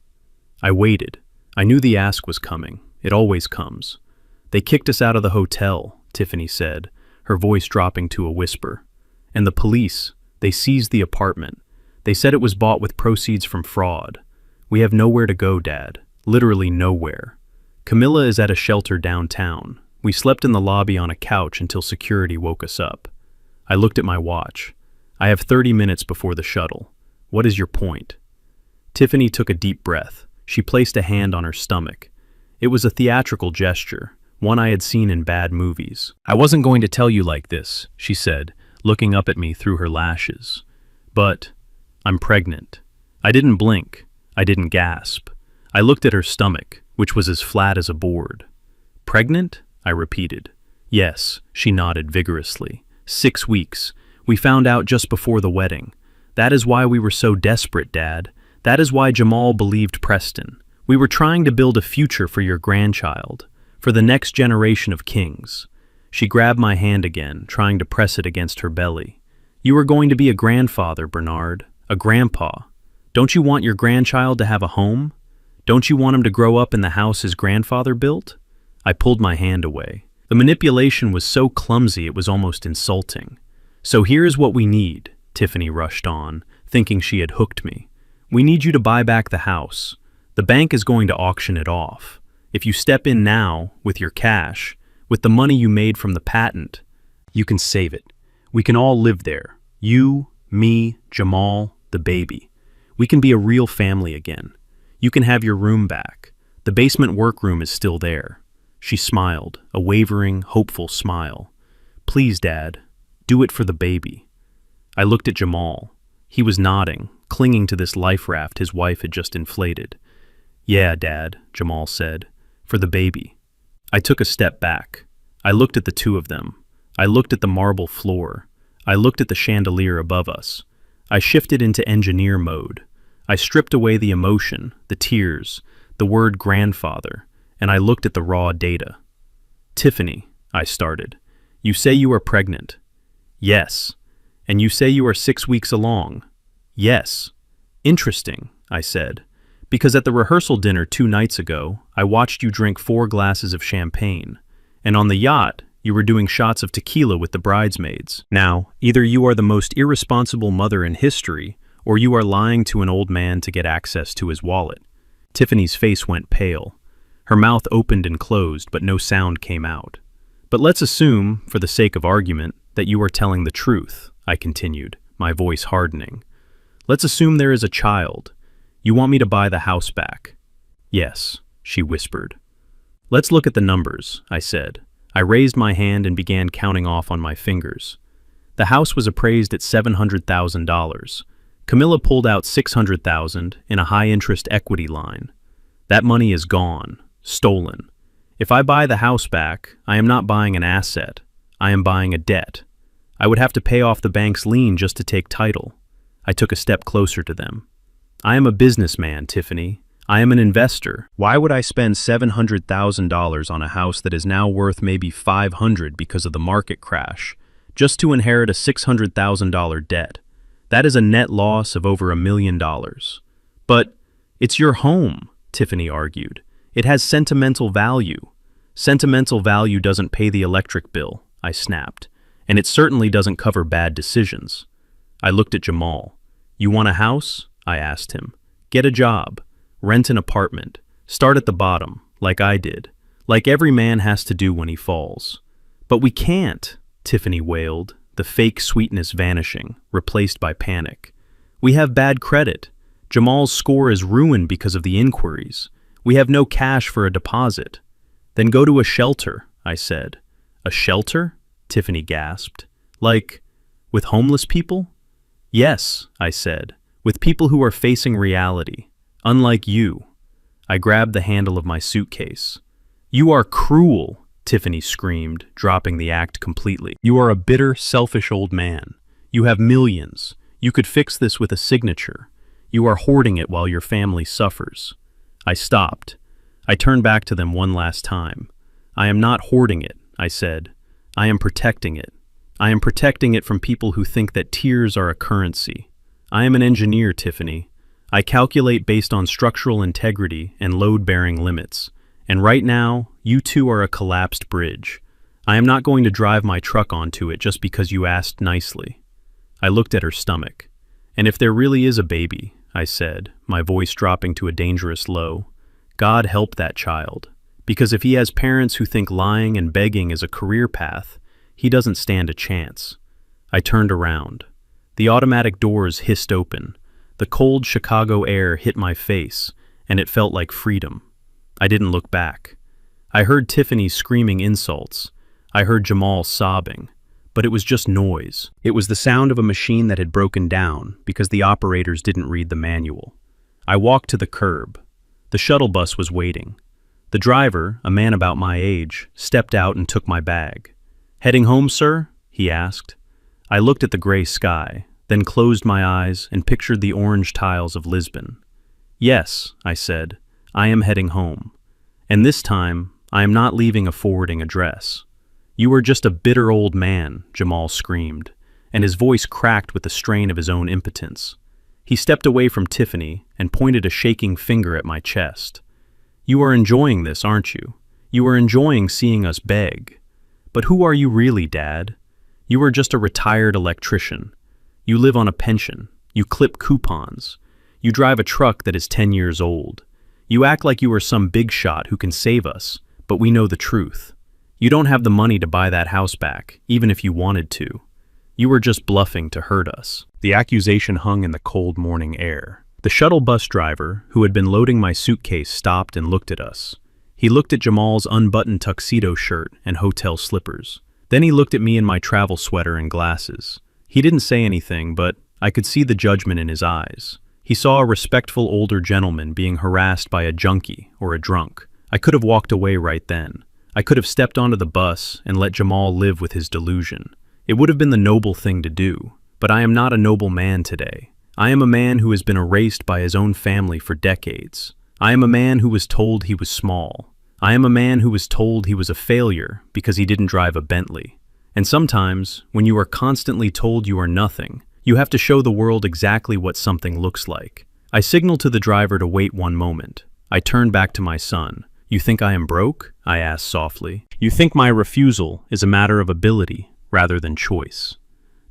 I waited. I knew the ask was coming. It always comes. "They kicked us out of the hotel," Tiffany said, her voice dropping to a whisper. "And the police, they seized the apartment. They said it was bought with proceeds from fraud. We have nowhere to go, Dad. Literally nowhere. Camilla is at a shelter downtown. We slept in the lobby on a couch until security woke us up." I looked at my watch. "I have 30 minutes before the shuttle. What is your point?" Tiffany took a deep breath. She placed a hand on her stomach. It was a theatrical gesture, one I had seen in bad movies. "I wasn't going to tell you like this," she said, looking up at me through her lashes. "But I'm pregnant." I didn't blink. I didn't gasp. I looked at her stomach, which was as flat as a board. "Pregnant?" I repeated. "Yes," she nodded vigorously. 6 weeks. We found out just before the wedding. That is why we were so desperate, Dad. That is why Jamal believed Preston. We were trying to build a future for your grandchild, for the next generation of kings." She grabbed my hand again, trying to press it against her belly. "You are going to be a grandfather, Bernard, a grandpa. Don't you want your grandchild to have a home? Don't you want him to grow up in the house his grandfather built?" I pulled my hand away. The manipulation was so clumsy it was almost insulting. "So here's what we need," Tiffany rushed on, thinking she had hooked me. "We need you to buy back the house. The bank is going to auction it off. If you step in now, with your cash, with the money you made from the patent, you can save it. We can all live there. You, me, Jamal, the baby. We can be a real family again. You can have your room back. The basement workroom is still there." She smiled, a wavering, hopeful smile. Please, Dad. Do it for the baby. I looked at Jamal. He was nodding, clinging to this life raft his wife had just inflated. Yeah, Dad, Jamal said. For the baby. I took a step back. I looked at the two of them. I looked at the marble floor. I looked at the chandelier above us. I shifted into engineer mode. I stripped away the emotion, the tears, the word grandfather, and I looked at the raw data. Tiffany, I started. You say you are pregnant. Yes. And you say you are 6 weeks along. Yes. Interesting, I said, because at the rehearsal dinner 2 nights ago, I watched you drink 4 glasses of champagne, and on the yacht, you were doing shots of tequila with the bridesmaids. Now, either you are the most irresponsible mother in history, or you are lying to an old man to get access to his wallet. Tiffany's face went pale. Her mouth opened and closed, but no sound came out. But let's assume, for the sake of argument, that you are telling the truth, I continued, my voice hardening. Let's assume there is a child. You want me to buy the house back? Yes, she whispered. Let's look at the numbers, I said. I raised my hand and began counting off on my fingers. The house was appraised at $700,000. Camilla pulled out $600,000 in a high-interest equity line. That money is gone, stolen. If I buy the house back, I am not buying an asset. I am buying a debt. I would have to pay off the bank's lien just to take title. I took a step closer to them. I am a businessman, Tiffany. I am an investor. Why would I spend $700,000 on a house that is now worth maybe $500 because of the market crash, just to inherit a $600,000 debt? That is a net loss of over $1 million. But it's your home, Tiffany argued. It has sentimental value. Sentimental value doesn't pay the electric bill, I snapped, and it certainly doesn't cover bad decisions. I looked at Jamal. You want a house? I asked him. Get a job. Rent an apartment. Start at the bottom, like I did. Like every man has to do when he falls. But we can't, Tiffany wailed, the fake sweetness vanishing, replaced by panic. We have bad credit. Jamal's score is ruined because of the inquiries. We have no cash for a deposit. Then go to a shelter, I said. A shelter? Tiffany gasped. Like, with homeless people? Yes, I said, with people who are facing reality. Unlike you. I grabbed the handle of my suitcase. You are cruel, Tiffany screamed, dropping the act completely. You are a bitter, selfish old man. You have millions. You could fix this with a signature. You are hoarding it while your family suffers. I stopped. I turned back to them one last time. I am not hoarding it, I said. I am protecting it. I am protecting it from people who think that tears are a currency. I am an engineer, Tiffany. I calculate based on structural integrity and load-bearing limits. And right now, you two are a collapsed bridge. I am not going to drive my truck onto it just because you asked nicely. I looked at her stomach. And if there really is a baby, I said, my voice dropping to a dangerous low, God help that child. Because if he has parents who think lying and begging is a career path, he doesn't stand a chance. I turned around. The automatic doors hissed open. The cold Chicago air hit my face, and it felt like freedom. I didn't look back. I heard Tiffany screaming insults. I heard Jamal sobbing. But it was just noise. It was the sound of a machine that had broken down because the operators didn't read the manual. I walked to the curb. The shuttle bus was waiting. The driver, a man about my age, stepped out and took my bag. Heading home, sir? He asked. I looked at the gray sky, then closed my eyes and pictured the orange tiles of Lisbon. Yes, I said, I am heading home. And this time, I am not leaving a forwarding address. You are just a bitter old man, Jamal screamed, and his voice cracked with the strain of his own impotence. He stepped away from Tiffany and pointed a shaking finger at my chest. You are enjoying this, aren't you? You are enjoying seeing us beg. But who are you really, Dad? You are just a retired electrician. You live on a pension. You clip coupons. You drive a truck that is 10 years old. You act like you are some big shot who can save us, but we know the truth. You don't have the money to buy that house back, even if you wanted to. You were just bluffing to hurt us. The accusation hung in the cold morning air. The shuttle bus driver, who had been loading my suitcase, stopped and looked at us. He looked at Jamal's unbuttoned tuxedo shirt and hotel slippers. Then he looked at me in my travel sweater and glasses. He didn't say anything, but I could see the judgment in his eyes. He saw a respectful older gentleman being harassed by a junkie or a drunk. I could have walked away right then. I could have stepped onto the bus and let Jamal live with his delusion. It would have been the noble thing to do, but I am not a noble man today. I am a man who has been erased by his own family for decades. I am a man who was told he was small. I am a man who was told he was a failure because he didn't drive a Bentley. And sometimes, when you are constantly told you are nothing, you have to show the world exactly what something looks like. I signaled to the driver to wait one moment. I turned back to my son. "You think I am broke?" I asked softly. "You think my refusal is a matter of ability rather than choice?"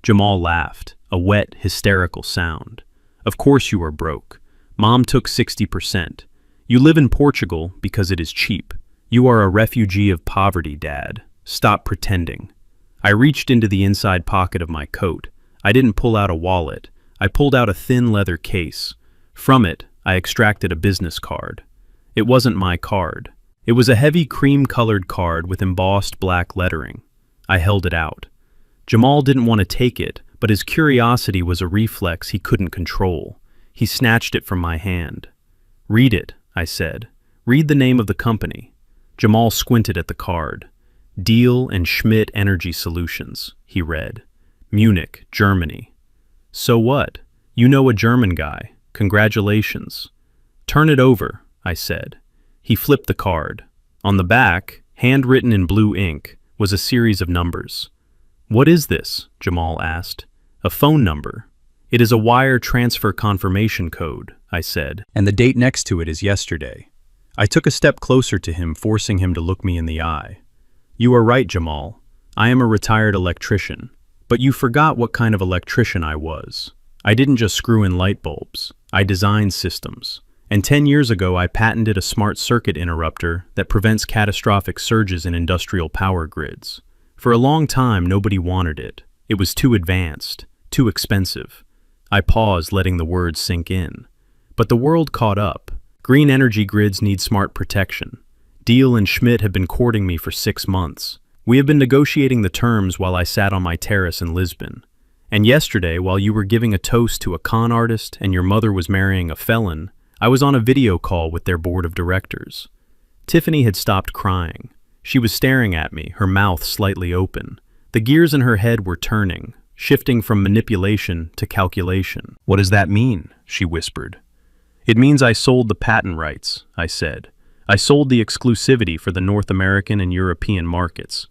Jamal laughed, a wet, hysterical sound. "Of course you are broke. Mom took 60%. You live in Portugal because it is cheap. You are a refugee of poverty, Dad. Stop pretending." I reached into the inside pocket of my coat. I didn't pull out a wallet. I pulled out a thin leather case. From it, I extracted a business card. It wasn't my card. It was a heavy cream-colored card with embossed black lettering. I held it out. Jamal didn't want to take it, but his curiosity was a reflex he couldn't control. He snatched it from my hand. "Read it," I said. "Read the name of the company." Jamal squinted at the card. "Deal and Schmidt Energy Solutions," he read. "Munich, Germany." "So what? You know a German guy. Congratulations." "Turn it over," I said. He flipped the card. On the back, handwritten in blue ink, was a series of numbers. "What is this?" Jamal asked. "A phone number." "It is a wire transfer confirmation code," I said, "and the date next to it is yesterday." I took a step closer to him, forcing him to look me in the eye. "You are right, Jamal. I am a retired electrician. But you forgot what kind of electrician I was. I didn't just screw in light bulbs. I designed systems. And 10 years ago, I patented a smart circuit interrupter that prevents catastrophic surges in industrial power grids. For a long time, nobody wanted it. It was too advanced, too expensive. I paused, letting the words sink in. But the world caught up. Green energy grids need smart protection. Deal and Schmidt have been courting me for 6 months. We have been negotiating the terms while I sat on my terrace in Lisbon. And yesterday, while you were giving a toast to a con artist and your mother was marrying a felon, I was on a video call with their board of directors. Tiffany had stopped crying. She was staring at me, her mouth slightly open. The gears in her head were turning, shifting from manipulation to calculation. "What does that mean?" she whispered. "It means I sold the patent rights," I said. "I sold the exclusivity for the North American and European markets."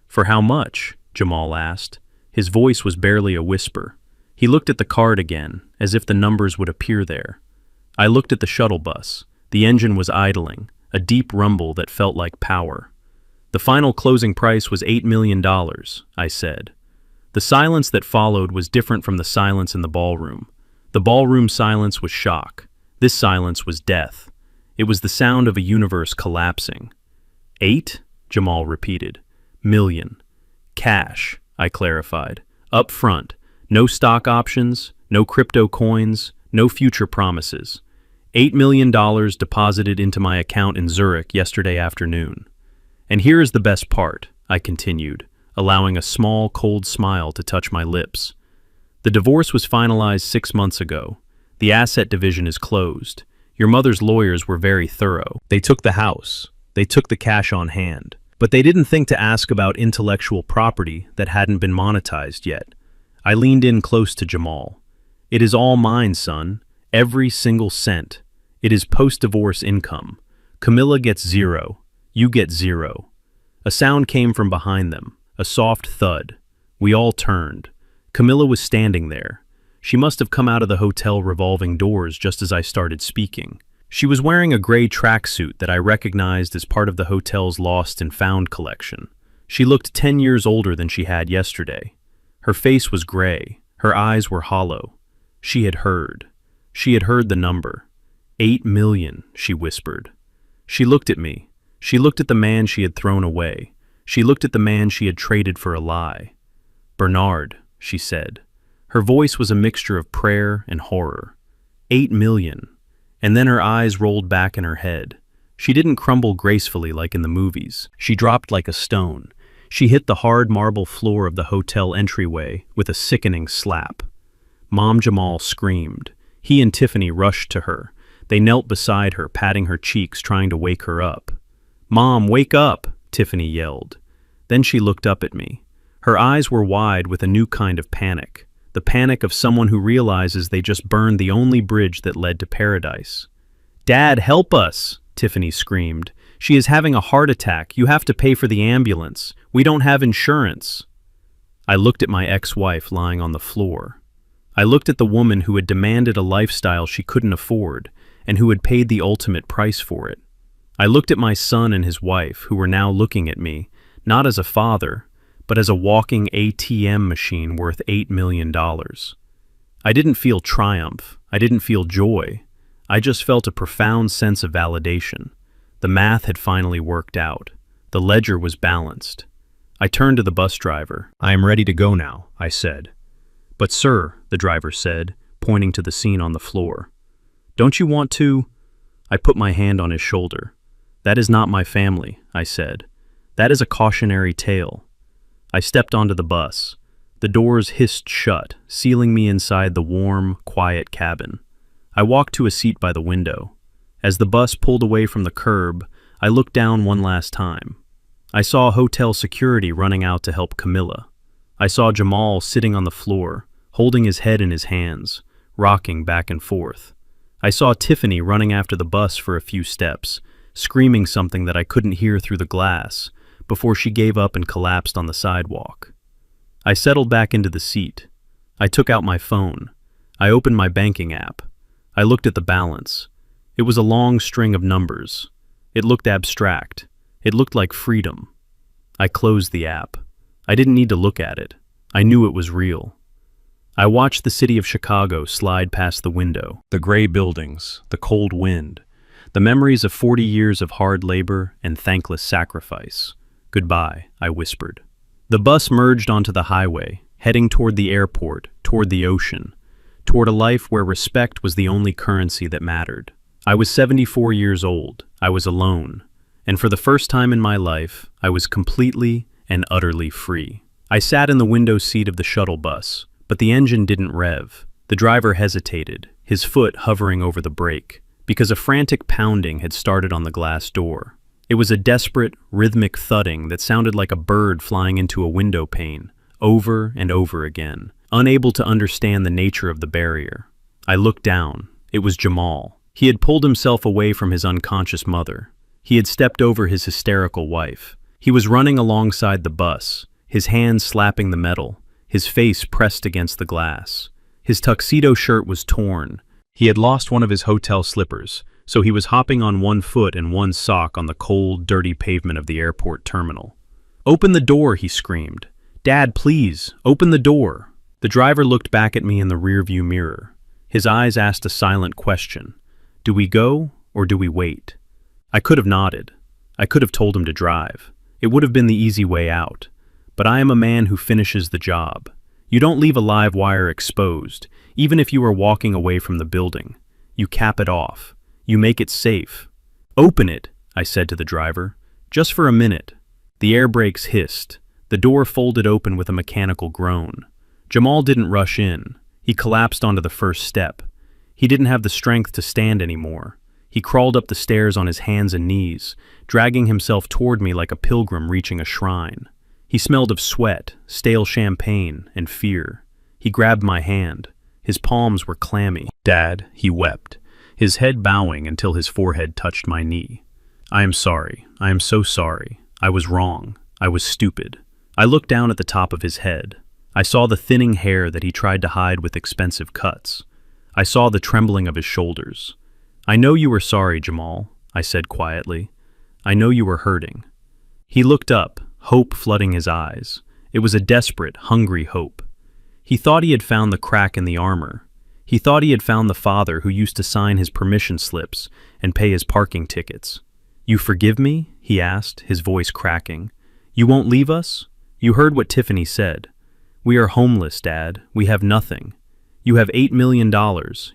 "For how much?" Jamal asked. His voice was barely a whisper. He looked at the card again, as if the numbers would appear there. I looked at the shuttle bus. The engine was idling, a deep rumble that felt like power. "The final closing price was $8 million, I said. The silence that followed was different from the silence in the ballroom. The ballroom silence was shock. This silence was death. It was the sound of a universe collapsing. "8?" Jamal repeated. "Million. Cash," I clarified. "Up front. No stock options, no crypto coins, no future promises. $8 million deposited into my account in Zurich yesterday afternoon. And here is the best part," I continued, allowing a small, cold smile to touch my lips. "The divorce was finalized 6 months ago. The asset division is closed. Your mother's lawyers were very thorough. They took the house. They took the cash on hand. But they didn't think to ask about intellectual property that hadn't been monetized yet." I leaned in close to Jamal. "It is all mine, son. Every single cent. It is post-divorce income. Camilla gets 0. You get 0. A sound came from behind them, a soft thud. We all turned. Camilla was standing there. She must have come out of the hotel revolving doors just as I started speaking. She was wearing a gray tracksuit that I recognized as part of the hotel's Lost and Found collection. She looked 10 years older than she had yesterday. Her face was gray. Her eyes were hollow. She had heard. She had heard the number. 8 million, she whispered. She looked at me. She looked at the man she had thrown away. She looked at the man she had traded for a lie. "Bernard," she said. Her voice was a mixture of prayer and horror. 8 million. And then her eyes rolled back in her head. She didn't crumble gracefully like in the movies. She dropped like a stone. She hit the hard marble floor of the hotel entryway with a sickening slap. Mom Jamal screamed. He and Tiffany rushed to her. They knelt beside her, patting her cheeks, trying to wake her up. "Mom, wake up!" Tiffany yelled. Then she looked up at me. Her eyes were wide with a new kind of panic, the panic of someone who realizes they just burned the only bridge that led to paradise. "Dad, help us!" Tiffany screamed. "She is having a heart attack. You have to pay for the ambulance. We don't have insurance." I looked at my ex-wife lying on the floor. I looked at the woman who had demanded a lifestyle she couldn't afford and who had paid the ultimate price for it. I looked at my son and his wife, who were now looking at me, not as a father, but as a walking ATM machine worth $8 million. I didn't feel triumph. I didn't feel joy. I just felt a profound sense of validation. The math had finally worked out. The ledger was balanced. I turned to the bus driver. "I am ready to go now," I said. "But sir," the driver said, pointing to the scene on the floor. "Don't you want to?" I put my hand on his shoulder. "That is not my family," I said. "That is a cautionary tale." I stepped onto the bus. The doors hissed shut, sealing me inside the warm, quiet cabin. I walked to a seat by the window. As the bus pulled away from the curb, I looked down one last time. I saw hotel security running out to help Camilla. I saw Jamal sitting on the floor, holding his head in his hands, rocking back and forth. I saw Tiffany running after the bus for a few steps, screaming something that I couldn't hear through the glass, before she gave up and collapsed on the sidewalk. I settled back into the seat. I took out my phone. I opened my banking app. I looked at the balance. It was a long string of numbers. It looked abstract. It looked like freedom. I closed the app. I didn't need to look at it. I knew it was real. I watched the city of Chicago slide past the window, the gray buildings, the cold wind, the memories of 40 years of hard labor and thankless sacrifice. "Goodbye," I whispered. The bus merged onto the highway, heading toward the airport, toward the ocean, toward a life where respect was the only currency that mattered. I was 74 years old. I was alone. And for the first time in my life, I was completely and utterly free. I sat in the window seat of the shuttle bus, but the engine didn't rev. The driver hesitated, his foot hovering over the brake, because a frantic pounding had started on the glass door. It was a desperate, rhythmic thudding that sounded like a bird flying into a window pane, over and over again, unable to understand the nature of the barrier. I looked down. It was Jamal. He had pulled himself away from his unconscious mother. He had stepped over his hysterical wife. He was running alongside the bus, his hands slapping the metal, his face pressed against the glass. His tuxedo shirt was torn. He had lost one of his hotel slippers, so he was hopping on one foot and one sock on the cold, dirty pavement of the airport terminal. "Open the door," he screamed. "Dad, please, open the door." The driver looked back at me in the rearview mirror. His eyes asked a silent question. Do we go, or do we wait? I could have nodded. I could have told him to drive. It would have been the easy way out. But I am a man who finishes the job. You don't leave a live wire exposed, even if you are walking away from the building. You cap it off. You make it safe. "Open it," I said to the driver. "Just for a minute." The air brakes hissed. The door folded open with a mechanical groan. Jamal didn't rush in. He collapsed onto the first step. He didn't have the strength to stand anymore. He crawled up the stairs on his hands and knees, dragging himself toward me like a pilgrim reaching a shrine. He smelled of sweat, stale champagne, and fear. He grabbed my hand. His palms were clammy. "Dad," he wept, his head bowing until his forehead touched my knee. "I am sorry. I am so sorry. I was wrong. I was stupid." I looked down at the top of his head. I saw the thinning hair that he tried to hide with expensive cuts. I saw the trembling of his shoulders. "I know you were sorry, Jamal," I said quietly. "I know you were hurting." He looked up, hope flooding his eyes. It was a desperate, hungry hope. He thought he had found the crack in the armor. He thought he had found the father who used to sign his permission slips and pay his parking tickets. "You forgive me?" he asked, his voice cracking. "You won't leave us? You heard what Tiffany said. We are homeless, Dad. We have nothing. You have $8 million.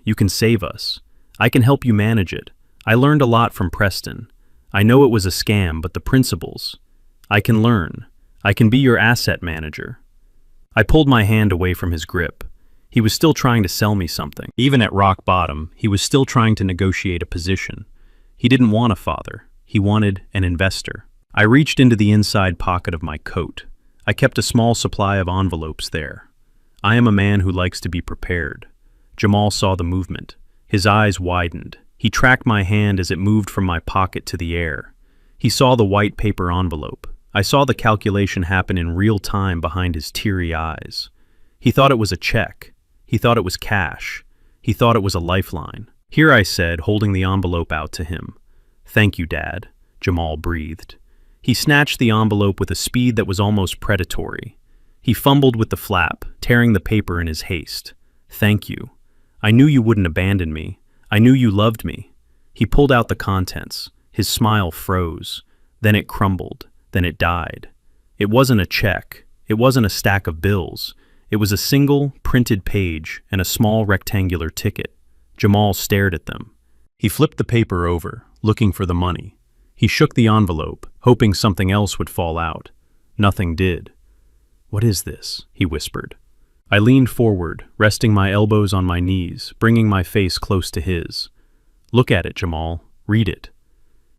You can save us. I can help you manage it. I learned a lot from Preston. I know it was a scam, but the principles. I can learn. I can be your asset manager. I pulled my hand away from his grip. He was still trying to sell me something. Even at rock bottom, he was still trying to negotiate a position. He didn't want a father. He wanted an investor. I reached into the inside pocket of my coat. I kept a small supply of envelopes there. I am a man who likes to be prepared. Jamal saw the movement. His eyes widened. He tracked my hand as it moved from my pocket to the air. He saw the white paper envelope. I saw the calculation happen in real time behind his teary eyes. He thought it was a check. He thought it was cash. He thought it was a lifeline. Here, I said, holding the envelope out to him. Thank you, Dad, Jamal breathed. He snatched the envelope with a speed that was almost predatory. He fumbled with the flap, tearing the paper in his haste. Thank you. I knew you wouldn't abandon me. I knew you loved me. He pulled out the contents. His smile froze. Then it crumbled. Then it died. It wasn't a check. It wasn't a stack of bills. It was a single, printed page and a small rectangular ticket. Jamal stared at them. He flipped the paper over, looking for the money. He shook the envelope, hoping something else would fall out. Nothing did. What is this? He whispered. I leaned forward, resting my elbows on my knees, bringing my face close to his. Look at it, Jamal. Read it.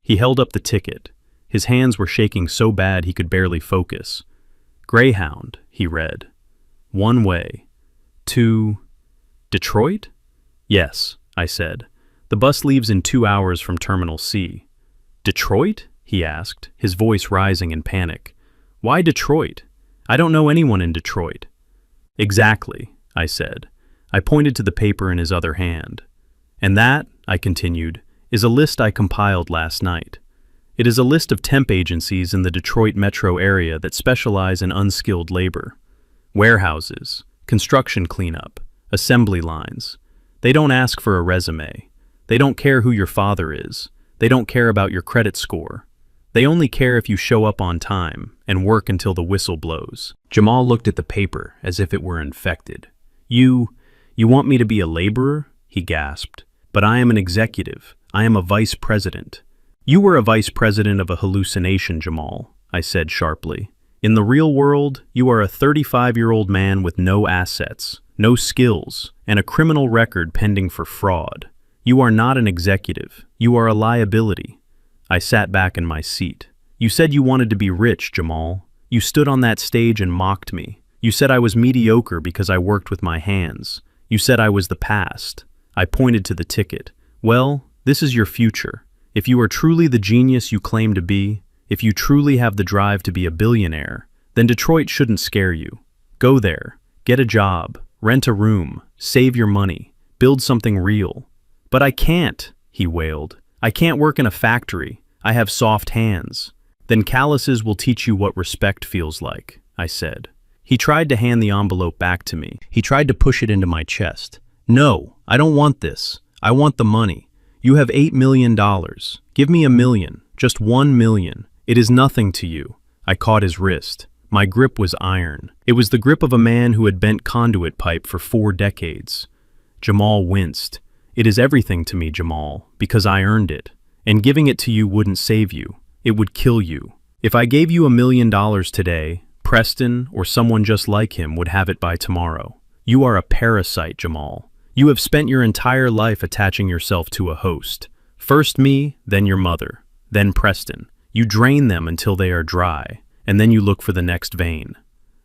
He held up the ticket. His hands were shaking so bad he could barely focus. Greyhound, he read. One way. To Detroit? Yes, I said. The bus leaves in 2 hours from Terminal C. Detroit? He asked, his voice rising in panic. Why Detroit? I don't know anyone in Detroit. Exactly, I said. I pointed to the paper in his other hand. And that, I continued, is a list I compiled last night. It is a list of temp agencies in the Detroit metro area that specialize in unskilled labor. Warehouses, construction cleanup, assembly lines. They don't ask for a resume. They don't care who your father is. They don't care about your credit score. They only care if you show up on time and work until the whistle blows. Jamal looked at the paper as if it were infected. You want me to be a laborer? He gasped. But I am an executive. I am a vice president. You were a vice president of a hallucination, Jamal, I said sharply. In the real world, you are a 35-year-old man with no assets, no skills, and a criminal record pending for fraud. You are not an executive. You are a liability. I sat back in my seat. You said you wanted to be rich, Jamal. You stood on that stage and mocked me. You said I was mediocre because I worked with my hands. You said I was the past. I pointed to the ticket. Well, this is your future. If you are truly the genius you claim to be, if you truly have the drive to be a billionaire, then Detroit shouldn't scare you. Go there, get a job, rent a room, save your money, build something real. But I can't, he wailed. I can't work in a factory. I have soft hands. Then calluses will teach you what respect feels like, I said. He tried to hand the envelope back to me. He tried to push it into my chest. No, I don't want this. I want the money. You have $8 million. Give me $1 million, just $1 million. It is nothing to you. I caught his wrist. My grip was iron. It was the grip of a man who had bent conduit pipe for 4 decades. Jamal winced. It is everything to me, Jamal, because I earned it. And giving it to you wouldn't save you. It would kill you. If I gave you $1 million today, Preston or someone just like him would have it by tomorrow. You are a parasite, Jamal. You have spent your entire life attaching yourself to a host. First me, then your mother, then Preston. You drain them until they are dry, and then you look for the next vein.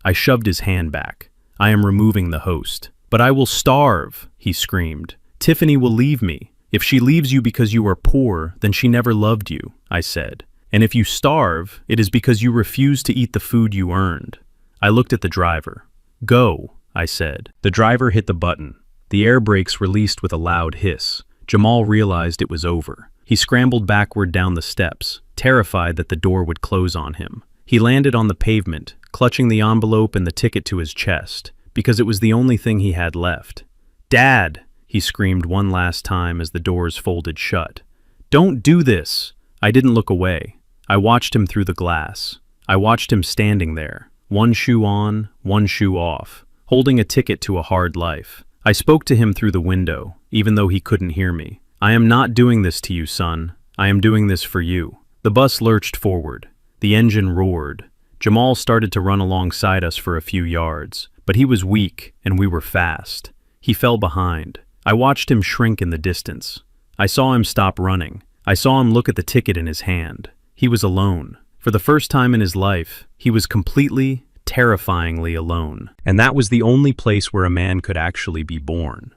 I shoved his hand back. I am removing the host. But I will starve, he screamed. Tiffany will leave me. If she leaves you because you are poor, then she never loved you, I said. And if you starve, it is because you refuse to eat the food you earned. I looked at the driver. Go, I said. The driver hit the button. The air brakes released with a loud hiss. Jamal realized it was over. He scrambled backward down the steps, terrified that the door would close on him. He landed on the pavement, clutching the envelope and the ticket to his chest, because it was the only thing he had left. Dad! He screamed one last time as the doors folded shut. Don't do this! I didn't look away. I watched him through the glass. I watched him standing there, one shoe on, one shoe off, holding a ticket to a hard life. I spoke to him through the window, even though he couldn't hear me. I am not doing this to you, son. I am doing this for you. The bus lurched forward. The engine roared. Jamal started to run alongside us for a few yards, but he was weak and we were fast. He fell behind. I watched him shrink in the distance. I saw him stop running. I saw him look at the ticket in his hand. He was alone. For the first time in his life, he was completely, terrifyingly alone. And that was the only place where a man could actually be born.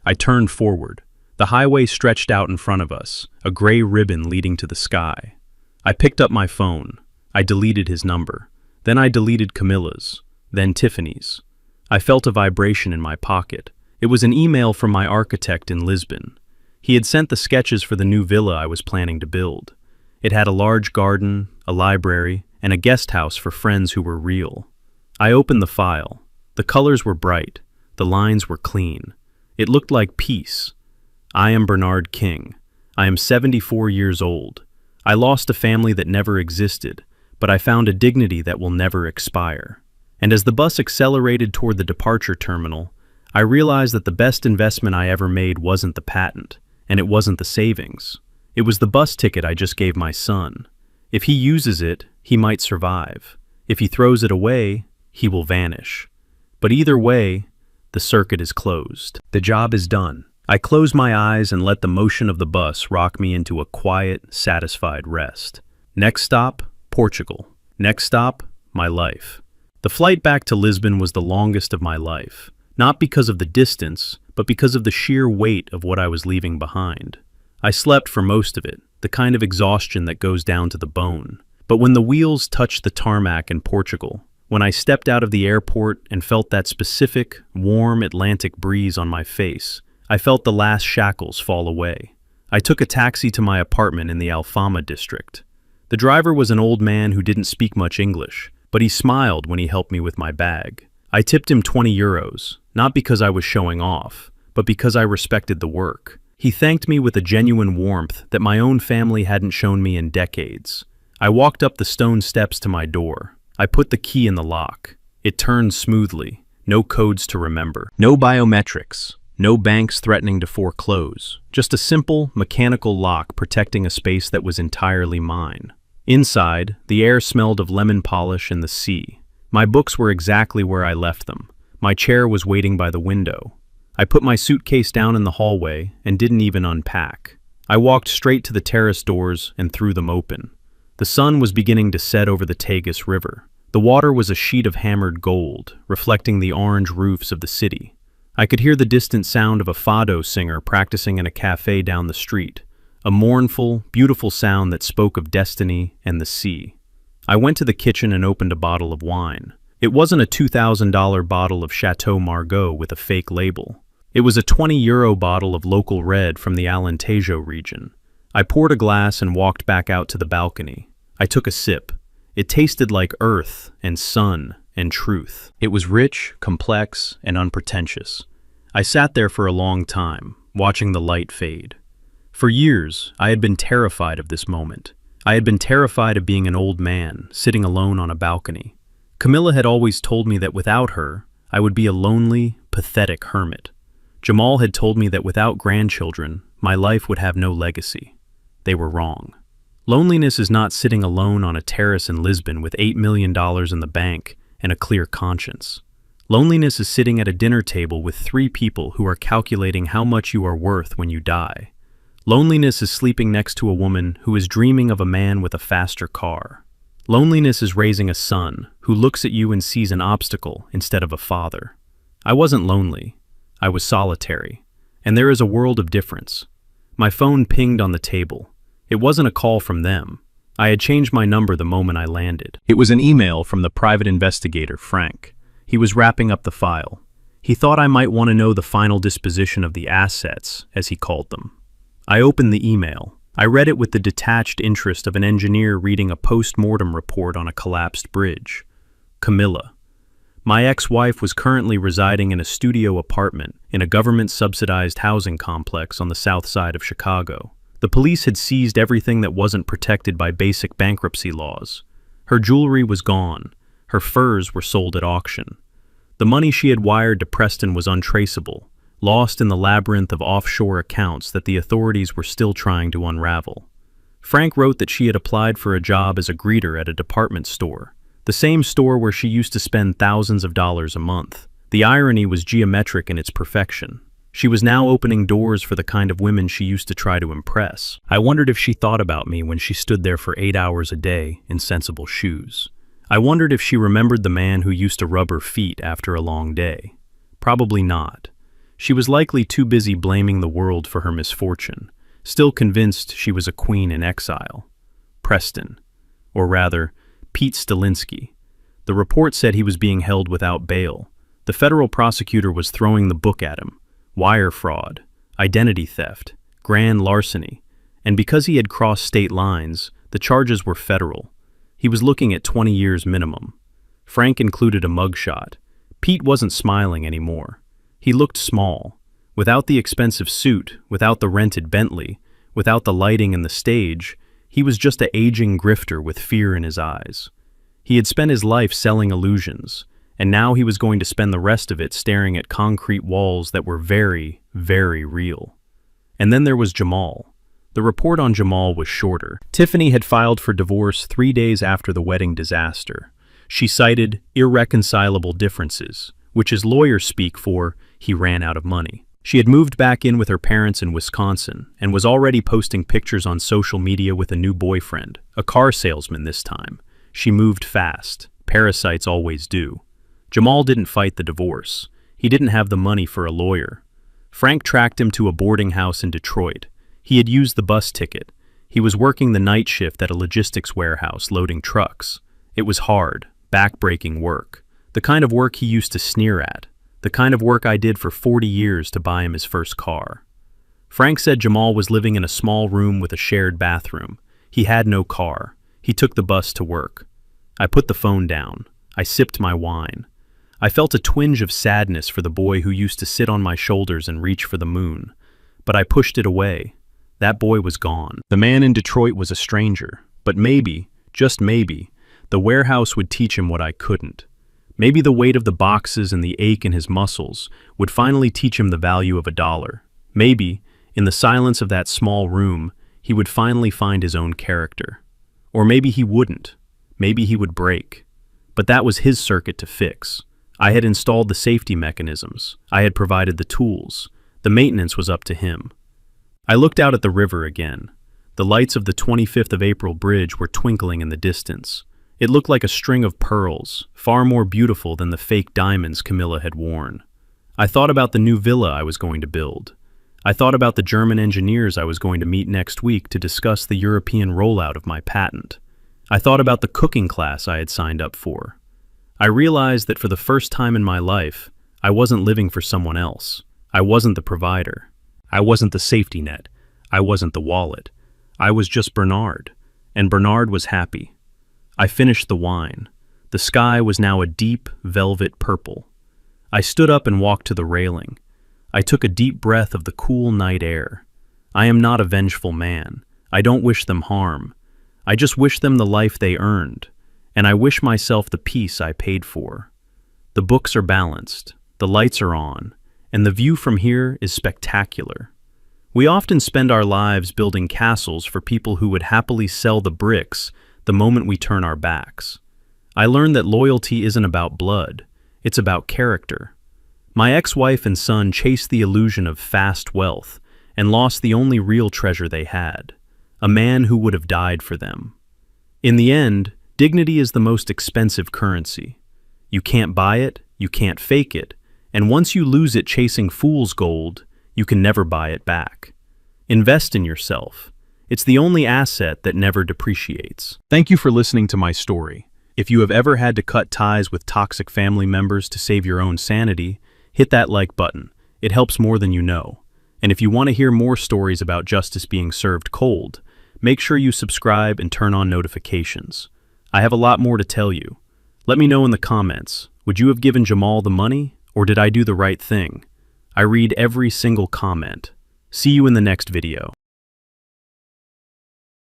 I turned forward. The highway stretched out in front of us, a gray ribbon leading to the sky. I picked up my phone. I deleted his number. Then I deleted Camilla's, then Tiffany's. I felt a vibration in my pocket. It was an email from my architect in Lisbon. He had sent the sketches for the new villa I was planning to build. It had a large garden, a library, and a guest house for friends who were real. I opened the file. The colors were bright. The lines were clean. It looked like peace. I am Bernard King. I am 74 years old. I lost a family that never existed, but I found a dignity that will never expire. And as the bus accelerated toward the departure terminal, I realized that the best investment I ever made wasn't the patent, and it wasn't the savings. It was the bus ticket I just gave my son. If he uses it, he might survive. If he throws it away, he will vanish. But either way, the circuit is closed. The job is done. I close my eyes and let the motion of the bus rock me into a quiet, satisfied rest. Next stop, Portugal. Next stop, my life. The flight back to Lisbon was the longest of my life, not because of the distance, but because of the sheer weight of what I was leaving behind. I slept for most of it, the kind of exhaustion that goes down to the bone. But when the wheels touched the tarmac in Portugal, when I stepped out of the airport and felt that specific, warm Atlantic breeze on my face, I felt the last shackles fall away. I took a taxi to my apartment in the Alfama district. The driver was an old man who didn't speak much English, but he smiled when he helped me with my bag. I tipped him 20 euros, not because I was showing off, but because I respected the work. He thanked me with a genuine warmth that my own family hadn't shown me in decades. I walked up the stone steps to my door. I put the key in the lock. It turned smoothly. No codes to remember. No biometrics. No banks threatening to foreclose. Just a simple, mechanical lock protecting a space that was entirely mine. Inside, the air smelled of lemon polish and the sea. My books were exactly where I left them. My chair was waiting by the window. I put my suitcase down in the hallway and didn't even unpack. I walked straight to the terrace doors and threw them open. The sun was beginning to set over the Tagus River. The water was a sheet of hammered gold, reflecting the orange roofs of the city. I could hear the distant sound of a fado singer practicing in a cafe down the street, a mournful, beautiful sound that spoke of destiny and the sea. I went to the kitchen and opened a bottle of wine. It wasn't a $2,000 bottle of Chateau Margaux with a fake label. It was a 20-euro bottle of local red from the Alentejo region. I poured a glass and walked back out to the balcony. I took a sip. It tasted like earth and sun and truth. It was rich, complex, and unpretentious. I sat there for a long time, watching the light fade. For years, I had been terrified of this moment. I had been terrified of being an old man, sitting alone on a balcony. Camilla had always told me that without her, I would be a lonely, pathetic hermit. Jamal had told me that without grandchildren, my life would have no legacy. They were wrong. Loneliness is not sitting alone on a terrace in Lisbon with $8 million in the bank and a clear conscience. Loneliness is sitting at a dinner table with 3 people who are calculating how much you are worth when you die. Loneliness is sleeping next to a woman who is dreaming of a man with a faster car. Loneliness is raising a son who looks at you and sees an obstacle instead of a father. I wasn't lonely. I was solitary. And there is a world of difference. My phone pinged on the table. It wasn't a call from them. I had changed my number the moment I landed. It was an email from the private investigator, Frank. He was wrapping up the file. He thought I might want to know the final disposition of the assets, as he called them. I opened the email. I read it with the detached interest of an engineer reading a post-mortem report on a collapsed bridge. Camilla. My ex-wife was currently residing in a studio apartment in a government-subsidized housing complex on the south side of Chicago. The police had seized everything that wasn't protected by basic bankruptcy laws. Her jewelry was gone. Her furs were sold at auction. The money she had wired to Preston was untraceable, lost in the labyrinth of offshore accounts that the authorities were still trying to unravel. Frank wrote that she had applied for a job as a greeter at a department store, The same store where she used to spend thousands of dollars a month. The irony was geometric in its perfection. She was now opening doors for the kind of women she used to try to impress. I wondered if she thought about me when she stood there for 8 hours a day in sensible shoes. I wondered if she remembered the man who used to rub her feet after a long day. Probably not. She was likely too busy blaming the world for her misfortune, still convinced she was a queen in exile. Preston, or rather, Pete Stalinsky. The report said he was being held without bail. The federal prosecutor was throwing the book at him. Wire fraud, identity theft, grand larceny, and because he had crossed state lines, the charges were federal. He was looking at 20 years minimum. Frank included a mugshot. Pete wasn't smiling anymore. He looked small. Without the expensive suit, without the rented Bentley, without the lighting and the stage, he was just an aging grifter with fear in his eyes. He had spent his life selling illusions, and now he was going to spend the rest of it staring at concrete walls that were very, very real. And then there was Jamal. The report on Jamal was shorter. Tiffany had filed for divorce 3 days after the wedding disaster. She cited irreconcilable differences, which is lawyer speak for he ran out of money. She had moved back in with her parents in Wisconsin and was already posting pictures on social media with a new boyfriend, a car salesman this time. She moved fast. Parasites always do. Jamal didn't fight the divorce. He didn't have the money for a lawyer. Frank tracked him to a boarding house in Detroit. He had used the bus ticket. He was working the night shift at a logistics warehouse loading trucks. It was hard, back-breaking work. The kind of work he used to sneer at. The kind of work I did for 40 years to buy him his first car. Frank said Jamal was living in a small room with a shared bathroom. He had no car. He took the bus to work. I put the phone down. I sipped my wine. I felt a twinge of sadness for the boy who used to sit on my shoulders and reach for the moon. But I pushed it away. That boy was gone. The man in Detroit was a stranger. But maybe, just maybe, the warehouse would teach him what I couldn't. Maybe the weight of the boxes and the ache in his muscles would finally teach him the value of $1. Maybe, in the silence of that small room, he would finally find his own character. Or maybe he wouldn't. Maybe he would break. But that was his circuit to fix. I had installed the safety mechanisms. I had provided the tools. The maintenance was up to him. I looked out at the river again. The lights of the 25th of April bridge were twinkling in the distance. It looked like a string of pearls, far more beautiful than the fake diamonds Camilla had worn. I thought about the new villa I was going to build. I thought about the German engineers I was going to meet next week to discuss the European rollout of my patent. I thought about the cooking class I had signed up for. I realized that for the first time in my life, I wasn't living for someone else. I wasn't the provider. I wasn't the safety net. I wasn't the wallet. I was just Bernard, and Bernard was happy. I finished the wine. The sky was now a deep, velvet purple. I stood up and walked to the railing. I took a deep breath of the cool night air. I am not a vengeful man. I don't wish them harm. I just wish them the life they earned, and I wish myself the peace I paid for. The books are balanced, the lights are on, and the view from here is spectacular. We often spend our lives building castles for people who would happily sell the bricks the moment we turn our backs. I learned that loyalty isn't about blood, it's about character. My ex-wife and son chased the illusion of fast wealth and lost the only real treasure they had, a man who would have died for them. In the end, dignity is the most expensive currency. You can't buy it, you can't fake it, and once you lose it chasing fool's gold, you can never buy it back. Invest in yourself. It's the only asset that never depreciates. Thank you for listening to my story. If you have ever had to cut ties with toxic family members to save your own sanity, hit that like button. It helps more than you know. And if you want to hear more stories about justice being served cold, make sure you subscribe and turn on notifications. I have a lot more to tell you. Let me know in the comments. Would you have given Jamal the money, or did I do the right thing? I read every single comment. See you in the next video.